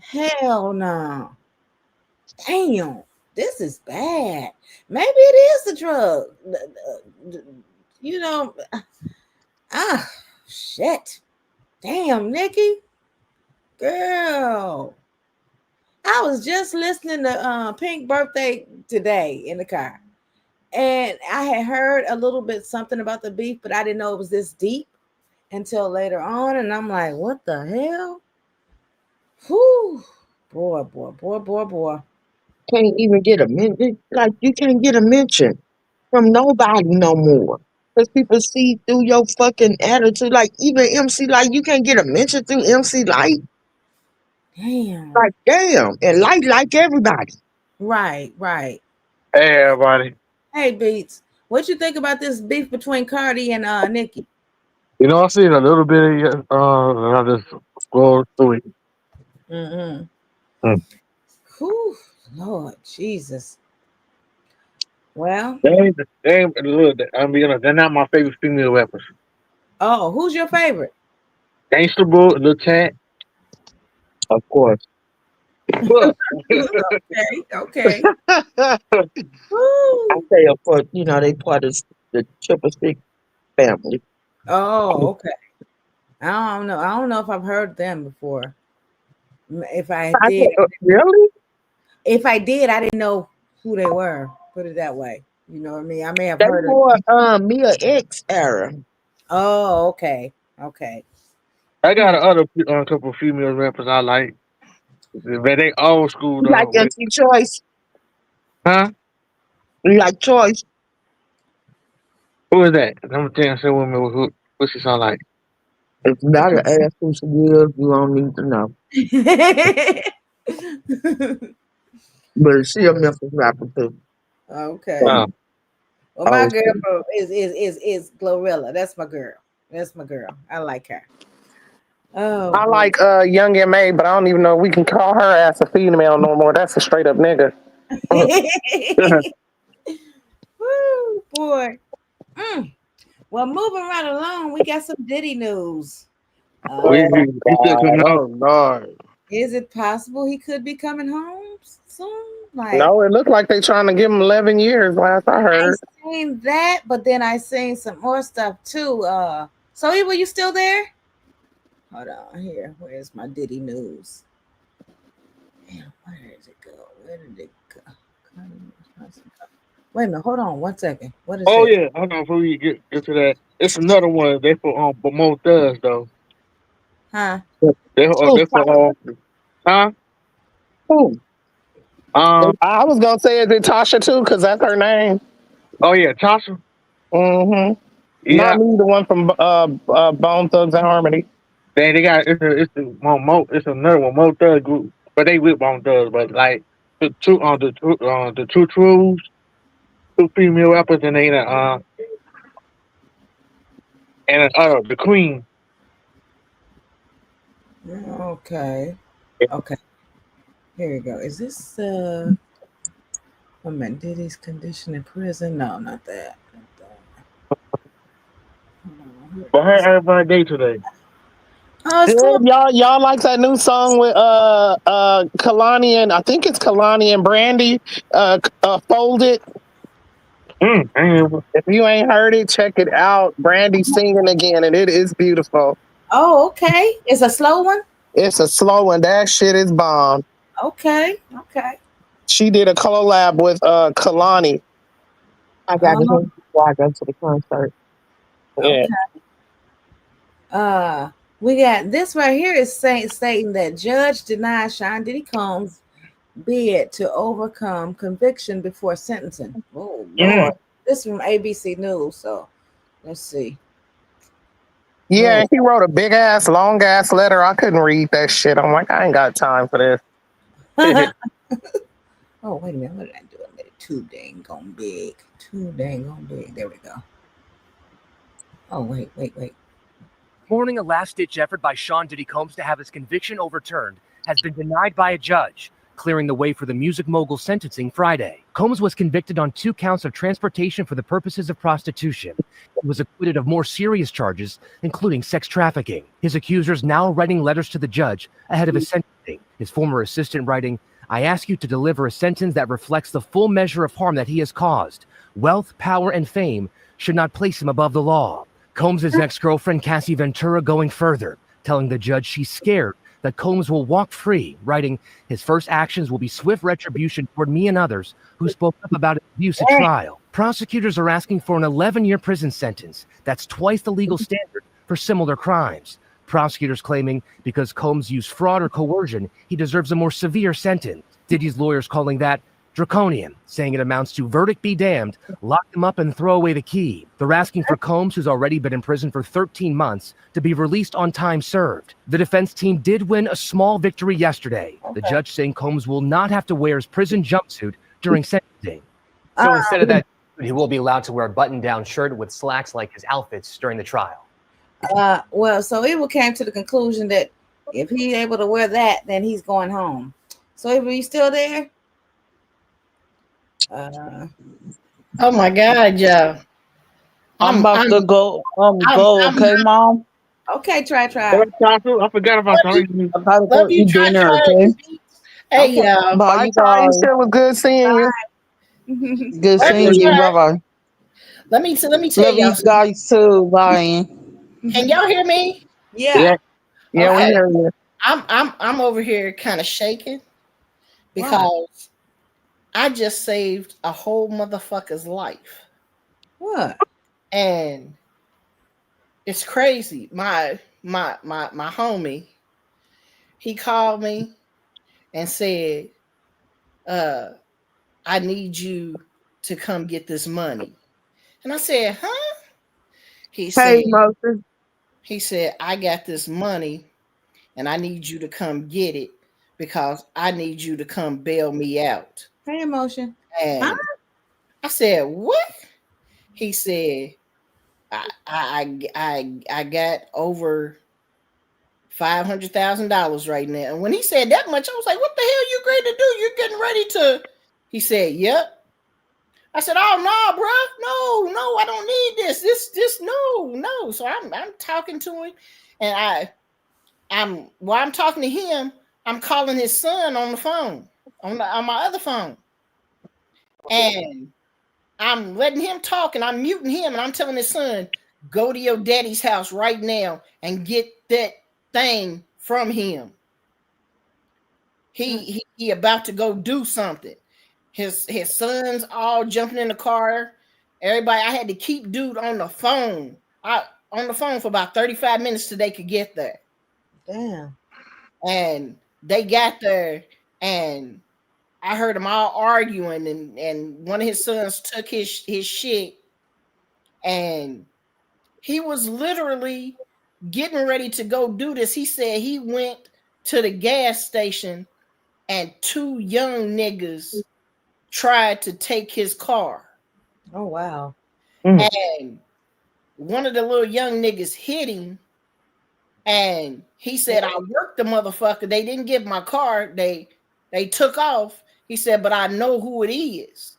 Hell no. Damn. This is bad. Maybe it is the drug. You know. Shit. Damn, Nikki. Girl. I was just listening to Pink Birthday today in the car. And I had heard a little bit something about the beef, but I didn't know it was this deep until later on. And I'm like, what the hell? Whew. Boy. Can't even get a mention. Like, you can't get a mention from nobody no more. Because people see through your fucking attitude. Like, even MC Light, you can't get a mention through MC Light. Damn. Like, damn. And Light like everybody. Right. Hey, everybody. Hey, Beats. What you think about this beef between Cardi and Nicki? You know, I've seen a little bit of and I just scrolled through it. Mm-hmm. Whew, Lord Jesus. Well, Look, I'm being honest, they're not my favorite female rappers. oh, who's your favorite? Gangsta Boo, Lil Cat. Of course. Okay. I say, of course, you know, they part of the Triple Six family. Oh, okay. I don't know. I don't know if I've heard them before. If I did, really? If I did, I didn't know who they were. Put it that way. You know what I mean? I may have They heard more of Mia X era. Oh, okay. I got another couple of female rappers I like. But they old school You like though. MC Choice? Huh? You like Choice? Who is that? I'm saying, say women who she sound like. If you gotta ask who she is, you don't need to know. But she a Memphis rapper too. Okay. Wow. Well, my Oh, girl shit. is Glorilla. That's my girl. That's my girl. I like her. Oh I boy. like Young and May, but I don't even know we can call her ass a female no more. That's a straight up nigga. Woo, boy. Well, moving right along, we got some Diddy news. We Oh he still God, coming out. oh Lord. Is it possible he could be coming home soon? Like, No, it looked like they trying to give him 11 years last I I heard. seen that, but then I seen some more stuff too. So were you still there? Hold on here. Where's my Diddy news? Damn, where did it go? Where did it go? Wait a minute. Hold on 1 second. What is Oh it? yeah, hold on before we get to that. It's another one. They for but more thugs though. Huh? They for huh? Who? Um. I was gonna say is it Tasha too, because that's her name. Oh yeah, Tasha. Mm-hmm. Not Yeah. me, the one from Bone Thugs and Harmony. They got it's another one more thug group, but they with Bone Thugs, but like the two trues, two female rappers, and they the Queen. Okay. Okay. Here we go. Is this a minute, Diddy's condition in prison? No, not that. But how everybody day today? Oh, it's Yeah, cool. y'all like that new song with Kalani and I think it's Kalani and Brandy, Folded. If you ain't heard it, check it out. Brandy singing again, and it is beautiful. Oh, okay. It's a slow one. It's a slow one. That shit is bomb. Okay. Okay. She did a collab with Kalani. I got to hear before I go to the concert. Yeah. Okay. We got this right here is stating that judge denies Sean Diddy Combs' bid to overcome conviction before sentencing. Oh Lord, this is from ABC News. So let's see. Yeah, Oh, and he wrote a big ass, long ass letter. I couldn't read that shit. I'm like, I ain't got time for this. oh wait a minute, what did I do? I made it too dang gone big. Too dang gone big. There we go. Oh wait. Morning, a last-ditch effort by Sean Diddy Combs to have his conviction overturned has been denied by a judge, clearing the way for the music mogul sentencing Friday. Combs was convicted on 2 counts of transportation for the purposes of prostitution. He was acquitted of more serious charges, including sex trafficking. His accusers now writing letters to the judge ahead of his sentencing. His former assistant writing, "I ask you to deliver a sentence that reflects the full measure of harm that he has caused. Wealth, power, and fame should not place him above the law." Combs' ex-girlfriend Cassie Ventura going further, telling the judge she's scared that Combs will walk free, writing, "His first actions will be swift retribution toward me and others who spoke up about his abuse at trial." Prosecutors are asking for an 11-year prison sentence. That's twice the legal standard for similar crimes. Prosecutors claiming because Combs used fraud or coercion, he deserves a more severe sentence. Diddy's lawyers calling that draconian, saying it amounts to verdict be damned, lock him up and throw away the key. They're asking for Combs, who's already been in prison for 13 months, to be released on time served. The defense team did win a small victory yesterday. The judge saying Combs will not have to wear his prison jumpsuit during sentencing. So instead of that, he will be allowed to wear a button-down shirt with slacks like his outfits during the trial. Well, so Evil came to the conclusion that if he's able to wear that, then he's going home. So Evil, you still there? Oh my God, Joe. I'm about to go. Okay, Mom. Okay, try. I forgot about something. I gotta go Love you, eat try. dinner. Okay. Hey, y'all. Bye, you guys. It was good seeing you. Good seeing you. Bye bye. Let me tell Love y'all you something. guys too. Bye. Can y'all hear me? Yeah. Yeah, we hear you. I'm over here kind of shaking because I just saved a whole motherfucker's life. What? And it's crazy. My homie, he called me and said, I need you to come get this money. And I said, huh? He said, Hey, Moses. He said, I got this money and I need you to come get it because I need you to come bail me out. Hey, emotion. And I said, what? He said, I got over $500,000 right now. And when he said that much, I was like, what the hell you ready to do? You're getting ready to. He said, yep. I said, oh no, bro, no, I don't need this, no. So I'm talking to him, and while I'm talking to him, I'm calling his son on the phone, on my other phone, and I'm letting him talk, and I'm muting him, and I'm telling his son, go to your daddy's house right now and get that thing from him. He about to go do something. His sons all jumping in the car. Everybody, I had to keep dude on the phone. On the phone for about 35 minutes till they could get there. Damn. And they got there, and I heard them all arguing, and one of his sons took his shit, and he was literally getting ready to go do this. He said he went to the gas station and two young niggas tried to take his car. Oh, wow. And one of the little young niggas hit him, and he said, I worked the motherfucker. They didn't get my car. They took off. He said, but I know who it is.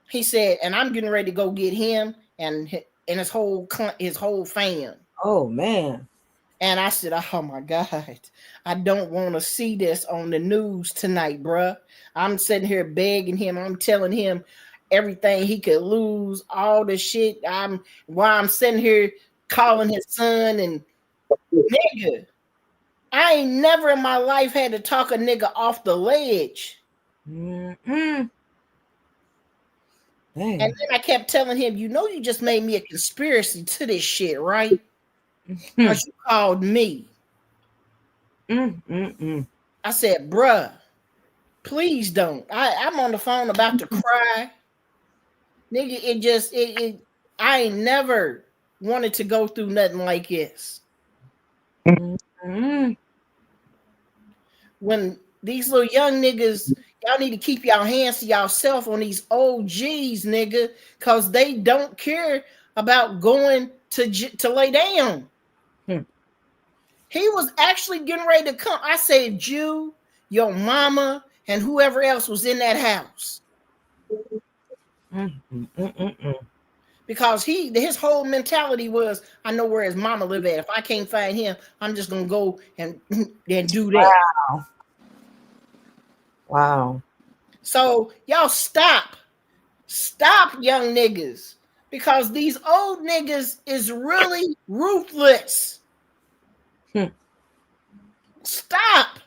He said, and I'm getting ready to go get him and his whole fam. Oh, man. And I said, oh my God, I don't want to see this on the news tonight, bruh. I'm sitting here begging him. I'm telling him everything he could lose, all the shit. While I'm sitting here calling his son, and nigga, I ain't never in my life had to talk a nigga off the ledge. Mm-hmm. And then I kept telling him, you know, you just made me a conspiracy to this shit, right? Because you called me. I said, bruh, please don't. I'm on the phone about to cry. Nigga, I ain't never wanted to go through nothing like this. When these little young niggas, y'all need to keep y'all hands to y'allself on these OGs, nigga, because they don't care about going to lay down. He was actually getting ready to come. I saved you, your mama, and whoever else was in that house. Because his whole mentality was, I know where his mama live at. If I can't find him, I'm just gonna go and do that. Wow. So y'all stop, young niggas, because these old niggas is really ruthless. Stop.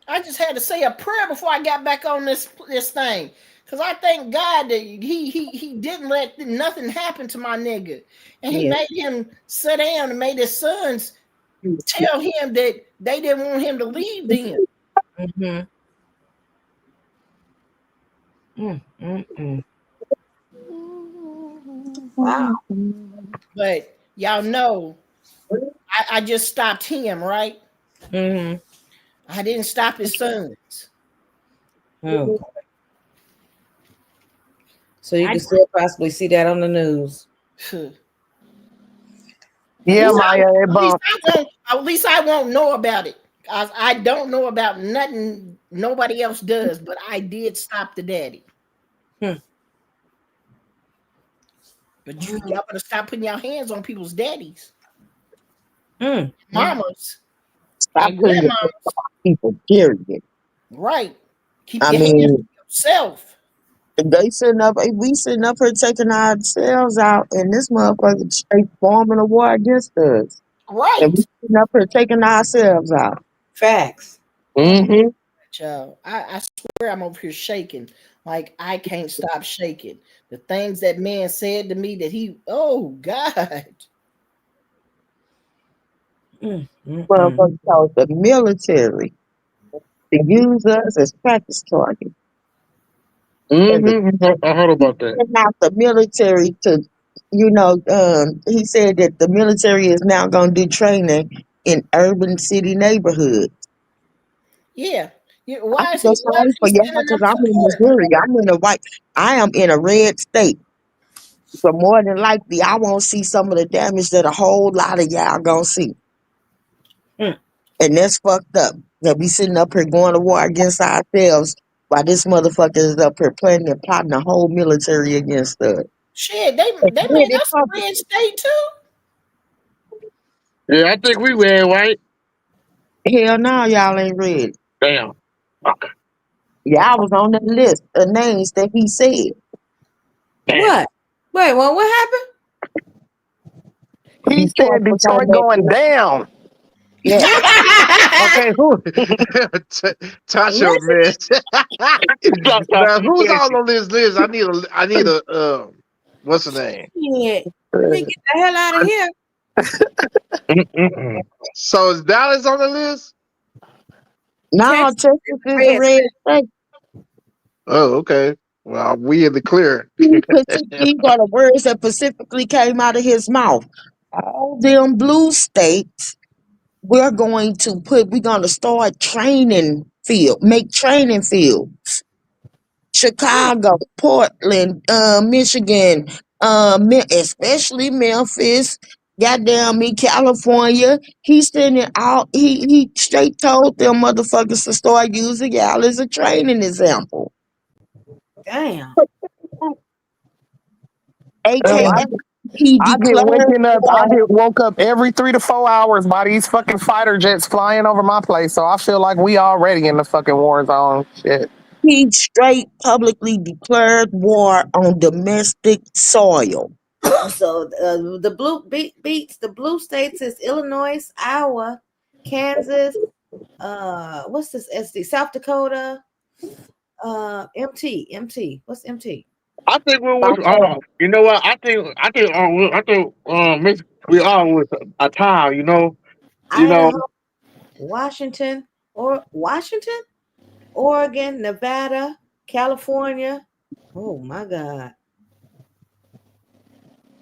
I just had to say a prayer before I got back on this thing, because I thank God that he didn't let nothing happen to my nigga, and he made him sit down and made his sons tell him that they didn't want him to leave them. Wow. But y'all know, I just stopped him, right? I didn't stop his sons. Okay. So you can still possibly see that on the news. Yeah, at least I won't know about it. I don't know about nothing nobody else does, but I did stop the daddy. But y'all better stop putting your hands on people's daddies. Mamas. Stop putting your hands on people, period. Right. Keep your hands to yourself. We sitting up here taking ourselves out, and this motherfucker straight forming a war against us. Right. And we sitting up here taking ourselves out. Facts. Child, I swear I'm over here shaking. Like, I can't stop shaking. The things that man said to me that oh God. Motherfucker told the military to use us as practice targets. I heard about that. Not the military to you know, he said that the military is now going to do training in urban city neighborhoods. Yeah. I'm Why is just sorry for he y'all sending because them I'm in support? Missouri. I am in a red state. So more than likely, I won't see some of the damage that a whole lot of y'all gonna see. Mm. And that's fucked up. That we sitting up here going to war against ourselves while this motherfucker is up here planning and plotting the whole military against us. Shit, they And then made it us comes- a red state too. Yeah, I think we red, right? Hell no, y'all ain't ready. Damn. Okay. Y'all was on that list of names that he said. What? Wait, well, what happened? He said Was on Detroit that going list. down. Yeah. Okay, who? Tasha, man. Now, who's all on this list? I need a, what's the name? Shit. Let me get the hell out of here. So is Dallas on the list? No, Texas is a red state. Oh, okay. Well, we in the clear. These are the words that specifically came out of his mouth. All them blue states, we're going to start make training fields. Chicago, Portland, Michigan, especially Memphis, goddamn me, California. He's sending out, he straight told them motherfuckers to start using y'all as a training example. Damn. AKA, he I declared get woke up every 3 to 4 hours by these fucking fighter jets flying over my place. So I feel like we already in the fucking war zone. Shit. he straight publicly declared war on domestic soil. So the blue beats the blue states is Illinois, Iowa, Kansas, what's this SD? South Dakota, MT. What's MT? I think we was. You know what? We all was a time. You know. Idaho, Washington, Oregon, Nevada, California. Oh my God.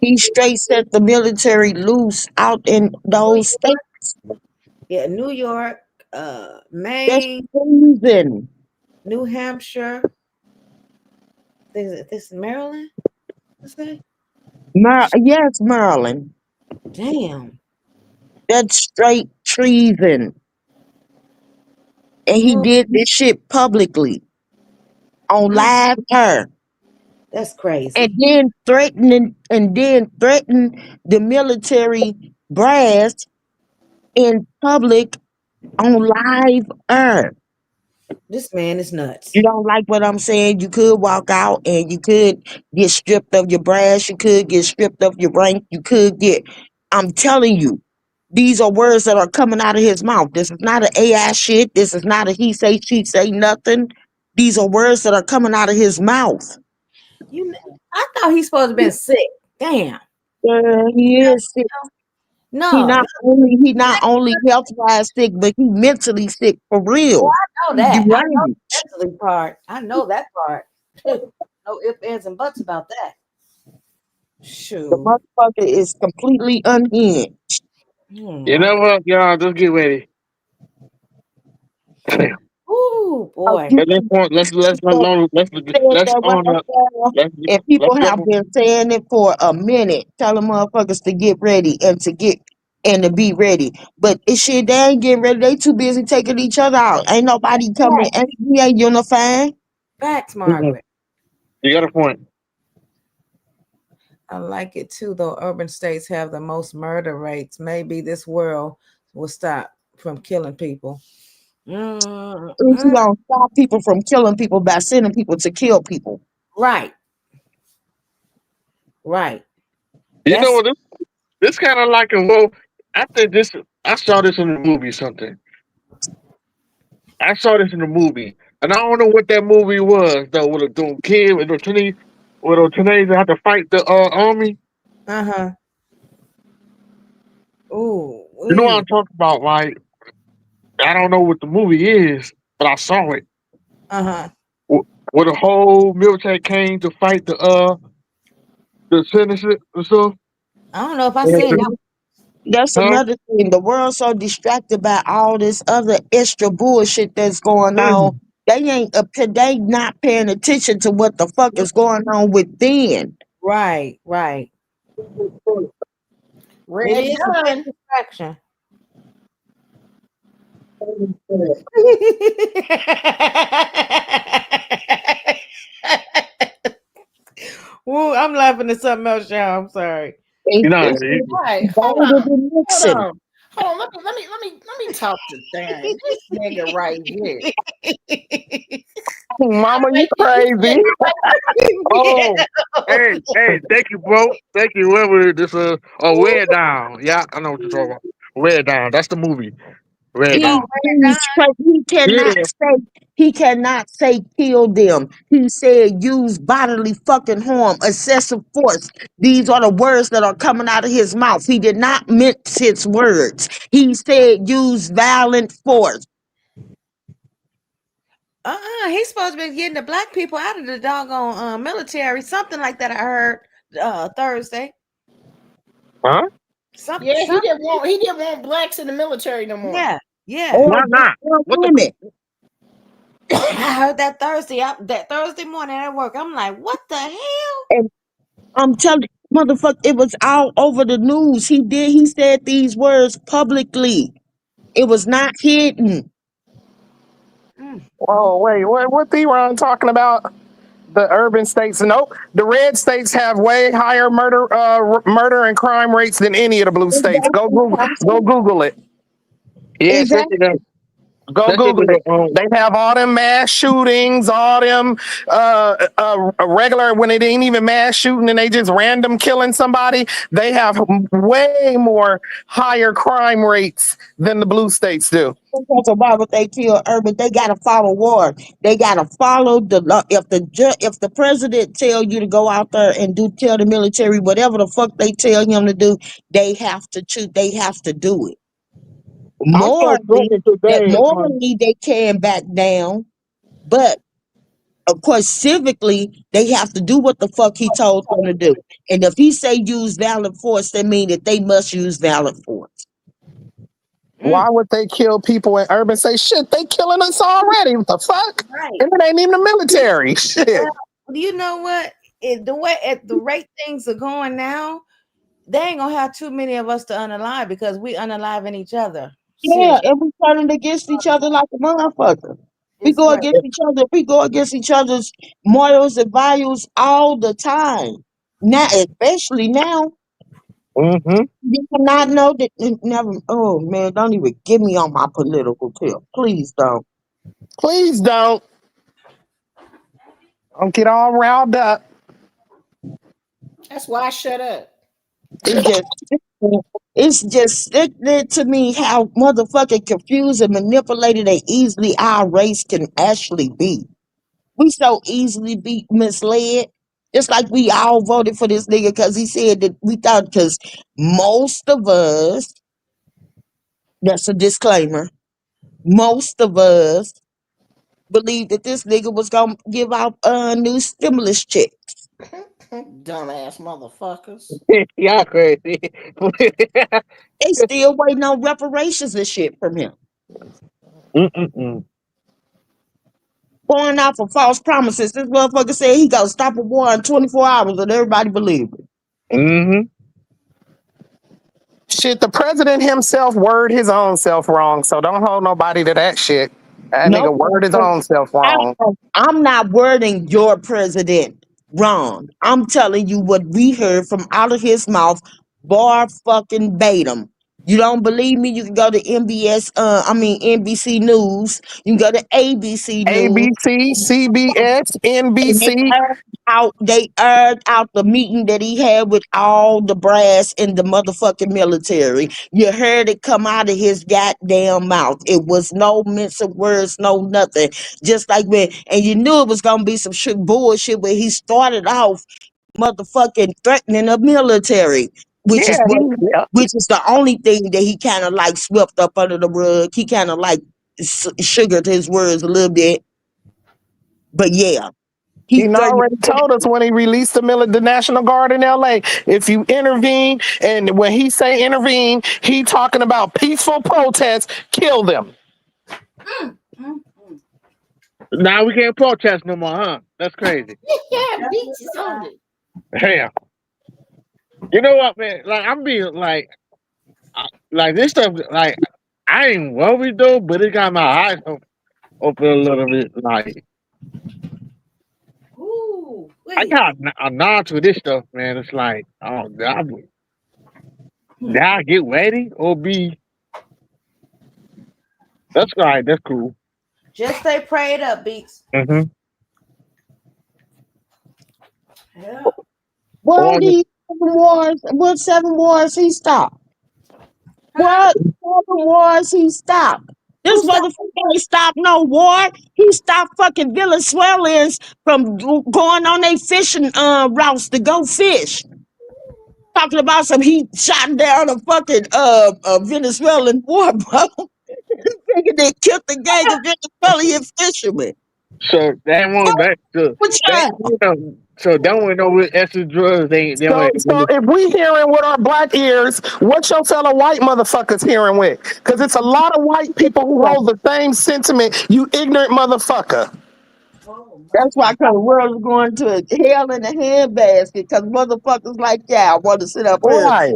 He straight set the military loose out in those states. Yeah, New York, That's Maine, treason. New Hampshire. This is Maryland? What's that? Yes, Maryland. Damn. That's straight treason. And he did this shit publicly on live air. That's crazy. And then threaten the military brass in public on live air. This man is nuts. You don't like what I'm saying? You could walk out and you could get stripped of your brass. You could get stripped of your rank. I'm telling you, these are words that are coming out of his mouth. This is not an AI shit. This is not a he say, she say nothing. These are words that are coming out of his mouth. I thought he's supposed to have been sick. Damn. Yeah, he is sick. No. He not only health wise sick, but he mentally sick for real. I know that. I know Deranged. the mentally part. I know that part. No ifs, ands, and buts about that. Shoot. The motherfucker is completely unhinged. You know what, y'all? Just get ready. Ooh, boy. At this point, let's And people have been saying it for a minute, telling motherfuckers to get ready and to be ready. But it shit, they ain't getting ready. They too busy taking each other out. Ain't nobody coming. We ain't unifying. Facts, Margaret. You got a point. I like it too, though. Urban states have the most murder rates. Maybe this world will stop from killing people. You gonna stop people from killing people by sending people to kill people. Right. Right. You know what? This kind of like I saw this in the movie. Something. I saw this in the movie, and I don't know what that movie was though. With a kid with a teenager have to fight the army. Ooh. You know what I'm talking about, right? I don't know what the movie is, but I saw it. Where the whole military came to fight the The sentence or so. I don't know if I seen And that. that's Huh? another thing. The world's so distracted by all this other extra bullshit that's going on. They not paying attention to what the fuck is going on within. Right, right. It Red is a big done. distraction. Woo, I'm laughing at something else, y'all. I'm sorry. You know, It's Right. Hold divided on. and Hold mixing. on. Hold on. Let me talk to Darren. This nigga right here. Mama, you Like crazy. oh, hey, thank you, bro. Thank you. Whoever this Wear Down. Yeah, I know what you're talking about. Wear Down. That's the movie. Wear He Down. Yeah. he cannot say kill them. He said use bodily fucking harm, excessive force. These are the words that are coming out of his mouth. He did not mince his words. He said use violent force. He's supposed to be getting the black people out of the doggone military, something like that. I heard Thursday. Huh? Yeah, he didn't want blacks in the military no more. Yeah, yeah. Or Why not? What the? women. I heard that Thursday morning at work. I'm like, what the hell? And I'm telling you, motherfucker, it was all over the news. He said these words publicly. It was not hidden. Whoa, wait, what D-Ron talking about? The urban states? Nope. The red states have way higher murder and crime rates than any of the blue states. Go Google it. Yeah, Exactly. especially that. Go Especially Google the it. They have all them mass shootings, all them regular when it ain't even mass shooting and they just random killing somebody. They have way more higher crime rates than the blue states do. Talk about what they kill urban. They gotta follow war. They gotta follow the law. If the president tell you to go out there and tell the military whatever the fuck they tell him to do, they have to choose. They have to do it. I saw Morally, something today. they can back down, but of course, civically, they have to do what the fuck he told them to do. And if he say use violent force, that mean that they must use violent force. Why would they kill people in urban? Say shit, they killing us already. What the fuck? Right. And it ain't even the military. Shit. Well, you know what? At the rate things are going now, they ain't gonna have too many of us to unalive because we unaliving each other. Yeah, and we turning against each other like a motherfucker. We It's go crazy. against each other. We go against each other's morals and values all the time. Now, especially now, Mm-hmm. you cannot know that. Never. Oh man, don't even get me on my political tip. Please don't. Please don't get all riled up. That's why I shut up. It's just sickening to me how motherfucking confused and manipulated and easily our race can actually be. We so easily be misled. Just like we all voted for this nigga because he said that we thought, because most of us, that's a disclaimer, most of us believed that this nigga was going to give out a new stimulus check. Dumbass motherfuckers. Y'all crazy. They still waiting on reparations and shit from him. Mm-mm-mm. Going out for false promises. This motherfucker said he gonna stop a war in 24 hours and everybody believed it. Mm-hmm. Shit, the president himself word his own self wrong. So don't hold nobody to that shit. That No, nigga word his own self wrong. I'm not wording your president wrong. I'm telling you what we heard from out of his mouth, bar fucking Batum. You don't believe me? You can go to NBC News. You can go to ABC News. ABC, CBS, And NBC. they aired out the meeting that he had with all the brass in the motherfucking military. You heard it come out of his goddamn mouth. It was no mince of words, no nothing. Just like and you knew it was gonna be some shit bullshit where he started off motherfucking threatening the military, which Yeah, is the only thing that he kind of like swept up under the rug. He kind of like sugared his words a little bit, but yeah. He already told us when he released the National Guard in LA. If you intervene, and when he say intervene, he talking about peaceful protests, kill them. Now we can't protest no more, huh? That's crazy. Yeah, beats is on it. Damn. You know what, man? Like I'm being like this stuff. Like I ain't worried though, but it got my eyes open a little bit. Like Ooh, I wait. got a nod to this stuff, man. It's like, oh God, now get ready or be. That's right. That's cool. Just stay prayed up, Beats. Mm-hmm. Yeah. What these 7 wars? What 7 wars he stopped? What 7 wars he stopped? This motherfucker ain't stopped no war. He stopped fucking Venezuelans from going on their fishing routes to go fish. Talking about some he shot down a fucking Venezuelan war boat. Thinking they killed the gang of Venezuelan fishermen. So that one, What y'all? so that one know with extra drugs. They So, went. so if we hearing with our black ears, what your fellow white motherfuckers hearing with? Because it's a lot of white people who hold the same sentiment. You ignorant motherfucker. That's why the world is going to hell in a handbasket because motherfuckers like y'all want to sit up here and Right.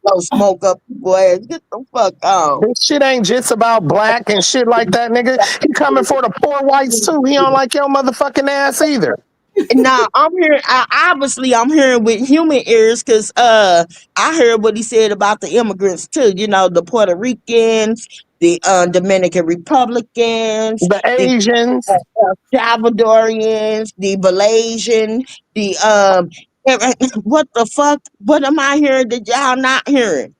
go smoke up people ass. Get the fuck on. This shit ain't just about black and shit like that, nigga. He coming for the poor whites too. He don't like your motherfucking ass either. Now I'm hearing. Obviously, I'm hearing with human ears because I heard what he said about the immigrants too. You know, the Puerto Ricans, the Dominican Republicans, The the Asians. Salvadorians, the Malaysian, the what the fuck? What am I hearing that y'all not hearing?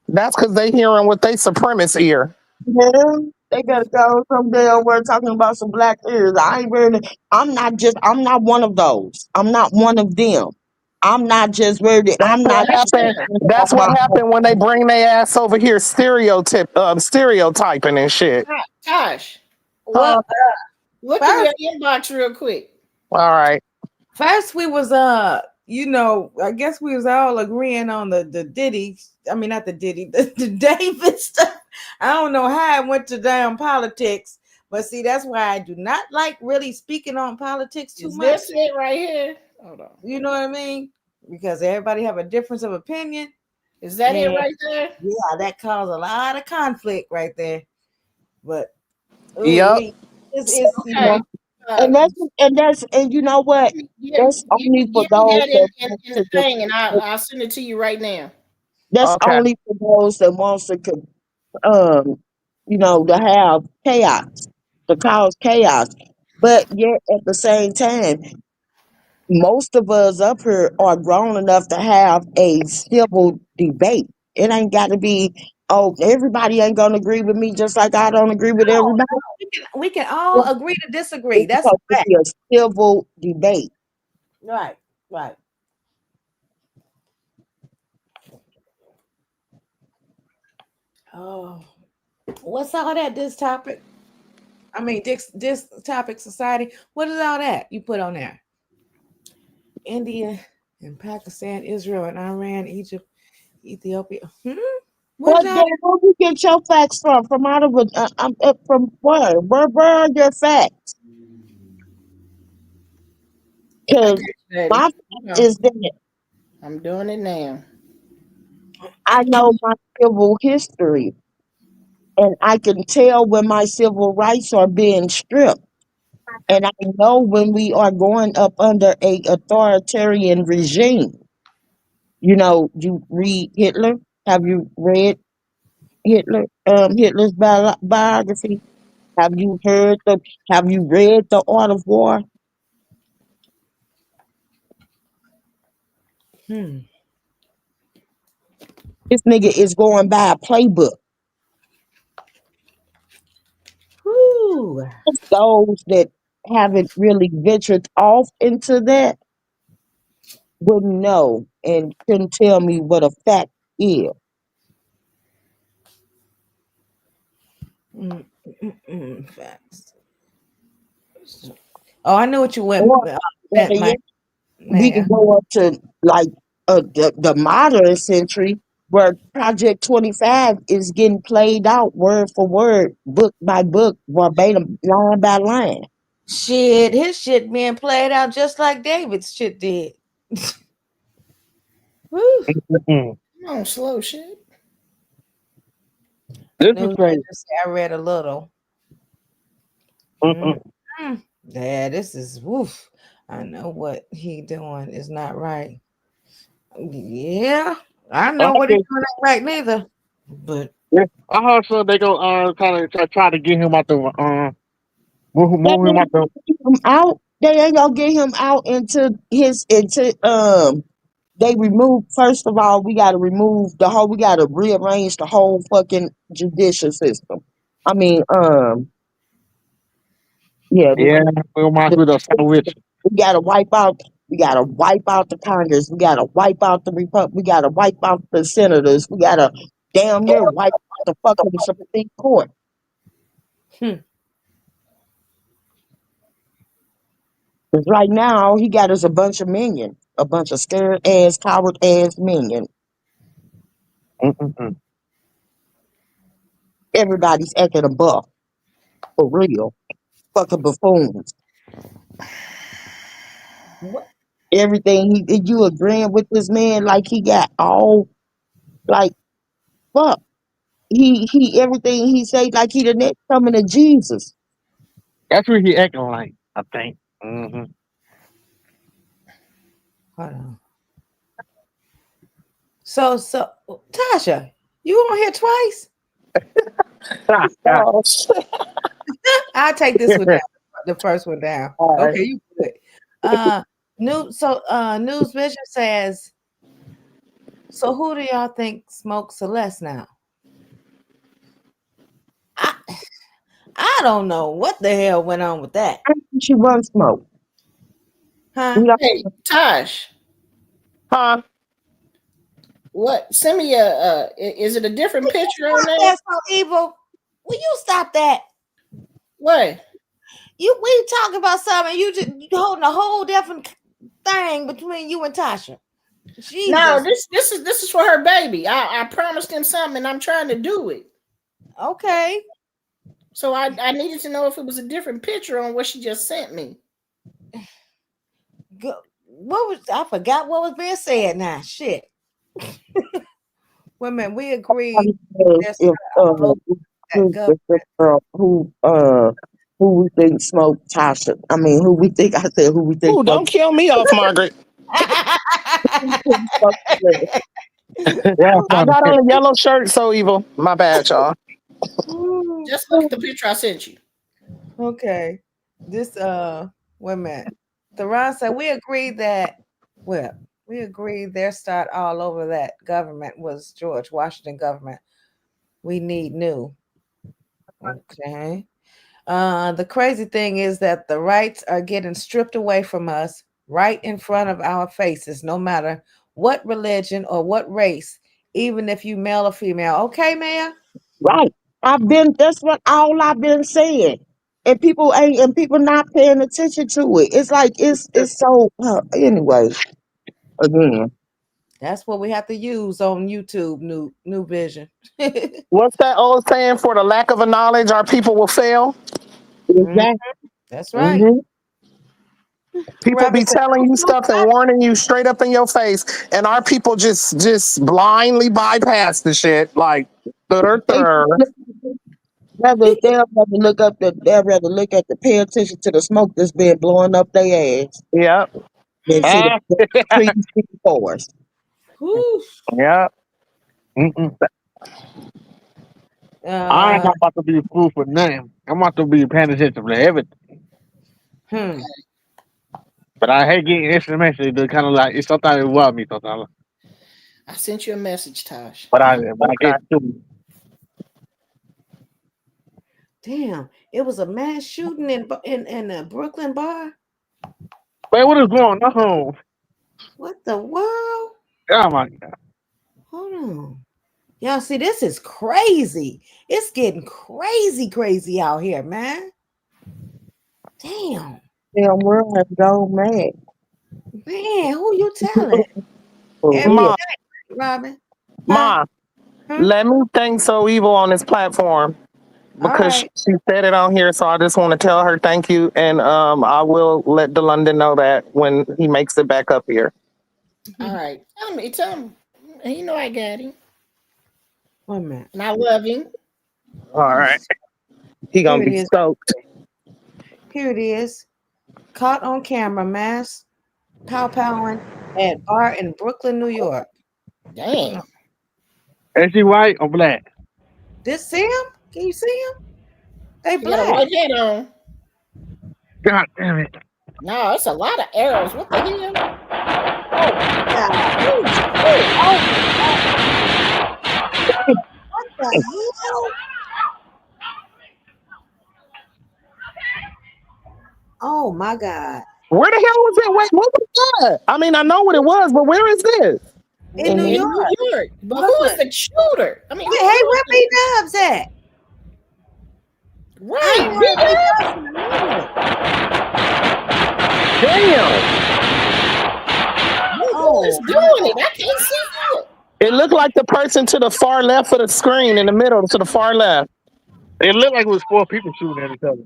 That's because they hearing what they supremacists hear. Yeah, they better go someday over talking about some black ears. I ain't ready. I'm not one of those. I'm not one of them. I'm not just ready. That's I'm what not happened. off That's what my happened when they bring their ass over here stereotyping and shit. Gosh, Well, look in first, your inbox real quick. All right. first we was I guess we was all agreeing on the Diddy. I mean, not the Diddy, the David stuff. I don't know how it went to damn politics, but see, that's why I do not like really speaking on politics too Is much. this it right here? Hold on. You know what I mean? Because everybody have a difference of opinion. Is that it And right there? yeah, that caused a lot of conflict right there. But Yep. it's you Okay. know, and you know what? That's only for Give me those that that in want the thing, and I'll send it to you right now. that's Okay. only for those that wants to um to have chaos, to cause chaos. But yet at the same time, most of us up here are grown enough to have a civil debate. It ain't got to be, oh, everybody ain't gonna agree with me just like I don't agree with everybody. we can all agree to disagree. It's That's a supposed to fact. be a civil debate. Right, right. Oh, what's all that? This topic? I mean, this topic society. What is all that you put on there? India and Pakistan, Israel and Iran, Egypt, Ethiopia. What is all Where you get your facts from? From out of from where? Where are your facts? Because my Ready. fact is that I'm doing it now. I know my civil history, and I can tell when my civil rights are being stripped. And I know when we are going up under a authoritarian regime. You know, you read Hitler. Have you read Hitler? Hitler's biography. Have you heard the? Have you read The Art of War? Hmm. This nigga is going by a playbook. Whew. Those that haven't really ventured off into that wouldn't know and couldn't tell me what a fact is. Facts. Oh, I knew what you went. Or meant, better yet, we Maya. can go up to like the modern century where Project 25 is getting played out word for word, book by book, verbatim, line by line. Shit, his shit being played out just like David's shit did. Woo. Come on, slow shit. This is crazy. I read a little. Yeah, this is woof. I know what he doing is not right. Yeah, I know what he's doing ain't right neither. But yeah, I heard so they go kind of try to get him out the move him out the. Him out. They ain't gonna get him out into they remove, first of all, we gotta remove the whole, we gotta rearrange the whole fucking judicial system. I mean, yeah, Yeah, we might as well start with. we gotta wipe out the Congress, we gotta wipe out the we gotta wipe out the senators, we gotta damn near wipe out the fucking Supreme Court. Because right now all he got is a bunch of minions, a bunch of scared ass, coward ass minions. Everybody's acting a buff. For real. Fucking buffoons. Everything you agreeing with this man like he got all like fuck. He everything he say like he the next coming of Jesus. That's what he acting like, I think. Mm-hmm. hold on. So Tasha, you on here twice? I'll take this one down, the first one down. All right. Okay, you good. News Vision says, so who do y'all think smoked Celeste now? I don't know what the hell went on with that. She runs smoke. Huh? Hey, Tosh. Huh? What? Send me a. Is it a different picture on there? That's so evil. Will you stop that? What? We talking about something. You holding a whole different thing between you and Tasha. Jesus. No, this is for her baby. I promised him something, and I'm trying to do it. Okay. So I needed to know if it was a different picture on what she just sent me. I forgot what was being said now. Shit. Women, we agree. If the girl who we think smoked Tasha. I mean who we think Ooh, don't kill me off, Margaret. Yeah, I got on a yellow shirt, so evil. My bad, y'all. Just look at the picture I sent you. Okay. This wait a minute. Theron said we agree their start all over that government was George Washington government. We need new. Okay. The crazy thing is that the rights are getting stripped away from us right in front of our faces, no matter what religion or what race, even if you male or female. Okay, Maya? Right. That's what all I've been saying. And people not paying attention to it. It's like it's so anyway. Again. That's what we have to use on YouTube, new vision. What's that old saying? For the lack of a knowledge, our people will fail. Exactly. That's right. People be telling you stuff and warning you straight up in your face, and our people just blindly bypass the shit. Like, They'll rather look at the pay attention to the smoke that's been blowing up their ass. Yep. Than see the trees speaking for us. Yeah. I'm not about to be fooled for nothing. I'm about to be paying attention to everything. But I hate getting instant messages. They're kind of like sometimes it wild me sometimes. I sent you a message, Tosh. But I get to Damn, it was a mass shooting in a Brooklyn bar. Man, what is going on? What the world? Oh my god. Hold on. Y'all see, this is crazy. It's getting crazy out here, man. Damn. Damn world has gone mad. Man, who you telling? For Every real. night, Robin. Ma, let me thank So Evil on this platform All because right. she said it on here. So I just want to tell her thank you, and I will let DeLondon know that when he makes it back up here. All right. Tell him. You know I got him. Wait a minute. And I love him. All right. He Here gonna it be is. stoked. Here it is. Caught on camera, mass pow-powing at bar in Brooklyn, New York. Damn. Is she white or black? This see him? Can you see him? They He got a black. white hat on. God damn it. No, it's a lot of arrows. What the hell? What the hell? Oh my God. Where the hell was it? Wait, what was that? I mean, I know what it was, but where is this? In New York. But who is the shooter? I mean, Wait, hey, where B Dubs at? Right. I ain't heard B Dubs in a minute. Damn. Who is doing it? I can't see it. It looked like the person to the far left of the screen, in the middle, to the far left. It looked like it was 4 people shooting at each other.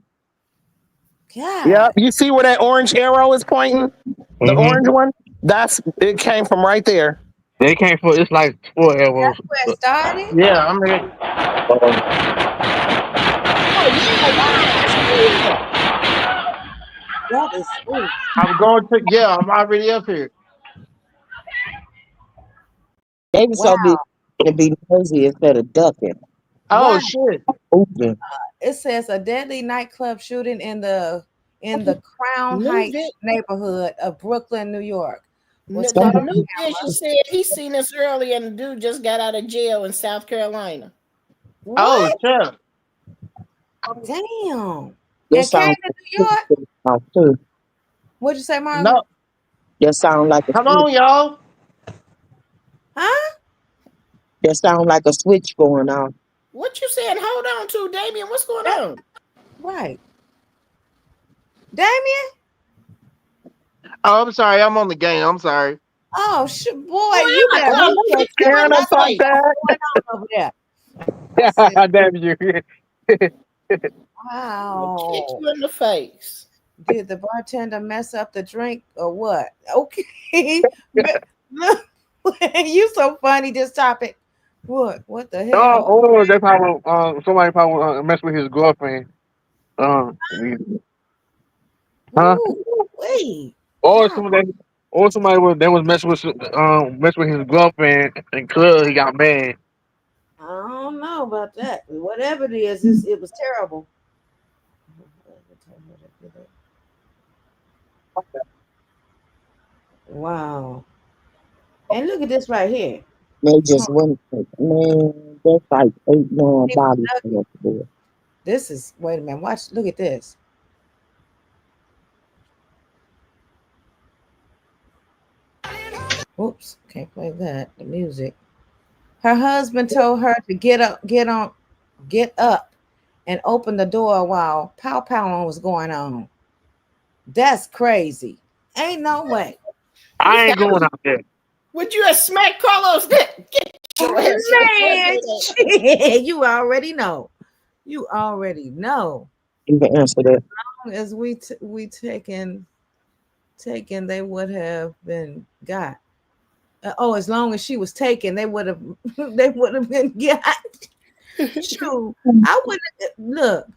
God. Yep. You see where that orange arrow is pointing? The orange one? It came from right there. They came for it's like 4 arrows. That's where it started? Yeah, I mean. That is ooh. I'm going to. Yeah, I'm already up here. They was so big to be nosy instead of ducking. Oh Right. shit! Open. It says a deadly nightclub shooting in the Crown New Heights vi- neighborhood of Brooklyn, New York. Was The caught on new camera. vision said he seen us earlier, and the dude just got out of jail in South Carolina. Oh What? shit! Damn. That And came sound to New York? too. What'd you say, Marvin? No, That sound like a come switch. on, y'all. Huh? That sound like a switch going on. What you saying? Hold on to, Damien. What's going on? Right. Damien? Oh, I'm sorry. I'm on the game. I'm sorry. Oh, boy, you better I'm be so Staring us like that. What's going on over there? Damn you. Wow. Kick you in the face. Did the bartender mess up the drink or what? Okay. Look, you so funny, this topic. What the hell? Oh, they probably somebody probably messed with his girlfriend. Huh? Ooh, wait. Or somebody was messing with his girlfriend and club. He got mad. I don't know about that. Whatever it is, it was terrible. Wow. And look at this right here. They just went, man, that's like 8 million bodies. This is, wait a minute, watch, look at this. Oops, can't play that, the music. Her husband told her to get up and open the door while pow was going on. That's crazy. Ain't no way. I ain't going out there. Would you have smacked Carlos? Get your ass. Man, shit, you already know. You already know. You can answer that. As long as we taken, they would have been got. As long as she was taken, they would have been got. True. I wouldn't look.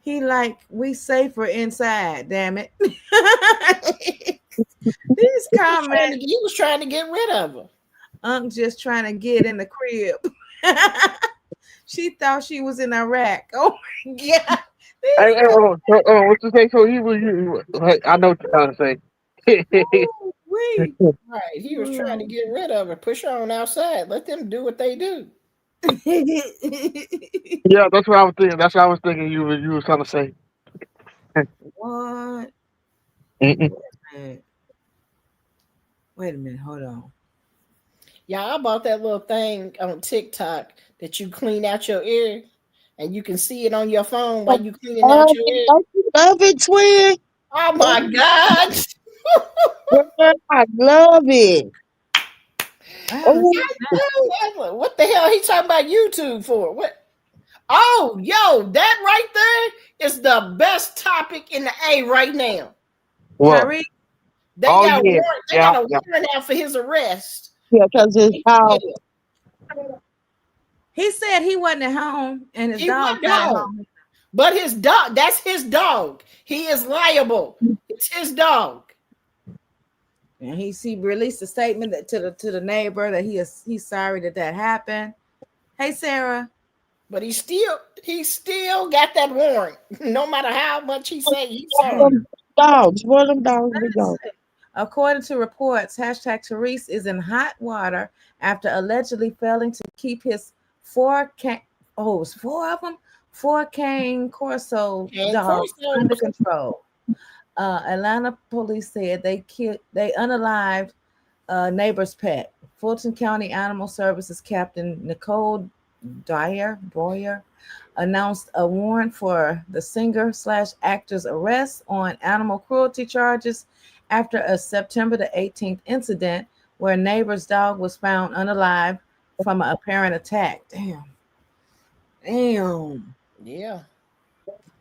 He like we safer inside. Damn it. These comments. He was trying to get rid of her. I'm just trying to get in the crib. She thought she was in Iraq. Oh my God. Hey, what you say? So he was. I know what you're trying to say. Right. He was trying to get rid of her. Push her on outside. Let them do what they do. Yeah, that's what I was thinking. That's what I was thinking. You were trying to say. What? Wait a minute. Hold on. Yeah, I bought that little thing on TikTok that you clean out your ear, and you can see it on your phone while you cleaning out your ear. Don't you love it, twin? Oh my God. I love it. Oh, What the hell he talking about YouTube for? What? Oh, yo, that right there is the best topic in the A right now. Well, Tyreek, They oh got a yeah, warrant. They got a warrant out for his arrest. yeah, because it's how he said he wasn't at home and his He dog wasn't not at home. home. But his dog, that's his dog. He is liable. It's his dog. And he released a statement that to the neighbor that he's sorry that happened. Hey Sarah. But he still got that warrant. No matter how much he say he's sorry. dogs. What them dogs be going? According to reports, Therese is in hot water after allegedly failing to keep his four cane Corso dogs under control. Atlanta police said they unalived neighbor's pet. Fulton County Animal Services Captain Nicole Boyer announced a warrant for the singer/actor's arrest on animal cruelty charges after a September the 18th incident where a neighbor's dog was found unalive from an apparent attack. Damn. Yeah.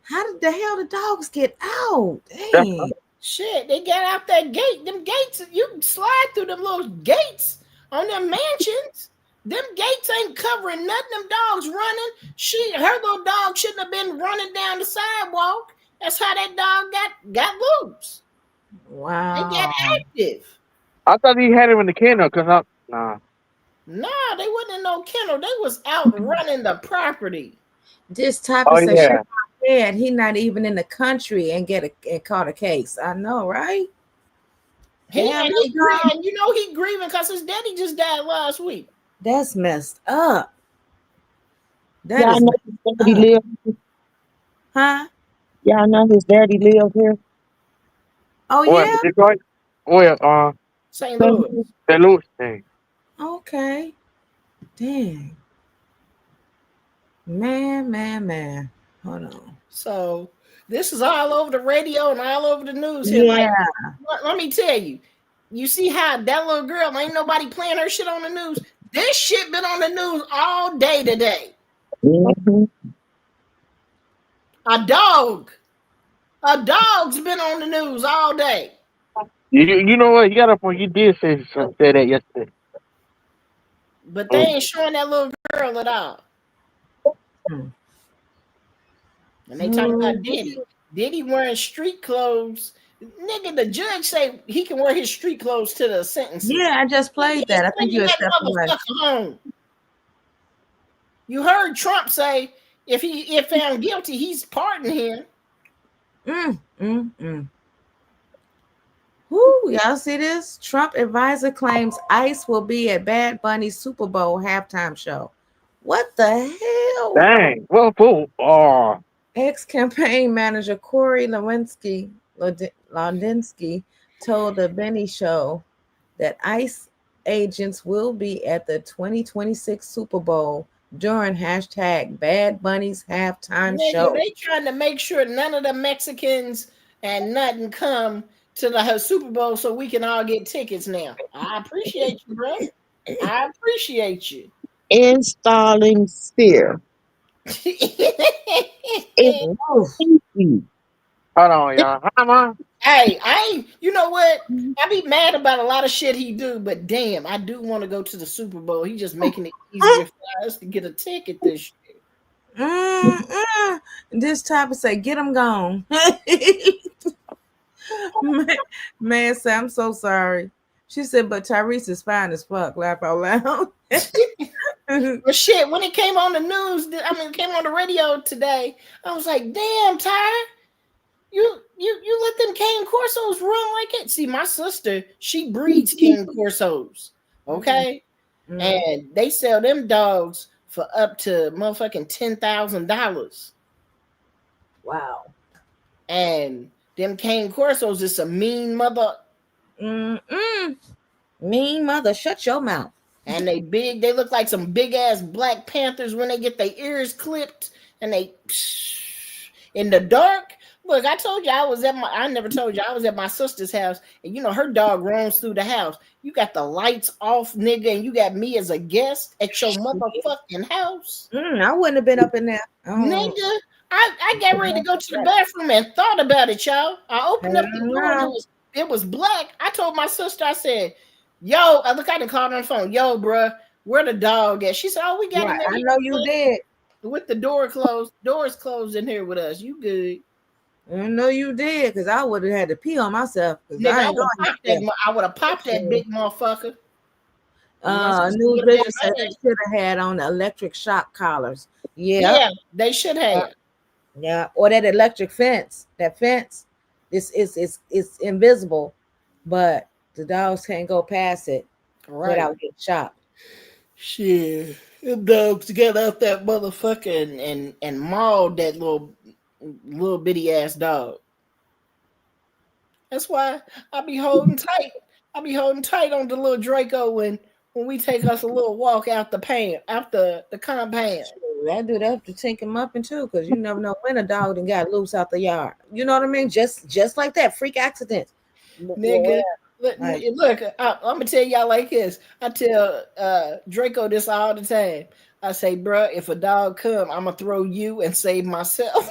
How did the hell the dogs get out? Dang. Shit, they got out that gate. Them gates, you can slide through them little gates on them mansions. Them gates ain't covering nothing. Them dogs running. Her little dog shouldn't have been running down the sidewalk. That's how that dog got loose. Wow. They got active. I thought he had him in the kennel because nah. Nah, they wasn't in no kennel. They was out running the property. This type of said he not even in the country and caught a case. I know, right? He grieving because his daddy just died last week. That's messed up. Y'all know his daddy live. Huh? Y'all know his daddy live here. Oh yeah. Detroit? Well, St. Louis. St. Louis thing. Okay. Dang. Man. Hold on. So this is all over the radio and all over the news here. Yeah. Like, let me tell you. You see how that little girl, ain't nobody playing her shit on the news. This shit been on the news all day today. Mm-hmm. A dog's been on the news all day. You know what? You got a point. You did say that yesterday. But they ain't showing that little girl at all. And they talking about Diddy. Diddy wearing street clothes. Nigga, the judge say he can wear his street clothes to the sentence. Yeah, I just played that. I think you accepted home. You heard Trump say if found guilty, he's pardoning him. Woo, y'all see this? Trump advisor claims ICE will be at Bad Bunny's Super Bowl halftime show. What the hell? Dang. Well, Ex-campaign manager Corey Lawinski told the Benny Show that ICE agents will be at the 2026 Super Bowl during #Bad Bunny's halftime show. They trying to make sure none of the Mexicans and nothing come to the Super Bowl so we can all get tickets now. I appreciate you, bro. I appreciate you. Installing fear. Hold on, y'all. Hi, Mom. Hey, you know what? I be mad about a lot of shit he do, but damn, I do want to go to the Super Bowl. He just making it easier for us to get a ticket this year. This topic say, get him gone. Man said, I'm so sorry. She said, but Tyrese is fine as fuck. Laugh out loud. But shit, when it came on the news, it came on the radio today, I was like, damn, Ty, you let them cane corsos run like it. See, my sister, she breeds cane corsos, okay? Mm-hmm. And they sell them dogs for up to motherfucking $10,000. Wow. And them cane corsos is a mean mother. Mean mother, shut your mouth. And they look like some big ass Black Panthers when they get their ears clipped and they in the dark, Look, I told you I never told you I was at my sister's house, and her dog roams through the house. You got the lights off, nigga, and you got me as a guest at your motherfucking house. I wouldn't have been up in there. Nigga, I got ready to go to the bathroom and thought about it, y'all. I opened up the door and it was black. I told my sister, I said, yo, I didn't call her on the phone. Yo, bruh, where the dog at? She said, oh, we got him. I know you did. With the door closed. Doors closed in here with us. You good. I know you did, because I would have had to pee on myself. Nigga, I would have popped that big motherfucker. News Vision said they should have had on the electric shock collars. Yeah, they should have. Yeah, or that electric fence. That fence is invisible, but the dogs can't go past it without getting shot. Shit, the dogs got out that motherfucker and mauled that little bitty ass dog. That's why I be holding tight. I be holding tight on the little Draco when we take us a little walk out the compound. I do that to take him up and too, because you never know when a dog done got loose out the yard. You know what I mean? Just like that, freak accident. Nigga, look, I'm gonna tell y'all like this. I tell Draco this all the time. I say, bruh, if a dog come, I'm gonna throw you and save myself.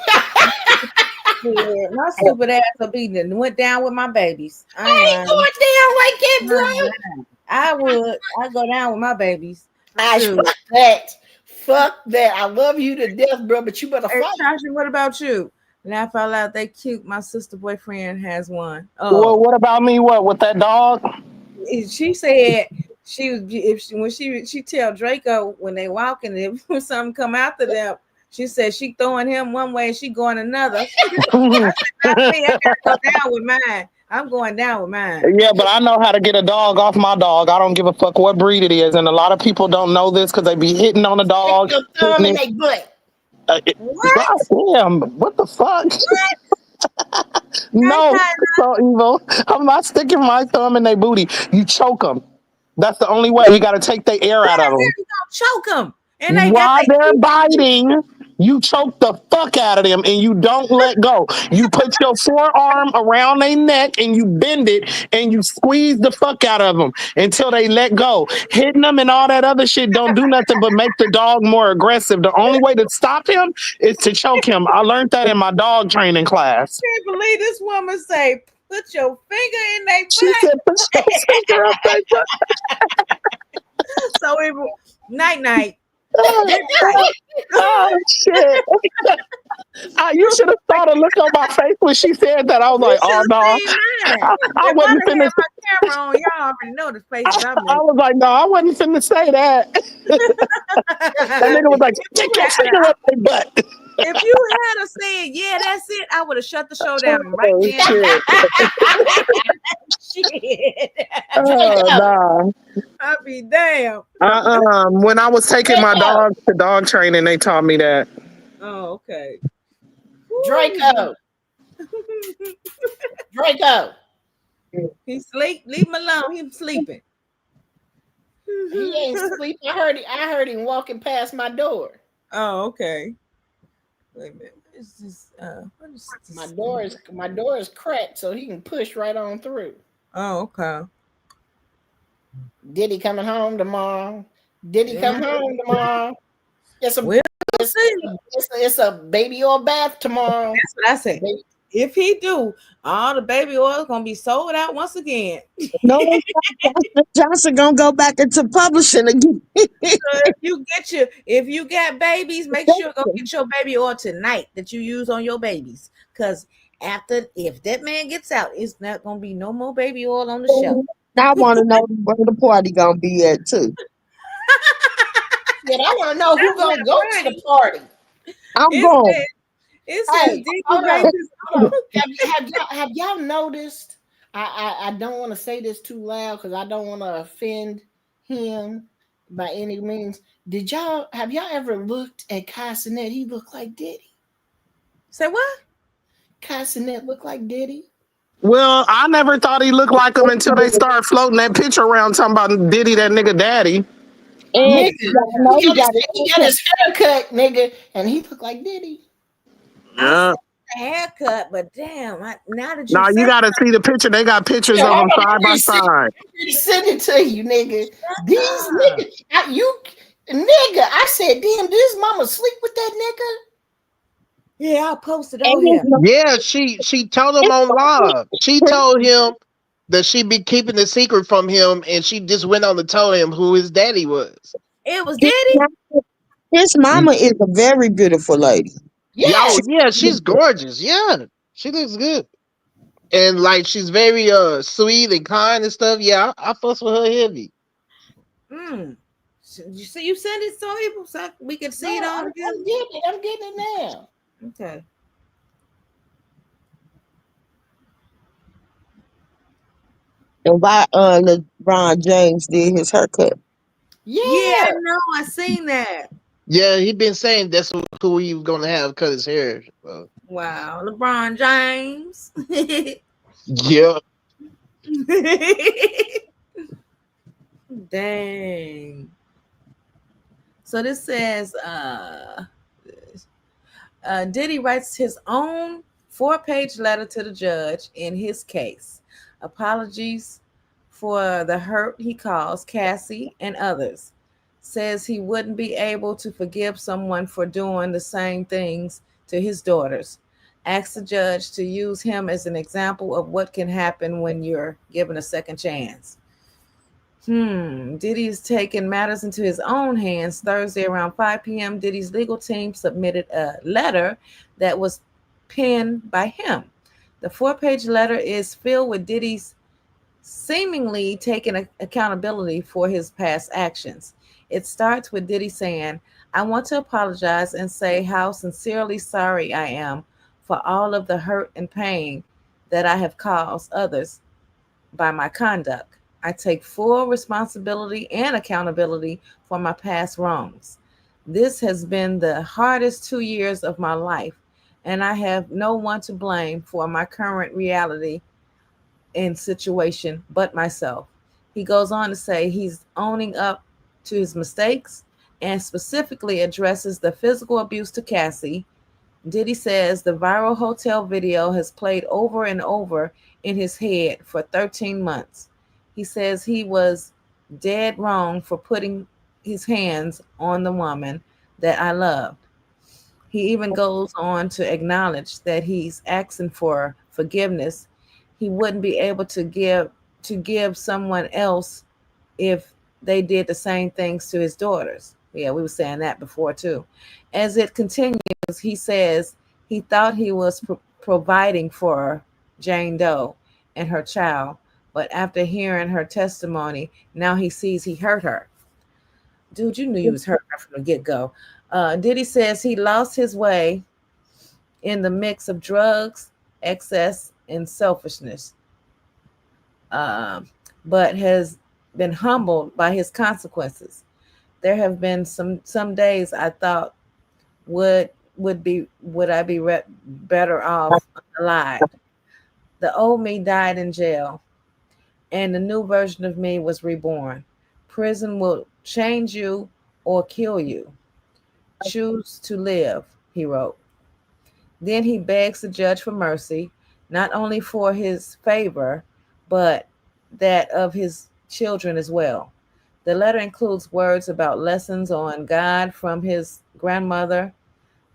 Yeah, my stupid ass went down with my babies. I ain't going down like that, bro. I would. I go down with my babies. Fuck that. I love you to death, bro, but you better fight. Tasha, what about you? Laugh out loud. They cute. My sister boyfriend has one. Well, what about me? What with that dog? She said when she tell Draco when they walking, if something come after them, she said she throwing him one way and she going another. I gotta go down with mine. I'm going down with mine. Yeah, but I know how to get a dog off my dog. I don't give a fuck what breed it is, and a lot of people don't know this because they be hitting on the dog. Stick your thumb in their butt. God damn, what the fuck? No, so evil. I'm not sticking my thumb in their booty. You choke them. That's the only way. You got to take the air out of them. You don't choke them. And while they're biting, you choke the fuck out of them and you don't let go. You put your forearm around their neck and you bend it and you squeeze the fuck out of them until they let go. Hitting them and all that other shit don't do nothing but make the dog more aggressive. The only way to stop him is to choke him. I learned that in my dog training class. I can't believe this woman say, put your finger in their butt. She said, put your finger up their butt. So night. Oh shit! You should have saw the look on my face when she said that. I was like, "Oh no, I wasn't finna." My camera on, y'all already know the face. I was like, "No, I wasn't finna say that." That nigga was like, "Take your finger up their butt." If you had said, "Yeah, that's it," I would have shut the show down right then. Shit. Oh no! I'll be damn. When I was taking my dog to dog training, they taught me that. Oh, okay. Draco. He sleep. Leave him alone. He's sleeping. He ain't sleep. I heard him walking past my door. Oh, okay. Wait a minute. My door is cracked, so he can push right on through. Oh, okay. Diddy coming home tomorrow. It's a baby oil bath tomorrow. That's what I said. If he do, all the baby oil is gonna be sold out once again. No, Johnson gonna go back into publishing again. So if you got babies, make sure go get your baby oil tonight that you use on your babies. Because if that man gets out, it's not gonna be no more baby oil on the shelf. I want to know where the party gonna be at too. Yeah, I want to know who's gonna go to the party. I'm going. Have y'all noticed? I don't want to say this too loud because I don't want to offend him by any means. Have y'all ever looked at Kai Cenat? He looked like Diddy. Say what? Kai Cenat looked like Diddy. Well, I never thought he looked like him until they started floating that picture around talking about Diddy, that nigga daddy. And he got his haircut, nigga, and he looked like Diddy. Yeah. the haircut, but damn, now that you Now you said gotta see the picture. They got pictures of them side by side. Send it to you, nigga. These niggas, I said, damn, did his mama sleep with that nigga? Yeah, I'll post it on here. Yeah, she told him on live. She told him that she be keeping the secret from him, and she just went on to tell him who his daddy was. It was Diddy. His mama is a very beautiful lady. Yeah, she's gorgeous. Yeah, she looks good, and like she's very sweet and kind and stuff. Yeah, I fuss with her heavy. You see, you send it so we can see it all together. I'm getting it now. Okay. And why LeBron James did his haircut. Yeah, I know. I seen that. Yeah, he been saying that's who he was gonna have cut his hair. Wow, LeBron James. Yeah. Dang. So this says Diddy writes his own 4-page letter to the judge in his case. Apologies for the hurt he caused Cassie and others. Says he wouldn't be able to forgive someone for doing the same things to his daughters. Asks the judge to use him as an example of what can happen when you're given a second chance. Diddy's taking matters into his own hands. Thursday around 5 p.m., Diddy's legal team submitted a letter that was penned by him. The 4-page letter is filled with Diddy's seemingly taking accountability for his past actions. It starts with Diddy saying, "I want to apologize and say how sincerely sorry I am for all of the hurt and pain that I have caused others by my conduct. I take full responsibility and accountability for my past wrongs. This has been the hardest 2 years of my life, and I have no one to blame for my current reality and situation but myself." He goes on to say he's owning up to his mistakes and specifically addresses the physical abuse to Cassie. Diddy says the viral hotel video has played over and over in his head for 13 months. He says he was dead wrong for putting his hands on the woman that I loved. He even goes on to acknowledge that he's asking for forgiveness. He wouldn't be able to give someone else if they did the same things to his daughters. Yeah, we were saying that before too. As it continues, he says he thought he was providing for Jane Doe and her child, but after hearing her testimony, now he sees he hurt her. Dude, you knew you was hurt her from the get-go. Diddy says he lost his way in the mix of drugs, excess, and selfishness, but has been humbled by his consequences. There have been some days I thought would I be better off alive. The old me died in jail, and the new version of me was reborn. Prison will change you or kill you. Choose to live, he wrote. Then he begs the judge for mercy, not only for his favor, but that of his children as well. The letter includes words about lessons on God from his grandmother,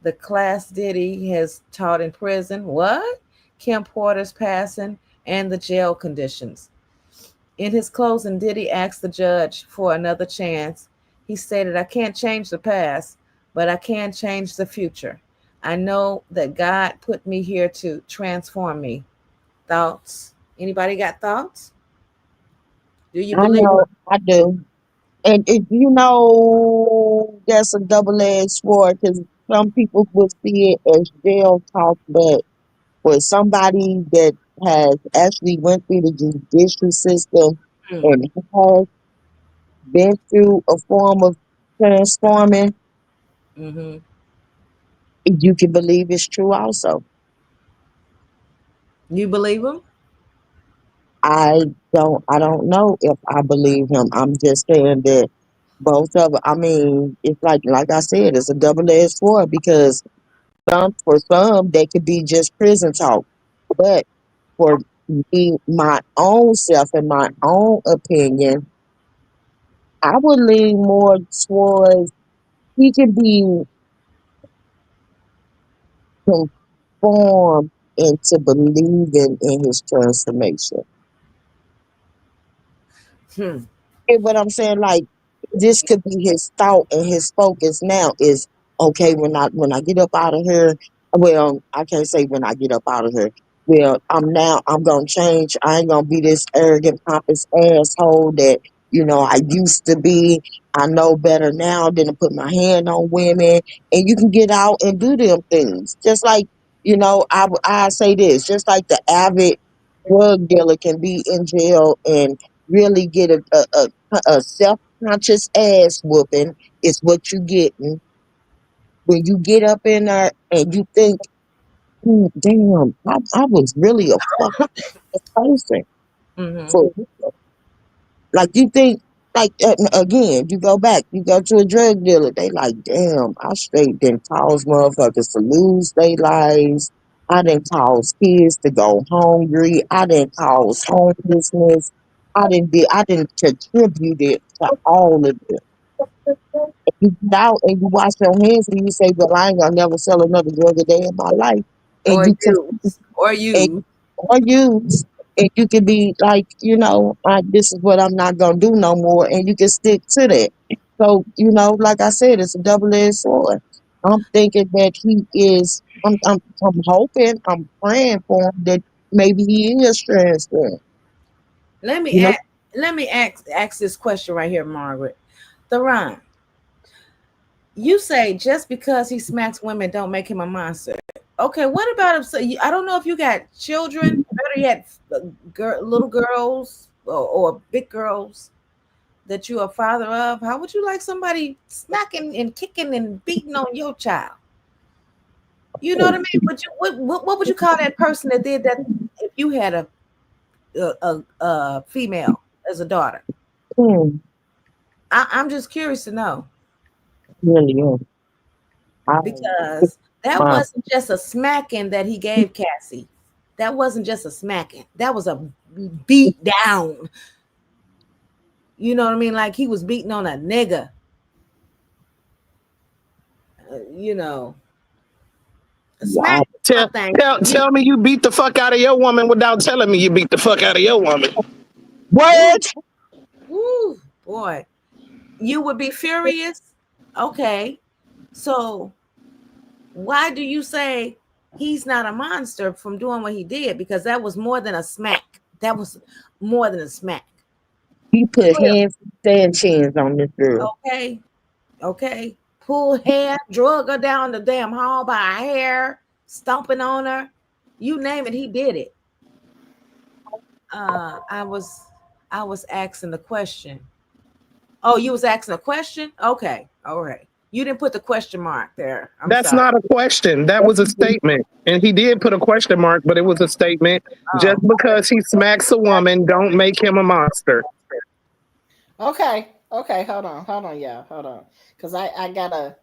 the class Diddy has taught in prison, what? Kim Porter's passing, and the jail conditions. In his closing, Diddy asked the judge for another chance. He stated, "I can't change the past, but I can change the future. I know that God put me here to transform me." Thoughts? Anybody got thoughts? Do you I believe? know, I do. And you know, that's a double-edged sword because some people will see it as jail talk, but for somebody that has actually went through the judicial system and has been through a form of transforming, Mm-hmm. you can believe it's true also. You believe him? I don't know if I believe him. I'm just saying that both of I mean, it's like I said, it's a double-edged sword because For some, they could be just prison talk. But for me, my own self and my own opinion, I would lean more towards he can be conformed into believing in his transformation. Get what I'm saying? Like this could be his thought and his focus now is okay when I get up out of here. Well, I can't say when I get up out of here. Well, I'm gonna change. I ain't gonna be this arrogant, pompous asshole that I used to be. I know better now than to put my hand on women, and you can get out and do them things. Just like I say this, just like the avid drug dealer can be in jail and really get a self-conscious ass whooping is what you getting when you get up in there and you think, damn, I was really a fucking person. So, like you think, like again, you go back, you go to a drug dealer, they like, damn, I straight didn't cause motherfuckers to lose their lives. I didn't cause kids to go hungry. I didn't cause homelessness. I didn't contribute it to all of it. You get out and you wash your hands and you say, well, I ain't gonna never sell another drug a day in my life. And Or you can use. Or use. or use, and you can be like, this is what I'm not gonna do no more, and you can stick to that. So, like I said, it's a double-edged sword. I'm thinking that he is. I'm hoping, I'm praying for him that maybe he is transformed. Let me You know, ask this question right here, Margaret. Theron, you say just because he smacks women don't make him a monster. Okay, what about him? So I don't know if you got children, better yet, little girls or big girls that you are father of. How would you like somebody smacking and kicking and beating on your child? You know what I mean? What would you call that person that did that if you had a female as a daughter? I'm just curious to know. Really, Because that wasn't just a smacking that he gave Cassie. That wasn't just a smacking. That was a beat down. You know what I mean? Like he was beating on a nigga. Wow. Smack something. Tell me you beat the fuck out of your woman without telling me you beat the fuck out of your woman. What? Woo, boy. You would be furious? Okay. So why do you say he's not a monster from doing what he did? Because that was more than a smack. That was more than a smack. He put hands and chins on this girl. Okay. Pull hair, drug her down the damn hall by her hair, stomping on her. You name it, he did it. I was asking the question. Oh, you was asking a question? Okay. All right. You didn't put the question mark there. That's not a question. That was a statement. And he did put a question mark, but it was a statement. Just because he smacks a woman, don't make him a monster. Okay. Hold on, y'all. Hold on, because I gotta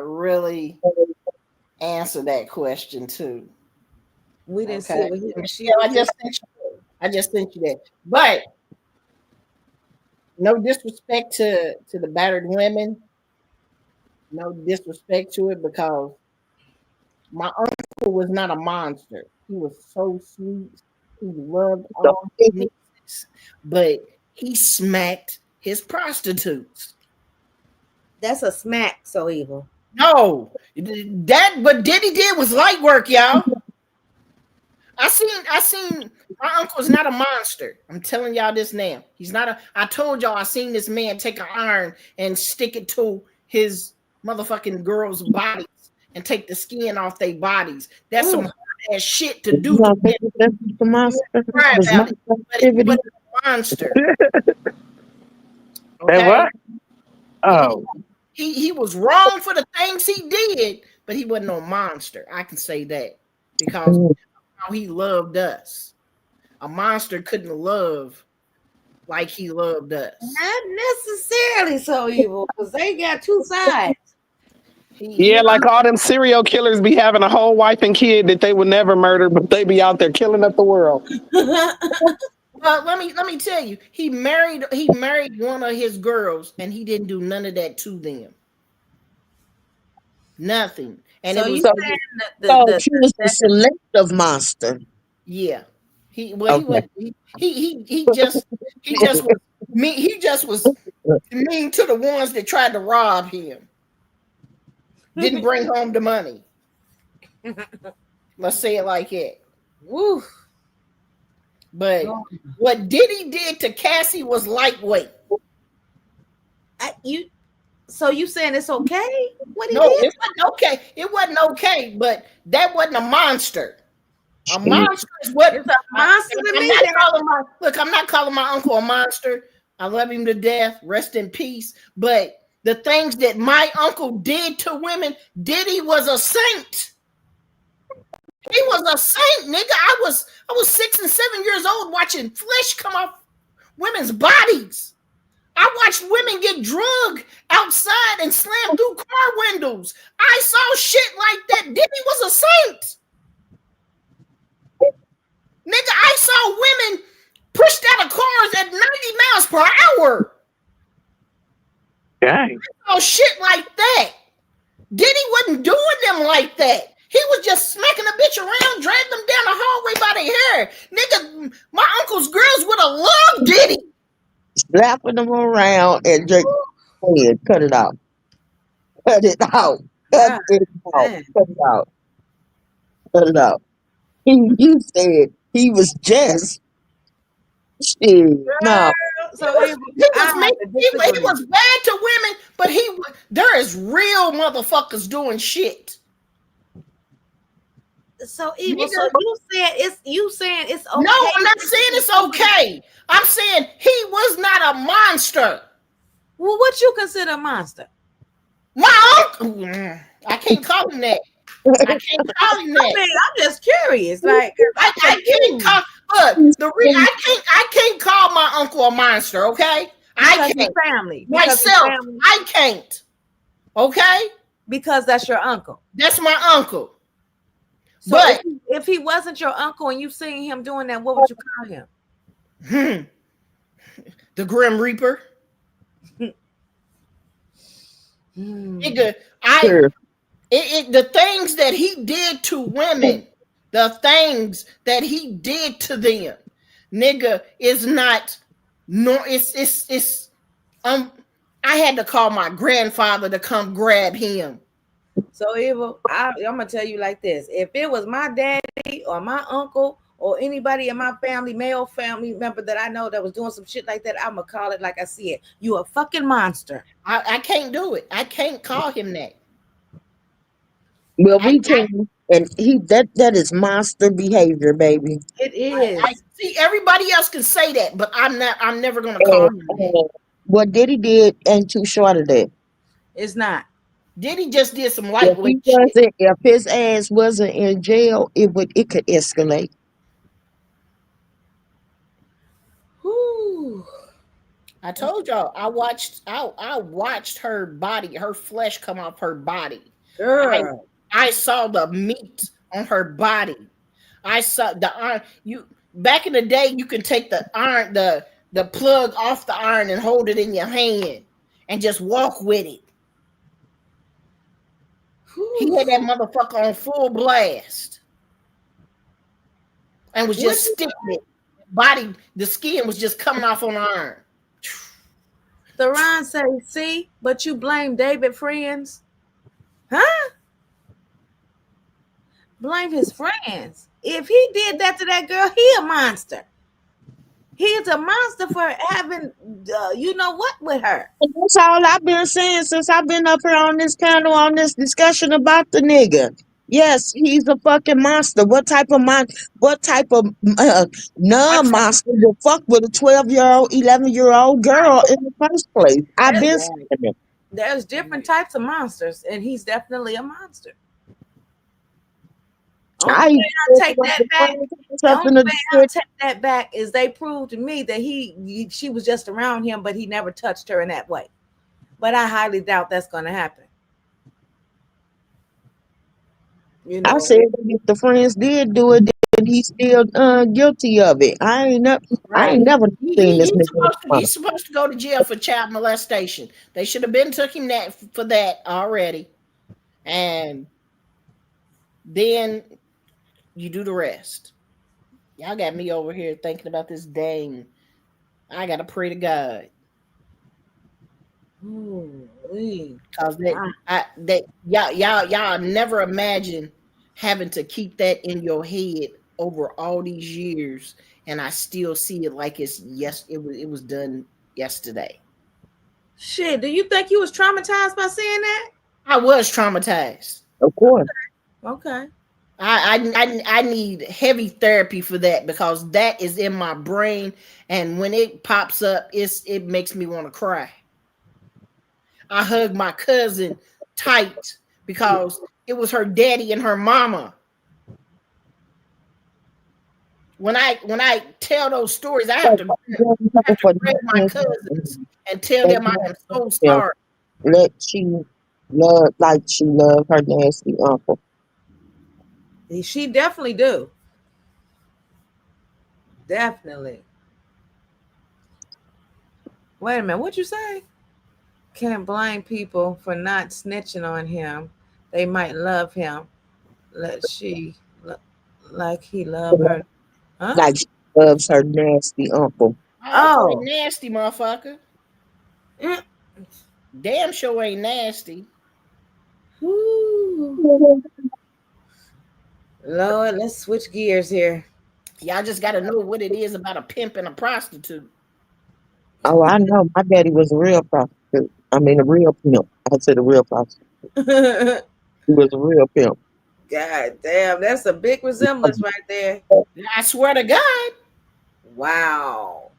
really answer that question too. We didn't Okay. see Michelle, I just sent you that. But no disrespect to the battered women. No disrespect to it, because my uncle was not a monster. He was so sweet. He loved all his nieces, but he smacked his prostitutes. That's a smack, so evil. No, what Diddy did was light work, y'all. I seen my uncle's not a monster. I'm telling y'all this now. He's not I told y'all I seen this man take an iron and stick it to his motherfucking girls' bodies and take the skin off their bodies. That's some hard ass shit to do. That's the monster. Cry about it, but he wasn't a monster. Okay? And what? Oh. He was wrong for the things he did, but he wasn't no monster. I can say that because how he loved us. A monster couldn't love like he loved us. Not necessarily so evil, because they got two sides. Yeah, like all them serial killers be having a whole wife and kid that they would never murder, but they be out there killing up the world. Well, let me tell you, he married one of his girls, and he didn't do none of that to them. Nothing. And So it was you saying He was a selective monster. yeah. He Okay. he just was mean. He just was mean to the ones that tried to rob him. Didn't bring home the money. Let's say it like that. Woo. But what Diddy did to Cassie was lightweight. So you saying it's okay? What he No, did? it wasn't okay. It wasn't okay, but that wasn't a monster. A monster is what it's a monster to me. I'm not calling my uncle a monster. I love him to death. Rest in peace. But the things that my uncle did to women, Diddy was a saint. He was a saint, nigga. I was 6 and 7 years old watching flesh come off women's bodies. I watched women get drugged outside and slammed through car windows. I saw shit like that. Diddy was a saint. Nigga, I saw women pushed out of cars at 90 miles per hour. Dang. I saw shit like that. Diddy wasn't doing them like that. He was just smacking a bitch around, dragging them down the hallway by their hair. Nigga, my uncle's girls would have loved Diddy. Slapping them around and just cut it out. Cut it out. Cut it out. Cut it out. Cut it out. You said he was just shit. No. So he was bad to women, but there is real motherfuckers doing shit. So evil. So you saying it's okay? No, I'm not saying it's okay. I'm saying he was not a monster. Well, what you consider a monster? My uncle. I can't call him that. I can't call him that. I mean, I'm just curious. Like I can't call. I can't call my uncle a monster. Okay, I can't. Family Myself, I can't. Okay, because that's your uncle. That's my uncle. So but if he wasn't your uncle and you seen him doing that, what would you call him? The Grim Reaper. Nigga, the things that he did to women, the things that he did to them, nigga, is not it's I had to call my grandfather to come grab him. So evil, I'm gonna tell you like this: if it was my daddy or my uncle or anybody in my family, male family member that I know that was doing some shit like that, I'm gonna call it like I see it. You a fucking monster. I can't do it. I can't call him that. Well, we can, and that is monster behavior, baby. It is. I see everybody else can say that, but I'm never gonna call him that. What Diddy did ain't too short of that. It's not. Diddy just did some lightweight shit. If his ass wasn't in jail, it could escalate. Whew. I told y'all I watched her body, her flesh come off her body. Girl. I saw the meat on her body. I saw the iron. Back in the day, you can take the iron, the plug off the iron and hold it in your hand and just walk with it. He had that motherfucker on full blast and was just sticking it. Body, the skin was just coming off on the iron. Theron say, see, but you blame David friends? Huh? Blame his friends. If he did that to that girl, he a monster. He's a monster for having, you know what, with her. And that's all I've been saying since I've been up here on this panel, on this discussion about the nigga. Yes, he's a fucking monster. What type of non-monster will fuck with a 12-year-old, 11-year-old girl in the first place? I've been saying it. There's different types of monsters, and he's definitely a monster. I'll take that back is they proved to me that she was just around him, but he never touched her in that way. But I highly doubt that's going to happen. You know, I said if the friends did do it, then he's still guilty of it. I ain't Right. never seen this nigga. He's supposed to go to jail for child molestation. They should have been took him for that already. And then you do the rest. Y'all got me over here thinking about this dang. I gotta pray to God. Cause y'all never imagine having to keep that in your head over all these years, and I still see it like it was done yesterday. Shit, do you think you was traumatized by seeing that? I was traumatized. Of course. Okay. I need heavy therapy for that because that is in my brain, and when it pops up, it makes me want to cry. I hugged my cousin tight because it was her daddy and her mama. When I tell those stories, I have to grab my cousins and tell them I am so sorry. She love her nasty uncle. She definitely do. Definitely. Wait a minute, what'd you say? Can't blame people for not snitching on him. They might love him. Like he love her. Huh? Like she loves her nasty uncle. Oh, nasty motherfucker. Damn sure ain't nasty. Lord, let's switch gears here. Y'all just got to know what it is about a pimp and a prostitute. Oh, I know. My daddy was a real prostitute. I mean, a real pimp. I said a real prostitute. He was a real pimp. God damn, that's a big resemblance right there. I swear to God. Wow.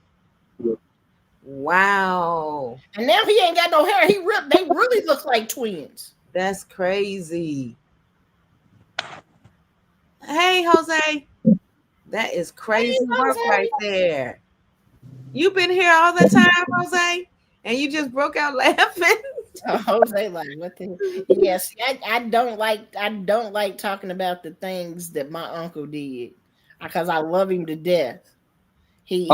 Wow. And now he ain't got no hair. They really look like twins. That's crazy. Hey, Jose. That is crazy work right there. You've been here all the time, Jose, and you just broke out laughing. Jose, like what the? Yes, I don't like talking about the things that my uncle did because I love him to death. They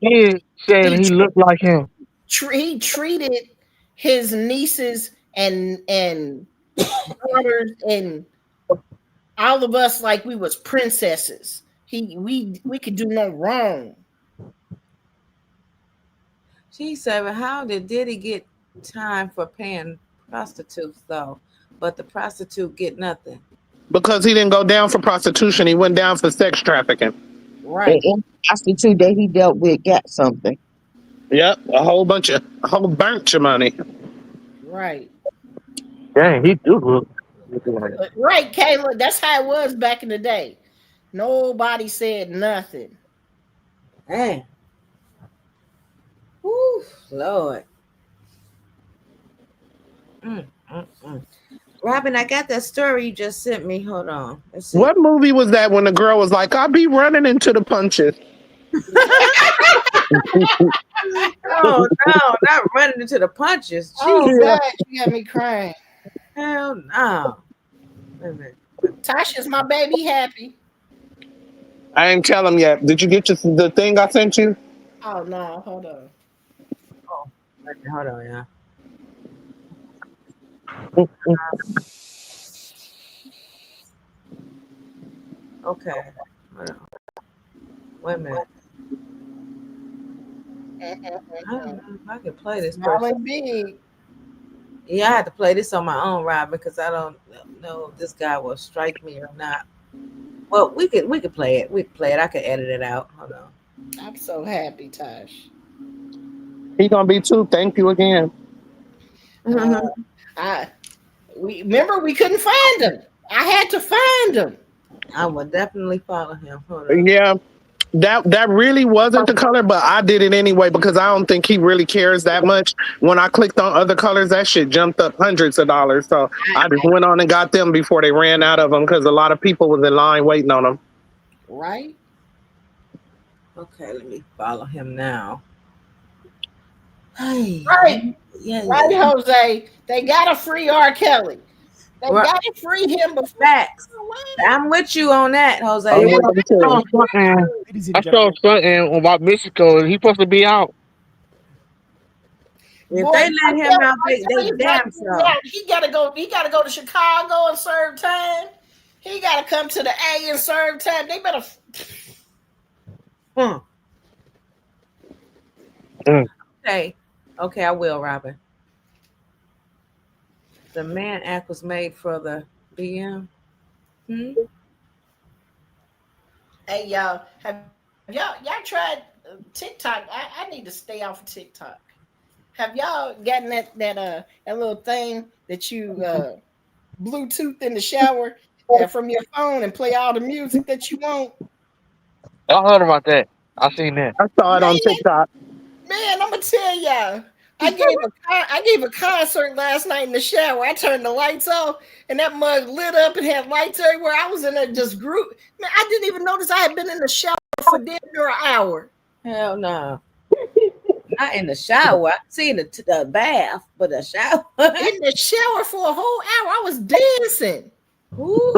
did say he looked like him. He treated his nieces and daughters and all of us like we was princesses. We could do no wrong. She said, well, how did Diddy get time for paying prostitutes though? But the prostitute get nothing. Because he didn't go down for prostitution, he went down for sex trafficking. Right. And prostitute that he dealt with got something. Yep, a whole bunch of money. Right. Dang, he do look. Right, Kayla. That's how it was back in the day. Nobody said nothing. Hey. Woo, Lord. Robin, I got that story you just sent me. Hold on. Let's see. What movie was that when the girl was like, I'll be running into the punches? Oh, no, not running into the punches. Jeez. Oh, God, you got me crying. Hell no. Wait a minute. Tasha's my baby happy. I ain't tell him yet. Did you get the thing I sent you? Oh, no. Hold on. Oh, hold on, yeah. Okay. Hold on. Wait a minute. I don't know if I can play this. Big. Yeah, I had to play this on my own, Rob, because I don't know if this guy will strike me or not. Well, we could play it. We could play it. I could edit it out. Hold on. I'm so happy, Tosh. He gonna be too. Thank you again. We couldn't find him. I had to find him. I would definitely follow him. Hold on. Yeah. That really wasn't the color, but I did it anyway because I don't think he really cares that much. When I clicked on other colors, that shit jumped up hundreds of dollars. So I just went on and got them before they ran out of them because a lot of people was in line waiting on them. Right. Okay, let me follow him now. Right. Yeah. Right, Jose. They got to free R. Kelly. They gotta free him before. Facts. I'm with you on that, Jose. I'm with them too. I saw something about Mexico. He's supposed to be out. If Boy, they let him out, they damn sure. He gotta go. He gotta go to Chicago and serve time. He gotta come to the A and serve time. They better. Okay, I will, Robin. The man act was made for the BM. Hey y'all, have y'all tried TikTok? I need to stay off of TikTok. Have y'all gotten that little thing that you Bluetooth in the shower from your phone and play all the music that you want? I heard about that. I seen that. I saw it on TikTok. Man, I'm gonna tell y'all. I gave a concert last night in the shower. I turned the lights off, and that mug lit up and had lights everywhere. I was in there just group. Man, I didn't even notice I had been in the shower for damn near an hour. Hell no. Not in the shower. I see the bath, but the shower. In the shower for a whole hour. I was dancing. Ooh.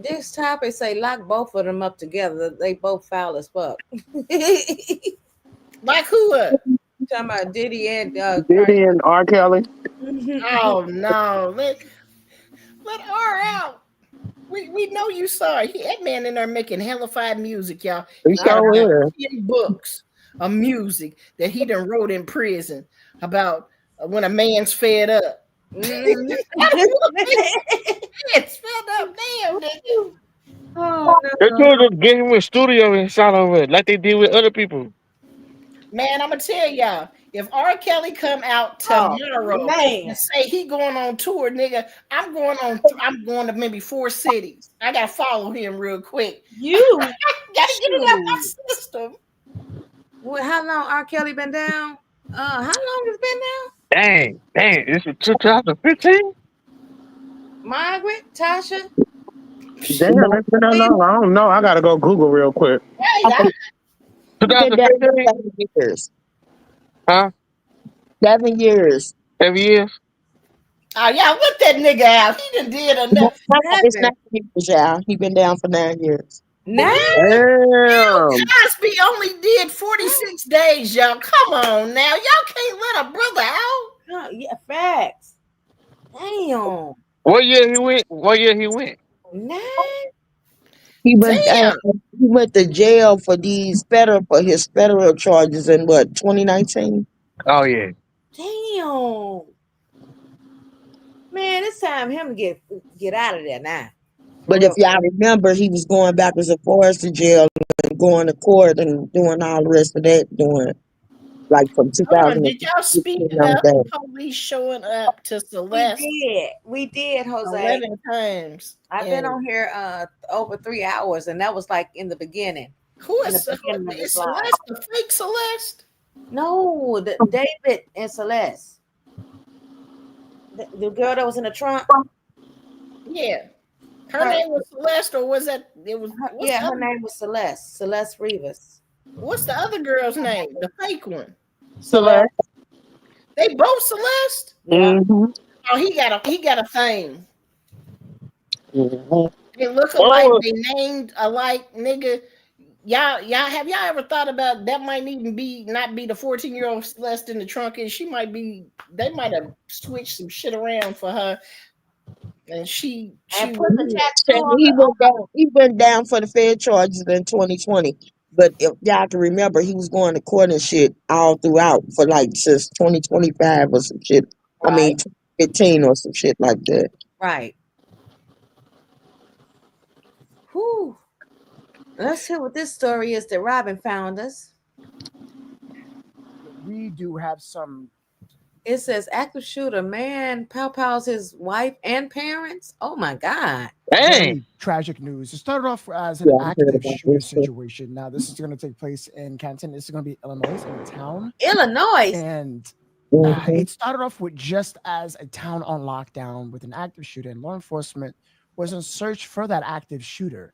This topic say lock both of them up together. They both foul as fuck. Like who up? Talking about Diddy and Diddy and R. Kelly. Oh no. Let R out. We know you sorry. That man in there making hellified music, y'all. He sure is. 10 books of music that he done wrote in prison about when a man's fed up. It's fed up, damn nigga. Oh, They told us to get him in studio and shout over it like they did with other people. Man, I'm gonna tell y'all, if R. Kelly come out tomorrow and say he going on tour, nigga, I'm going to maybe 4 cities. I gotta follow him real quick. You gotta get it out my system. Well, how long R. Kelly been down? How long has been down? Dang, this is 2015? Margaret, Tasha? Damn, it's been that long. I don't know. I gotta go Google real quick. 2015? 7 years. Huh? 7 years. 7 years? Oh yeah, let that nigga out. He done did enough. It's 9 years, y'all. He been down for 9 years. 9? Bill Cosby only did 46 days, y'all. Come on now. Y'all can't let a brother out. Oh, yeah, facts. Damn. What year he went? 9? He went to jail for his federal charges in what, 2019? Oh yeah. Damn. Man, it's time him to get out of there now. But if y'all remember, he was going backwards and forwards to jail and going to court and doing all the rest of that, doing like from 2000. Did y'all speak about the police showing up to Celeste? We did, Jose. 11 times. I've been on here over 3 hours, and that was like in the beginning. Who is Celeste? The fake Celeste? No, David and Celeste. The girl that was in the trunk. Yeah. Her name was Celeste, or was that it was? Her name was Celeste. Celeste Rivas. What's the other girl's name? The fake one. Celeste. They both Celeste. Mm-hmm. Oh, he got a thing. Mm-hmm. They look alike. They named alike, nigga. Y'all have y'all ever thought about that? Might even not be the 14-year-old Celeste in the trunk, and she might be. They might have switched some shit around for her. And she He went down for the Fed charges in 2020. But if y'all can remember, he was going to court and shit all throughout for like since 2025 or some shit. Right. I mean 2015 or some shit like that. Right. Whew. Let's hear what this story is that Robin found us. We do have some. It says active shooter man pows his wife and parents. Oh my God. Very tragic news. It started off as an active shooter situation. Now this is going to take place in Canton. This is going to be Illinois, in a town. Illinois. And it started off with just as a town on lockdown with an active shooter, and law enforcement was in search for that active shooter.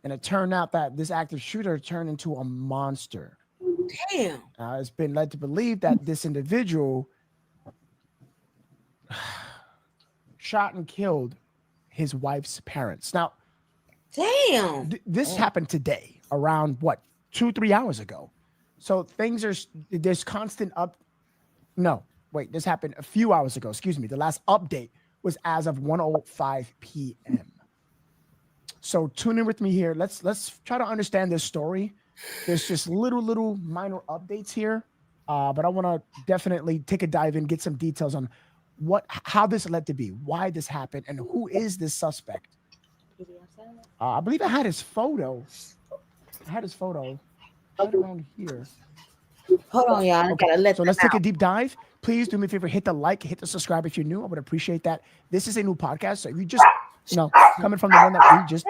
And it turned out that this active shooter turned into a monster. Damn. It's been led to believe that this individual shot and killed his wife's parents. Now, damn, this happened today around what 2-3 hours ago. So things are there's constant up. No, wait, this happened a few hours ago. Excuse me. The last update was as of 1:05 p.m. So tune in with me here. Let's try to understand this story. There's just little minor updates here, but I want to definitely take a dive in, get some details on how this led to be, why this happened, and who is this suspect. I believe I had his photo. Right around here. Hold on, y'all. Okay, so let's take a deep dive. Please do me a favor, hit the like, hit the subscribe if you're new. I would appreciate that. This is a new podcast, so if you just coming from the one that we just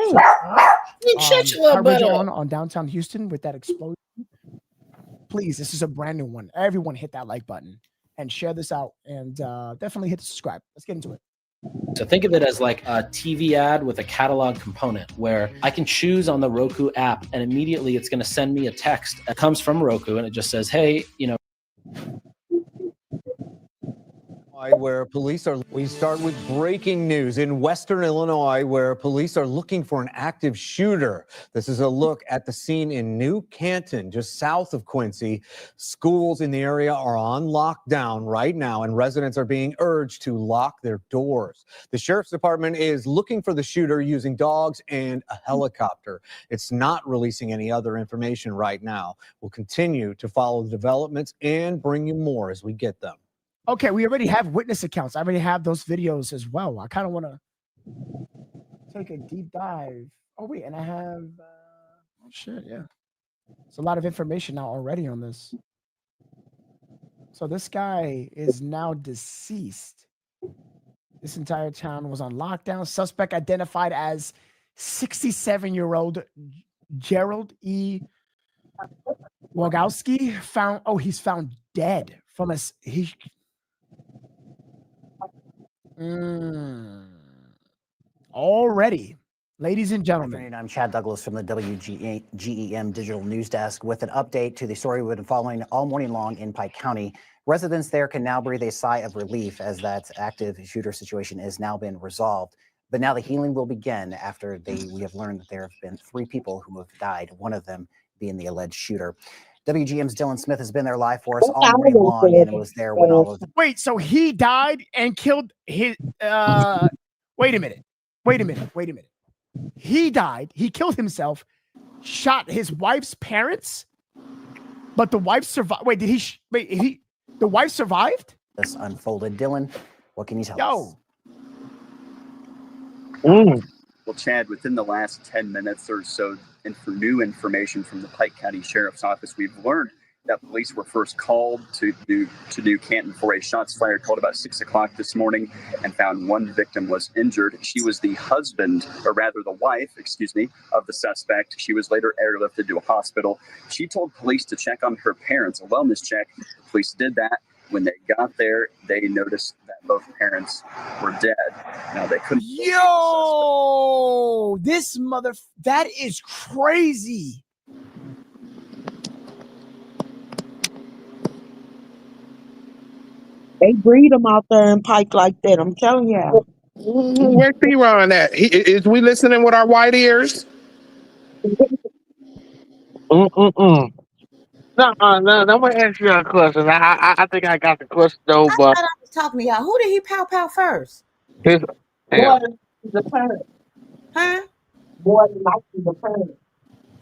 coverage on downtown Houston with that explosion. Please, this is a brand new one. Everyone hit that like button and share this out, and definitely hit the subscribe. Let's get into it. So think of it as like a TV ad with a catalog component where I can choose on the Roku app and immediately it's going to send me a text that comes from Roku and it just says, hey, where police are. We start with breaking news in Western Illinois, where police are looking for an active shooter. This is a look at the scene in New Canton, just south of Quincy. Schools in the area are on lockdown right now, and residents are being urged to lock their doors. The sheriff's department is looking for the shooter using dogs and a helicopter. It's not releasing any other information right now. We'll continue to follow the developments and bring you more as we get them. Okay, we already have witness accounts. I already have those videos as well. I kind of want to take a deep dive. Oh, wait, and I have... oh, shit, yeah. There's a lot of information now already on this. So this guy is now deceased. This entire town was on lockdown. Suspect identified as 67-year-old Gerald E. Wagowski found... Oh, he's found dead from a... Already, ladies and gentlemen. I'm Chad Douglas from the WGEM Digital News Desk with an update to the story we've been following all morning long in Pike County. Residents there can now breathe a sigh of relief as that active shooter situation has now been resolved. But now the healing will begin after we have learned that there have been 3 people who have died, one of them being the alleged shooter. WGM's Dylan Smith has been there live for us all morning long and was there when all of the... Wait, so he died and killed his... Wait a minute. He died, he killed himself, shot his wife's parents, but the wife survived. Wait, the wife survived? This unfolded. Dylan, what can you tell us? Well, Chad, within the last 10 minutes or so, and for new information from the Pike County Sheriff's Office, we've learned that police were first called to New Canton for a shots fired called about 6 o'clock this morning and found one victim was injured. She was the husband, or rather the wife, of the suspect. She was later airlifted to a hospital. She told police to check on her parents, a wellness check. Police did that. When they got there, they noticed that both parents were dead. Now they couldn't. Yo, this that is crazy. They breed them out there in Pike like that. I'm telling you. Where's P-Ron at? Is we listening with our white ears? No, I'm gonna ask you a question. I think I got the question though, I but thought I was talking to y'all. Who did he pow first? his Boy, the parent. Huh? Boy, like the parent.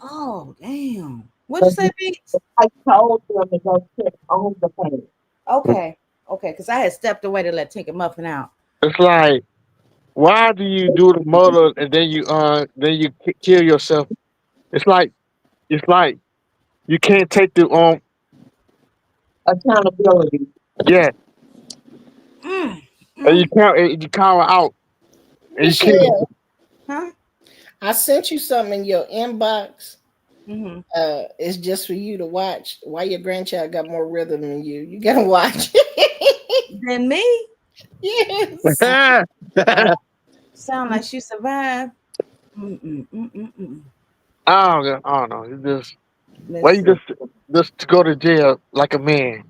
Oh, damn. What'd you say, Beats? I told them to go check on the parent. Okay, because I had stepped away to let Tinker Muffin out. it's like, why do you do the murder and then you kill yourself? It's like you can't take the accountability. Yeah. And you call her out. And you kill her. Huh? I sent you something in your inbox. It's just for you to watch. Why your grandchild got more rhythm than you? You gotta watch. Than me? Yes. Sound like she survived. I don't know. You just just go to jail like a man.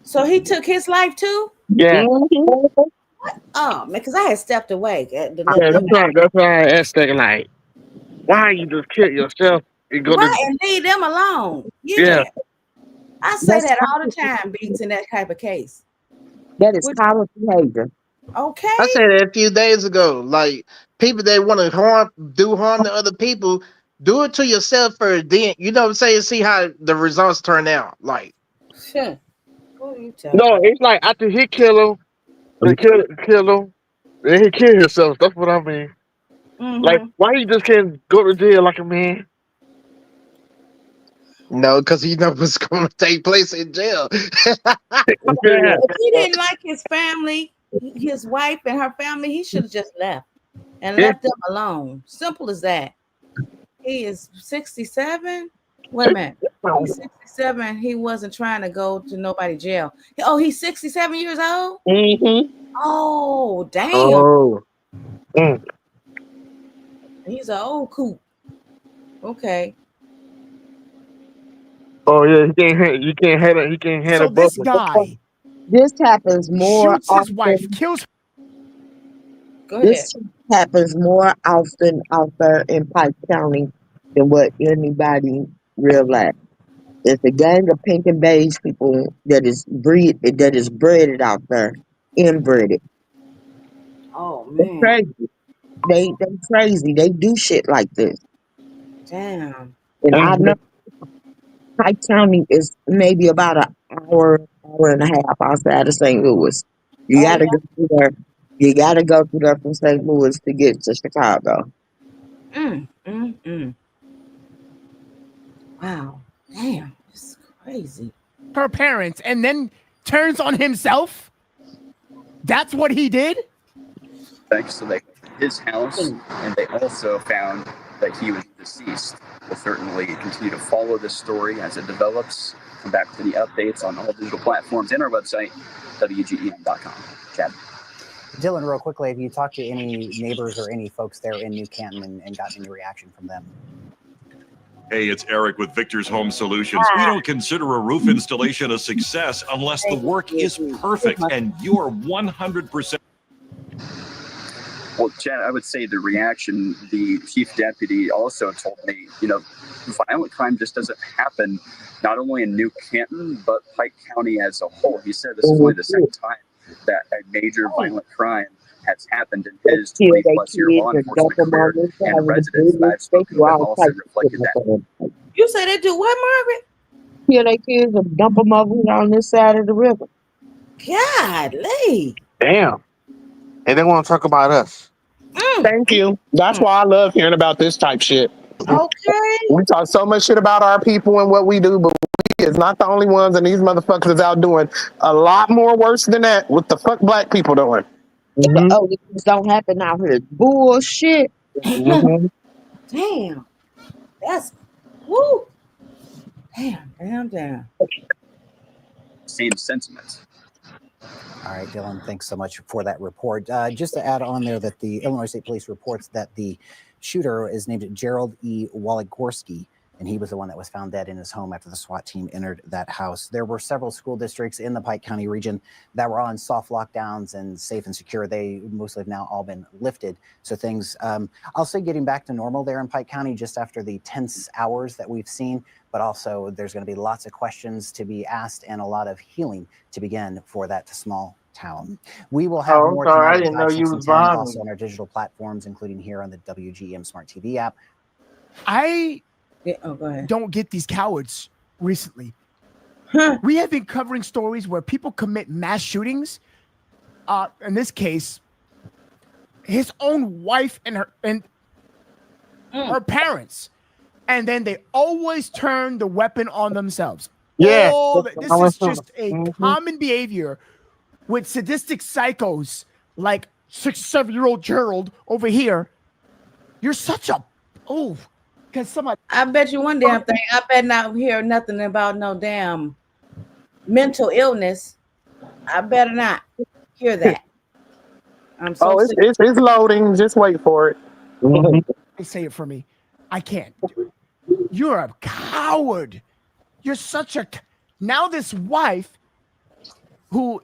So he took his life too? Yeah. Oh man, because I had stepped away. Yeah, that's why I asked that. Like, why you just kill yourself and go to? Right, and leave them alone. Yeah, Yeah. I say That's that all the coward, time, Beats, in that type of case. that is Which, coward behavior. okay. I said it a few days ago. Like people that want to do harm to other people, do it to yourself first. Then you know what I'm saying. See how the results turn out. Like Sure. Who are you talking no, about? it's like after he kill him, kill him, then he kill himself. That's what I mean. Like, Mm-hmm. why you just can't go to jail like a man? no, because he knows what's going to take place in jail. Yeah, If he didn't like his family, his wife and her family, he should have just left and yeah. left them alone. Simple as that. He is 67. Wait a minute. He's 67. He wasn't trying to go to nobody jail. Oh, he's 67 years old? Mm-hmm. Oh, damn. Oh. Mm. He's an old coot. Okay. Oh yeah, he can't. You can't have it. He can't have So it both. this guy This happens more shoots his wife, often. kills. Go ahead. This happens more often out there in Pike County than what anybody realize. It's a gang of pink and beige people that is bred out there, inbred. Oh They man. crazy. They crazy. They do shit like this. Damn. And I know Pike County is maybe about an hour and a half outside of St. Louis. You Oh gotta yeah. go through there. You gotta go through there from St. Louis to get to Chicago. Mm. Wow. Damn. It's crazy. Her parents and then turns on himself. That's what he did. Thanks to his house, and they also found that he was deceased. We'll certainly continue to follow this story as it develops. Come back with any updates on all digital platforms and our website, WGEM.com. Chad. Dylan, real quickly, have you talked to any neighbors or any folks there in New Canton and gotten any reaction from them? Hey, it's Eric with Victor's Home Solutions. We don't consider a roof installation a success unless the work is perfect, and you're 100%. Well, Chad, I would say the reaction, the chief deputy also told me, violent crime just doesn't happen, not only in New Canton, but Pike County as a whole. He said this is only the second time that a major violent crime has happened in his 20-plus year law enforcement career, and residents that I've spoken with also reflected that. You say they do what, Margaret? Kill their kids and dump them over here on this side of the river. Golly. Damn. And they want to talk about us. Thank you. That's why I love hearing about this type shit. Okay. We talk so much shit about our people and what we do, but we is not the only ones, and these motherfuckers is out doing a lot more worse than that. What the fuck black people doing? Oh, this don't happen out here. Bullshit. Damn. That's woo. Damn. Same sentiments. All right, Dylan, thanks so much for that report. Just to add on there that the Illinois State Police reports that the shooter is named Gerald E. Waligorski, and he was the one that was found dead in his home after the SWAT team entered that house. There were several school districts in the Pike County region that were on soft lockdowns and safe and secure. They mostly have now all been lifted. So things, I'll say getting back to normal there in Pike County just after the tense hours that we've seen, but also there's going to be lots of questions to be asked and a lot of healing to begin for that small town. We will have more sorry, I tonight didn't know at you 5, 6, was and 10, behind also me. on our digital platforms, including here on the WGM Smart TV app. I go ahead. don't get these cowards recently. We have been covering stories where people commit mass shootings. In this case, his own wife and her parents, and then they always turn the weapon on themselves. Yeah. This is just a common behavior with sadistic psychos like 6-7-year-old Gerald over here. You're such a because somebody. I bet you one damn thing. I bet not hear nothing about no damn mental illness. I better not hear that. I'm so sick. It's loading. Just wait for it. They say it for me. I can't. You're a coward. You're such a. Now this wife, who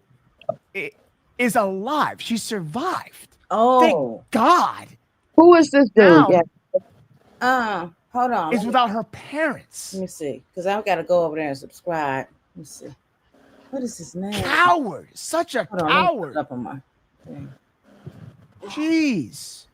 is alive. She survived. Oh, thank God. Who is this dude? Now, Yeah. Hold on. Is without her parents. Let me see, because I've got to go over there and subscribe. Let me see. What is his name? Coward. Such a Hold on, let me coward. put it up on my thing. Jeez.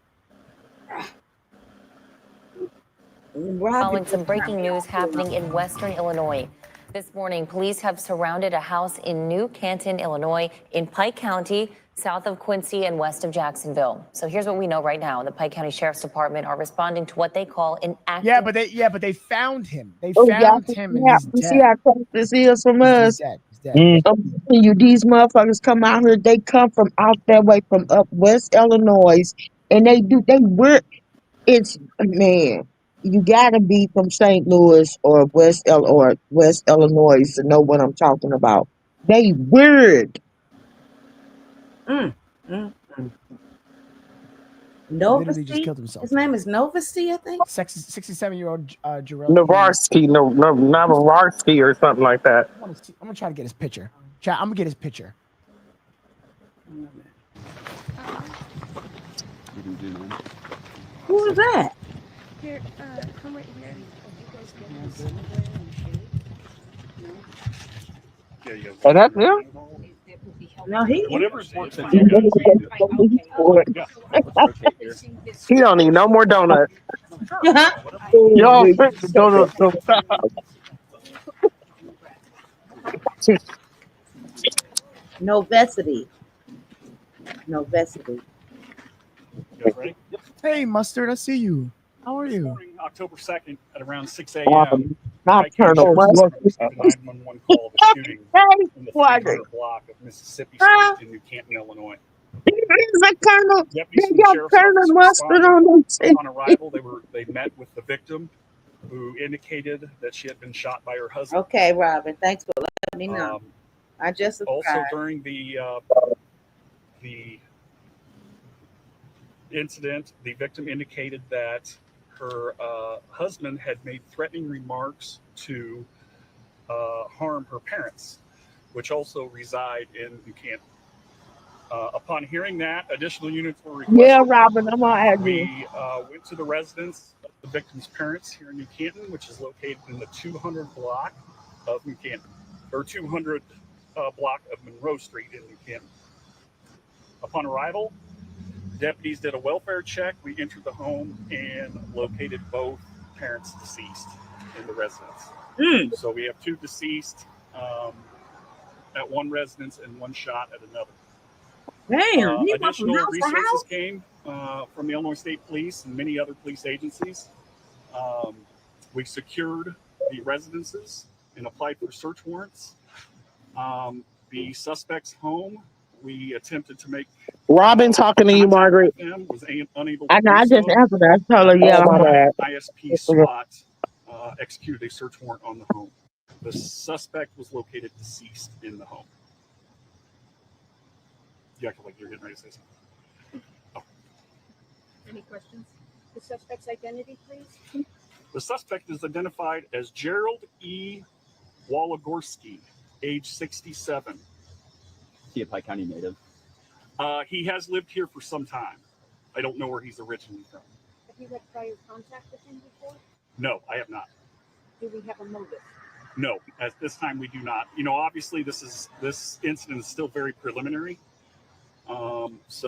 Following some breaking news happening in Western Illinois. This morning, police have surrounded a house in New Canton, Illinois, in Pike County, south of Quincy and west of Jacksonville. So here's what we know right now. The Pike County Sheriff's Department are responding to what they call an active... But they found him. They Oh, found him and he's you see dead. how close this is from us? He's dead. I'm telling you, these motherfuckers come out here. They come from out that way, from up West Illinois, and they work. It's, man, you gotta be from St. Louis or West Illinois to know what I'm talking about. They weird. Literally just Novasti? killed himself. His name is Novasti, I think. 67-year-old Jarrell. Navarsky, Navarsky or something like that. I'm gonna try to get his picture. Chat, I'm gonna get his picture. Who is that? Here, come right here. Oh, that's him? No, he. Whatever's works for you guys. He don't need no more donuts. Y'all fix the donuts sometime. Novacity. Novacity. Ready? Hey, Mustard, I see you. How are you? October 2nd at around 6 a.m. Nocturnal. 911 call of a shooting in the 300 block of Mississippi Street in New Canton, Illinois. There's a Colonel. Deputies They from the got sheriff's Colonel office Mustard on them. responded. On arrival, they met with the victim, who indicated that she had been shot by her husband. Okay, Robin. Thanks for letting me know. I just subscribed. Also, during the incident, the victim indicated that her husband had made threatening remarks to harm her parents, which also reside in New Canton. Upon hearing that, additional units were requested. Yeah, Robin, I'm gonna add you. We went to the residence of the victim's parents here in New Canton, which is located in the 200 block of New Canton, or 200 block of Monroe Street in New Canton. Upon arrival, deputies did a welfare check. We entered the home and located both parents deceased in the residence. So we have two deceased at one residence and one shot at another. Damn, he went from additional house to resources house? came from the Illinois State Police and many other police agencies. We secured the residences and applied for search warrants. The suspect's home, we attempted to make Robin talking to you, Margaret. them, was unable I to know. do I just so. answered that. I told her, yeah. Oh, my bad. ISP SWAT executed a search warrant on the home. The suspect was located deceased in the home. You act like you're getting ready to say something. Oh. Any questions? The suspect's identity, please. The suspect is identified as Gerald E. Wologorsky, age 67. Is he a Pike County native? He has lived here for some time. I don't know where he's originally from. Have you had prior contact with him before? No, I have not. Do we have a motive? No, at this time we do not. You know, obviously this incident is still very preliminary. So,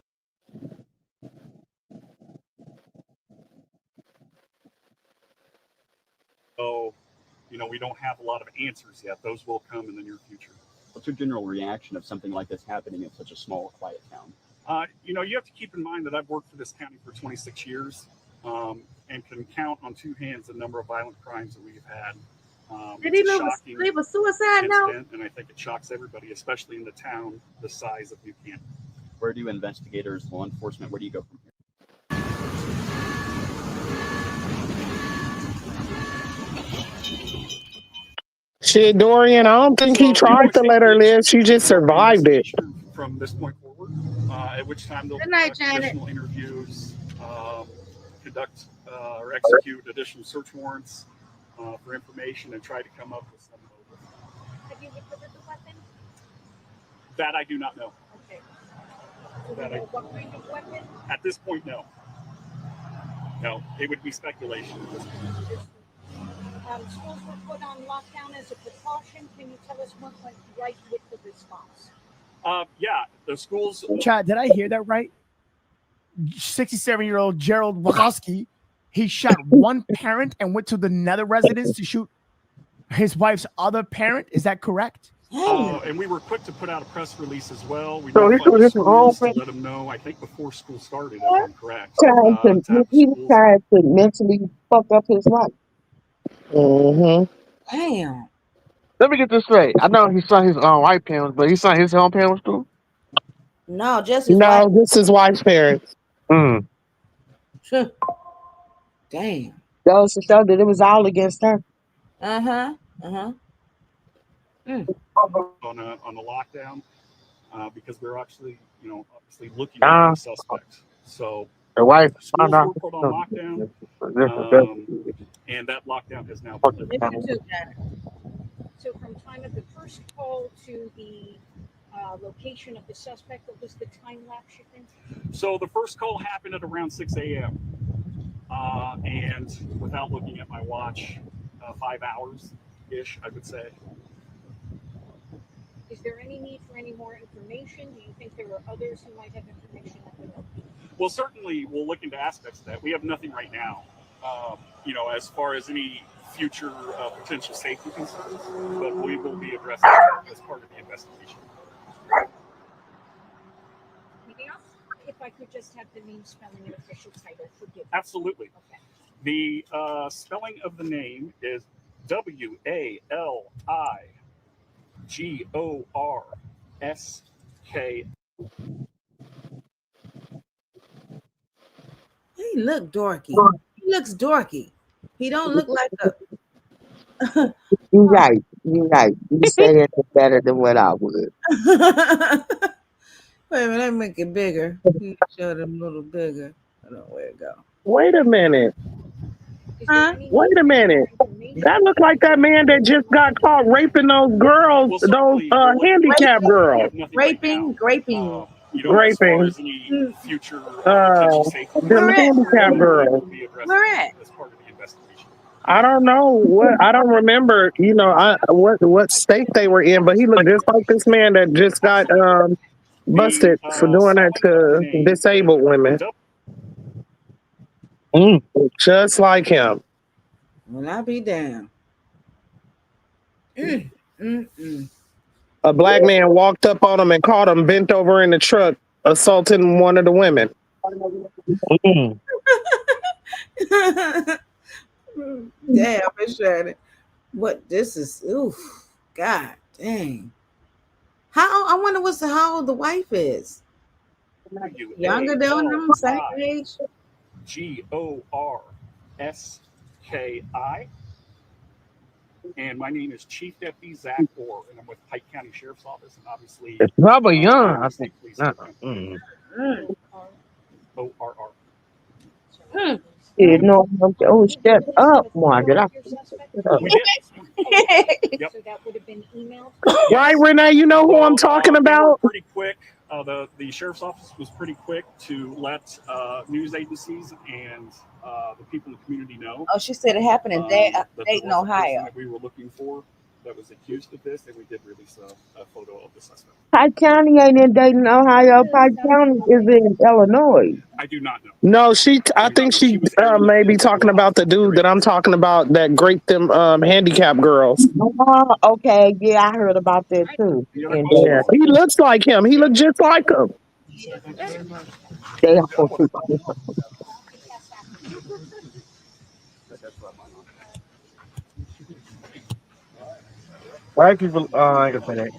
you know, we don't have a lot of answers yet. Those will come in the near future. What's your general reaction of something like this happening in such a small, quiet town? You know, you have to keep in mind that I've worked for this county for 26 years and can count on two hands the number of violent crimes that we've had. Did he leave a suicide note? And I think it shocks everybody, especially in the town the size of New Canton. Where do investigators, law enforcement, where do you go from here? Shit, Dorian, I don't think he tried to let her live. She just survived it. From this point forward, at which time they'll Good night, conduct Janet. additional interviews, conduct or execute additional search warrants for information, and try to come up with some motive. Have you recovered the weapon? That I do not know. Okay. What kind of weapon? At this point, no. No, it would be speculation. Schools were put on lockdown as a precaution. Can you tell us what went right with the response? Yeah, the schools. Chad, did I hear that right? 67-year-old Gerald Wachowski, he shot one parent and went to the nether residence to shoot his wife's other parent. Is that correct? And we were quick to put out a press release as well. We So he notified was the just schools to open. let them know, I think before school started, if I'm correct. He was trying to mentally fuck up his life. Mm-hmm. Damn. Let me get this straight. I know he saw his white parents, but he saw his own parents too. No, just his wife. No, this is wife's parents. Mm. Damn. Goes to show that it was all against her. Uh-huh. Uh-huh. On the lockdown because we're actually, obviously looking at these suspects. So the wife schools were put on lockdown, and that lockdown has now been lifted. So from time of the first call to the location of the suspect, what was the time lapse you think? So the first call happened at around 6 a.m. And without looking at my watch, 5 hours-ish, I would say. Is there any need for any more information? Do you think there are others who might have information that would help? Well, certainly we'll look into aspects of that. We have nothing right now, as far as any future potential safety concerns, but we will be addressing that as part of the investigation. Anything else? If I could just have the name, spelling, and official title, forgive me. Absolutely. Okay. The spelling of the name is WALIGORSK. He look dorky. He looks dorky. He don't look like a. You're right. You're right. You said it better than what I would. Wait a minute, let me make it bigger. You show them a little bigger. I don't know where it go. Wait a minute. Huh? Wait a minute. That looked like that man that just got caught raping those girls, those handicapped girls. Raping. As far as any future potential safety Them handicapped girls. will be addressing as part of the investigation. I don't know what. I don't remember. What state they were in, but he looked just like this man that just got busted for doing that to disabled women. Just like him. Will I be damned? A black man walked up on him and caught him bent over in the truck, assaulting one of the women. Damn, it's shining. What this is? Oof, God dang. How I wonder how old the wife is. Younger than them, same age. GORSKI. And my name is Chief Deputy Zach Orr, and I'm with Pike County Sheriff's Office, and obviously it's probably young. I think. ORR. Step up, Margaret. So that would have been emailed. Right, Renee, you know who I'm talking about? Pretty quick. The sheriff's office was pretty quick to let news agencies and the people in the community know. Oh, she said it happened in Dayton, Ohio. That we were looking for that was accused of this, and we did release a photo of the suspect. Pike County ain't in Dayton, Ohio. Pike County is in Illinois. I do not know. No, I think she may be talking about the dude that I'm talking about that raped them handicapped girls. Oh, okay. Yeah, I heard about that too. Yeah, he looks like him. He looked just like him. White people, I can say that.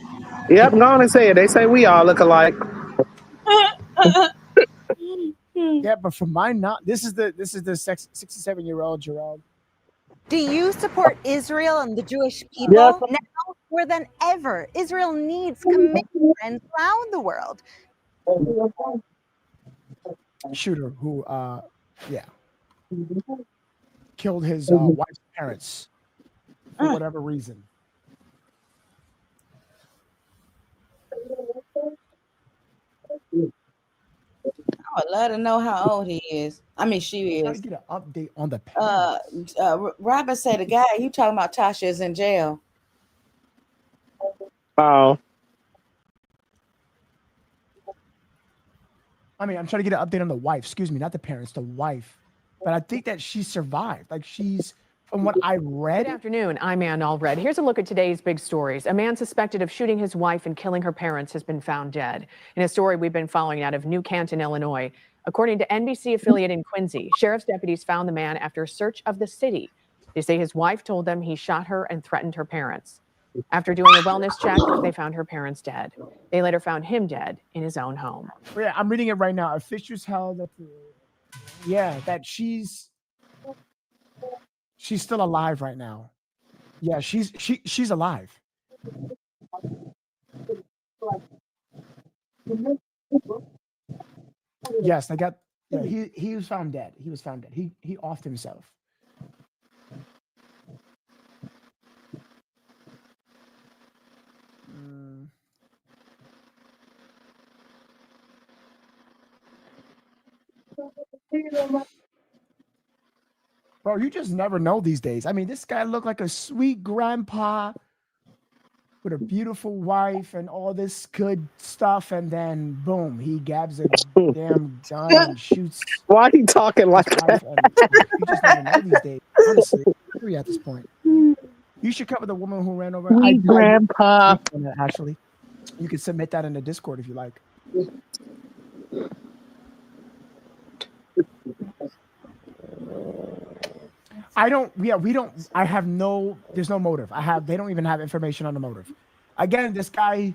Yep, go on and say it. They say we all look alike. Yeah, but for mine, not. This is the 67-year-old Gerald. Do you support Israel and the Jewish people? Yes. Now more than ever, Israel needs commitment and around the world. Shooter who, killed his wife's parents for whatever reason. would love to know how old he is. I mean, she Try to is. get an update on the parents. Robert said the guy you talking about, Tasha, is in jail. Oh. I mean, I'm trying to get an update on the wife. Excuse me, not the parents, the wife. But I think that she survived. Like she's, from what I read. Good afternoon. I'm Ann Allred. Here's a look at today's big stories. A man suspected of shooting his wife and killing her parents has been found dead. In a story we've been following out of New Canton, Illinois. According to NBC affiliate in Quincy, sheriff's deputies found the man after a search of the city. They say his wife told them he shot her and threatened her parents. After doing a wellness check, they found her parents dead. They later found him dead in his own home. Yeah, I'm reading it right now. Officials held that that she's still alive right now. Yeah, she's alive. Yes, I got. Yeah, he was found dead. He was found dead. He offed himself. Bro, you just never know these days. I mean, this guy looked like a sweet grandpa with a beautiful wife and all this good stuff, and then boom, he grabs a damn gun and shoots. Why are you talking like that? You just never know these days. Honestly, agree at this point. You should cover the woman who ran over. Grandpa. Actually, you can submit that in the Discord if you like. I don't. Yeah, we don't. I have no. There's no motive. They don't even have information on the motive. Again, this guy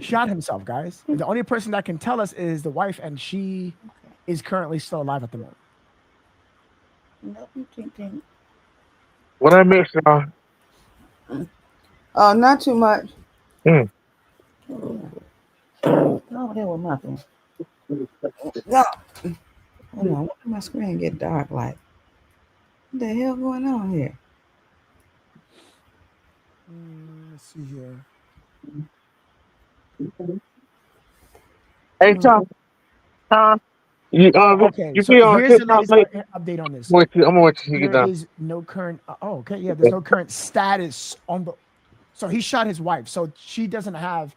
shot himself, guys. The only person that can tell us is the wife, and she is currently still alive at the moment. What I missed, y'all? Oh, not too much. Mm. Oh, there was nothing. No. Hold on. Why did my screen get dark like? What the hell going on here? Let's see here. Hey, Tom. You Okay, you so be on here's the TikTok, latest mate? update on this. I'm gonna wait till you get There done. is no current. Okay, yeah. There's no current status on the. So he shot his wife, so she doesn't have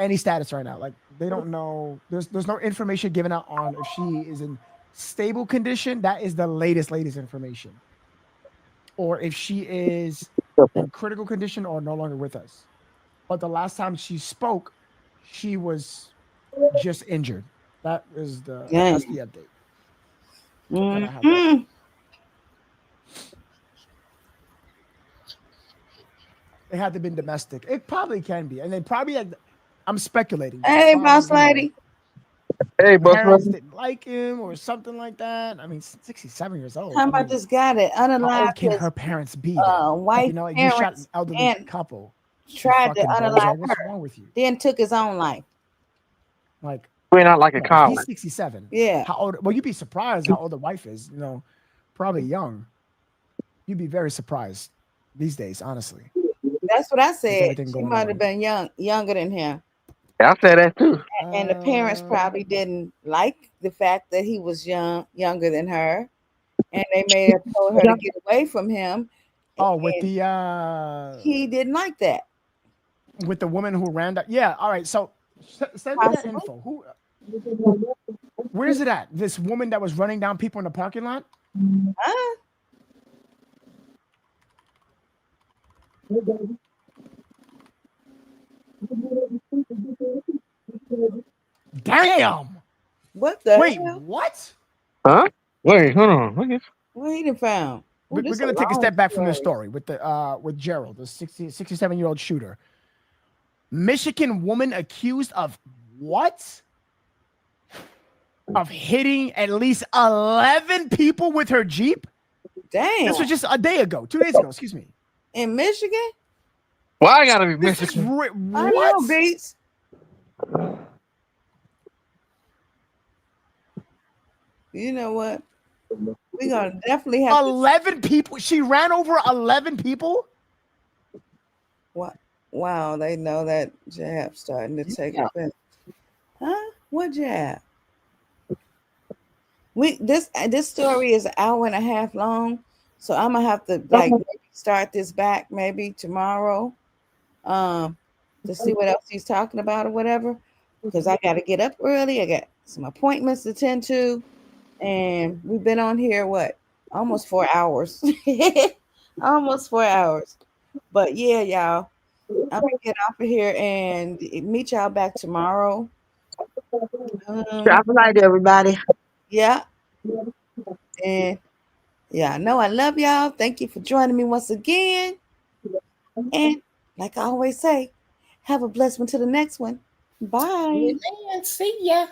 any status right now. Like they don't know. There's no information given out on if she is in stable condition. That is the latest information. Or if she is in critical condition or no longer with us. But the last time she spoke, she was just injured. That's the update. that I have right. It had to been domestic. It probably can be, and they probably had. I'm speculating. Hey, boss lady. Hey, boss Parents lady. didn't like him or something like that. I mean, 67 years old. How about this guy that How unalived old can his her parents be? Then? wife, You know, like you shot an parents, elderly and couple. tried to fucking bozo. unalive What's her, wrong with you? then took his own life. Like, We're not like a well, coward. he's 67. Yeah. How old? Well, you'd be surprised how old the wife is. You know, probably young. You'd be very surprised these days, honestly. That's what I With said. everything She going might on. have been younger than him. Yeah, I said that too. And the parents probably didn't like the fact that he was younger than her, and they may have told her to get away from him. Oh, with the he didn't like that. With the woman who ran that. Yeah. All right. So send me that info. Where is it at? This woman that was running down people in the parking lot? Damn. What the Wait, hell? what? Huh? Wait, hold on. Look at. What he done found? We're gonna take a step back from this story with the with Gerald, the 67-year-old shooter. Michigan woman accused of what? Of hitting at least 11 people with her Jeep? Damn. This was just a day ago, 2 days ago, excuse me. In Michigan? Why I gotta be This is Michigan? I know, what? Beats. You know what? We're gonna definitely have 11 people. She ran over 11 people. What? Wow, they know that jab starting to take effect. Huh? What jab? This story is an hour and a half long, so I'm gonna have to like maybe start this back maybe tomorrow, to see what else he's talking about or whatever. Because I got to get up early. I got some appointments to attend to, and we've been on here almost 4 hours, almost 4 hours. But yeah, y'all, I'm gonna get off of here and meet y'all back tomorrow. Drop a light, everybody. Yeah. And yeah, I know I love y'all. Thank you for joining me once again. And like I always say, have a blessed one to the next one. Bye. See ya.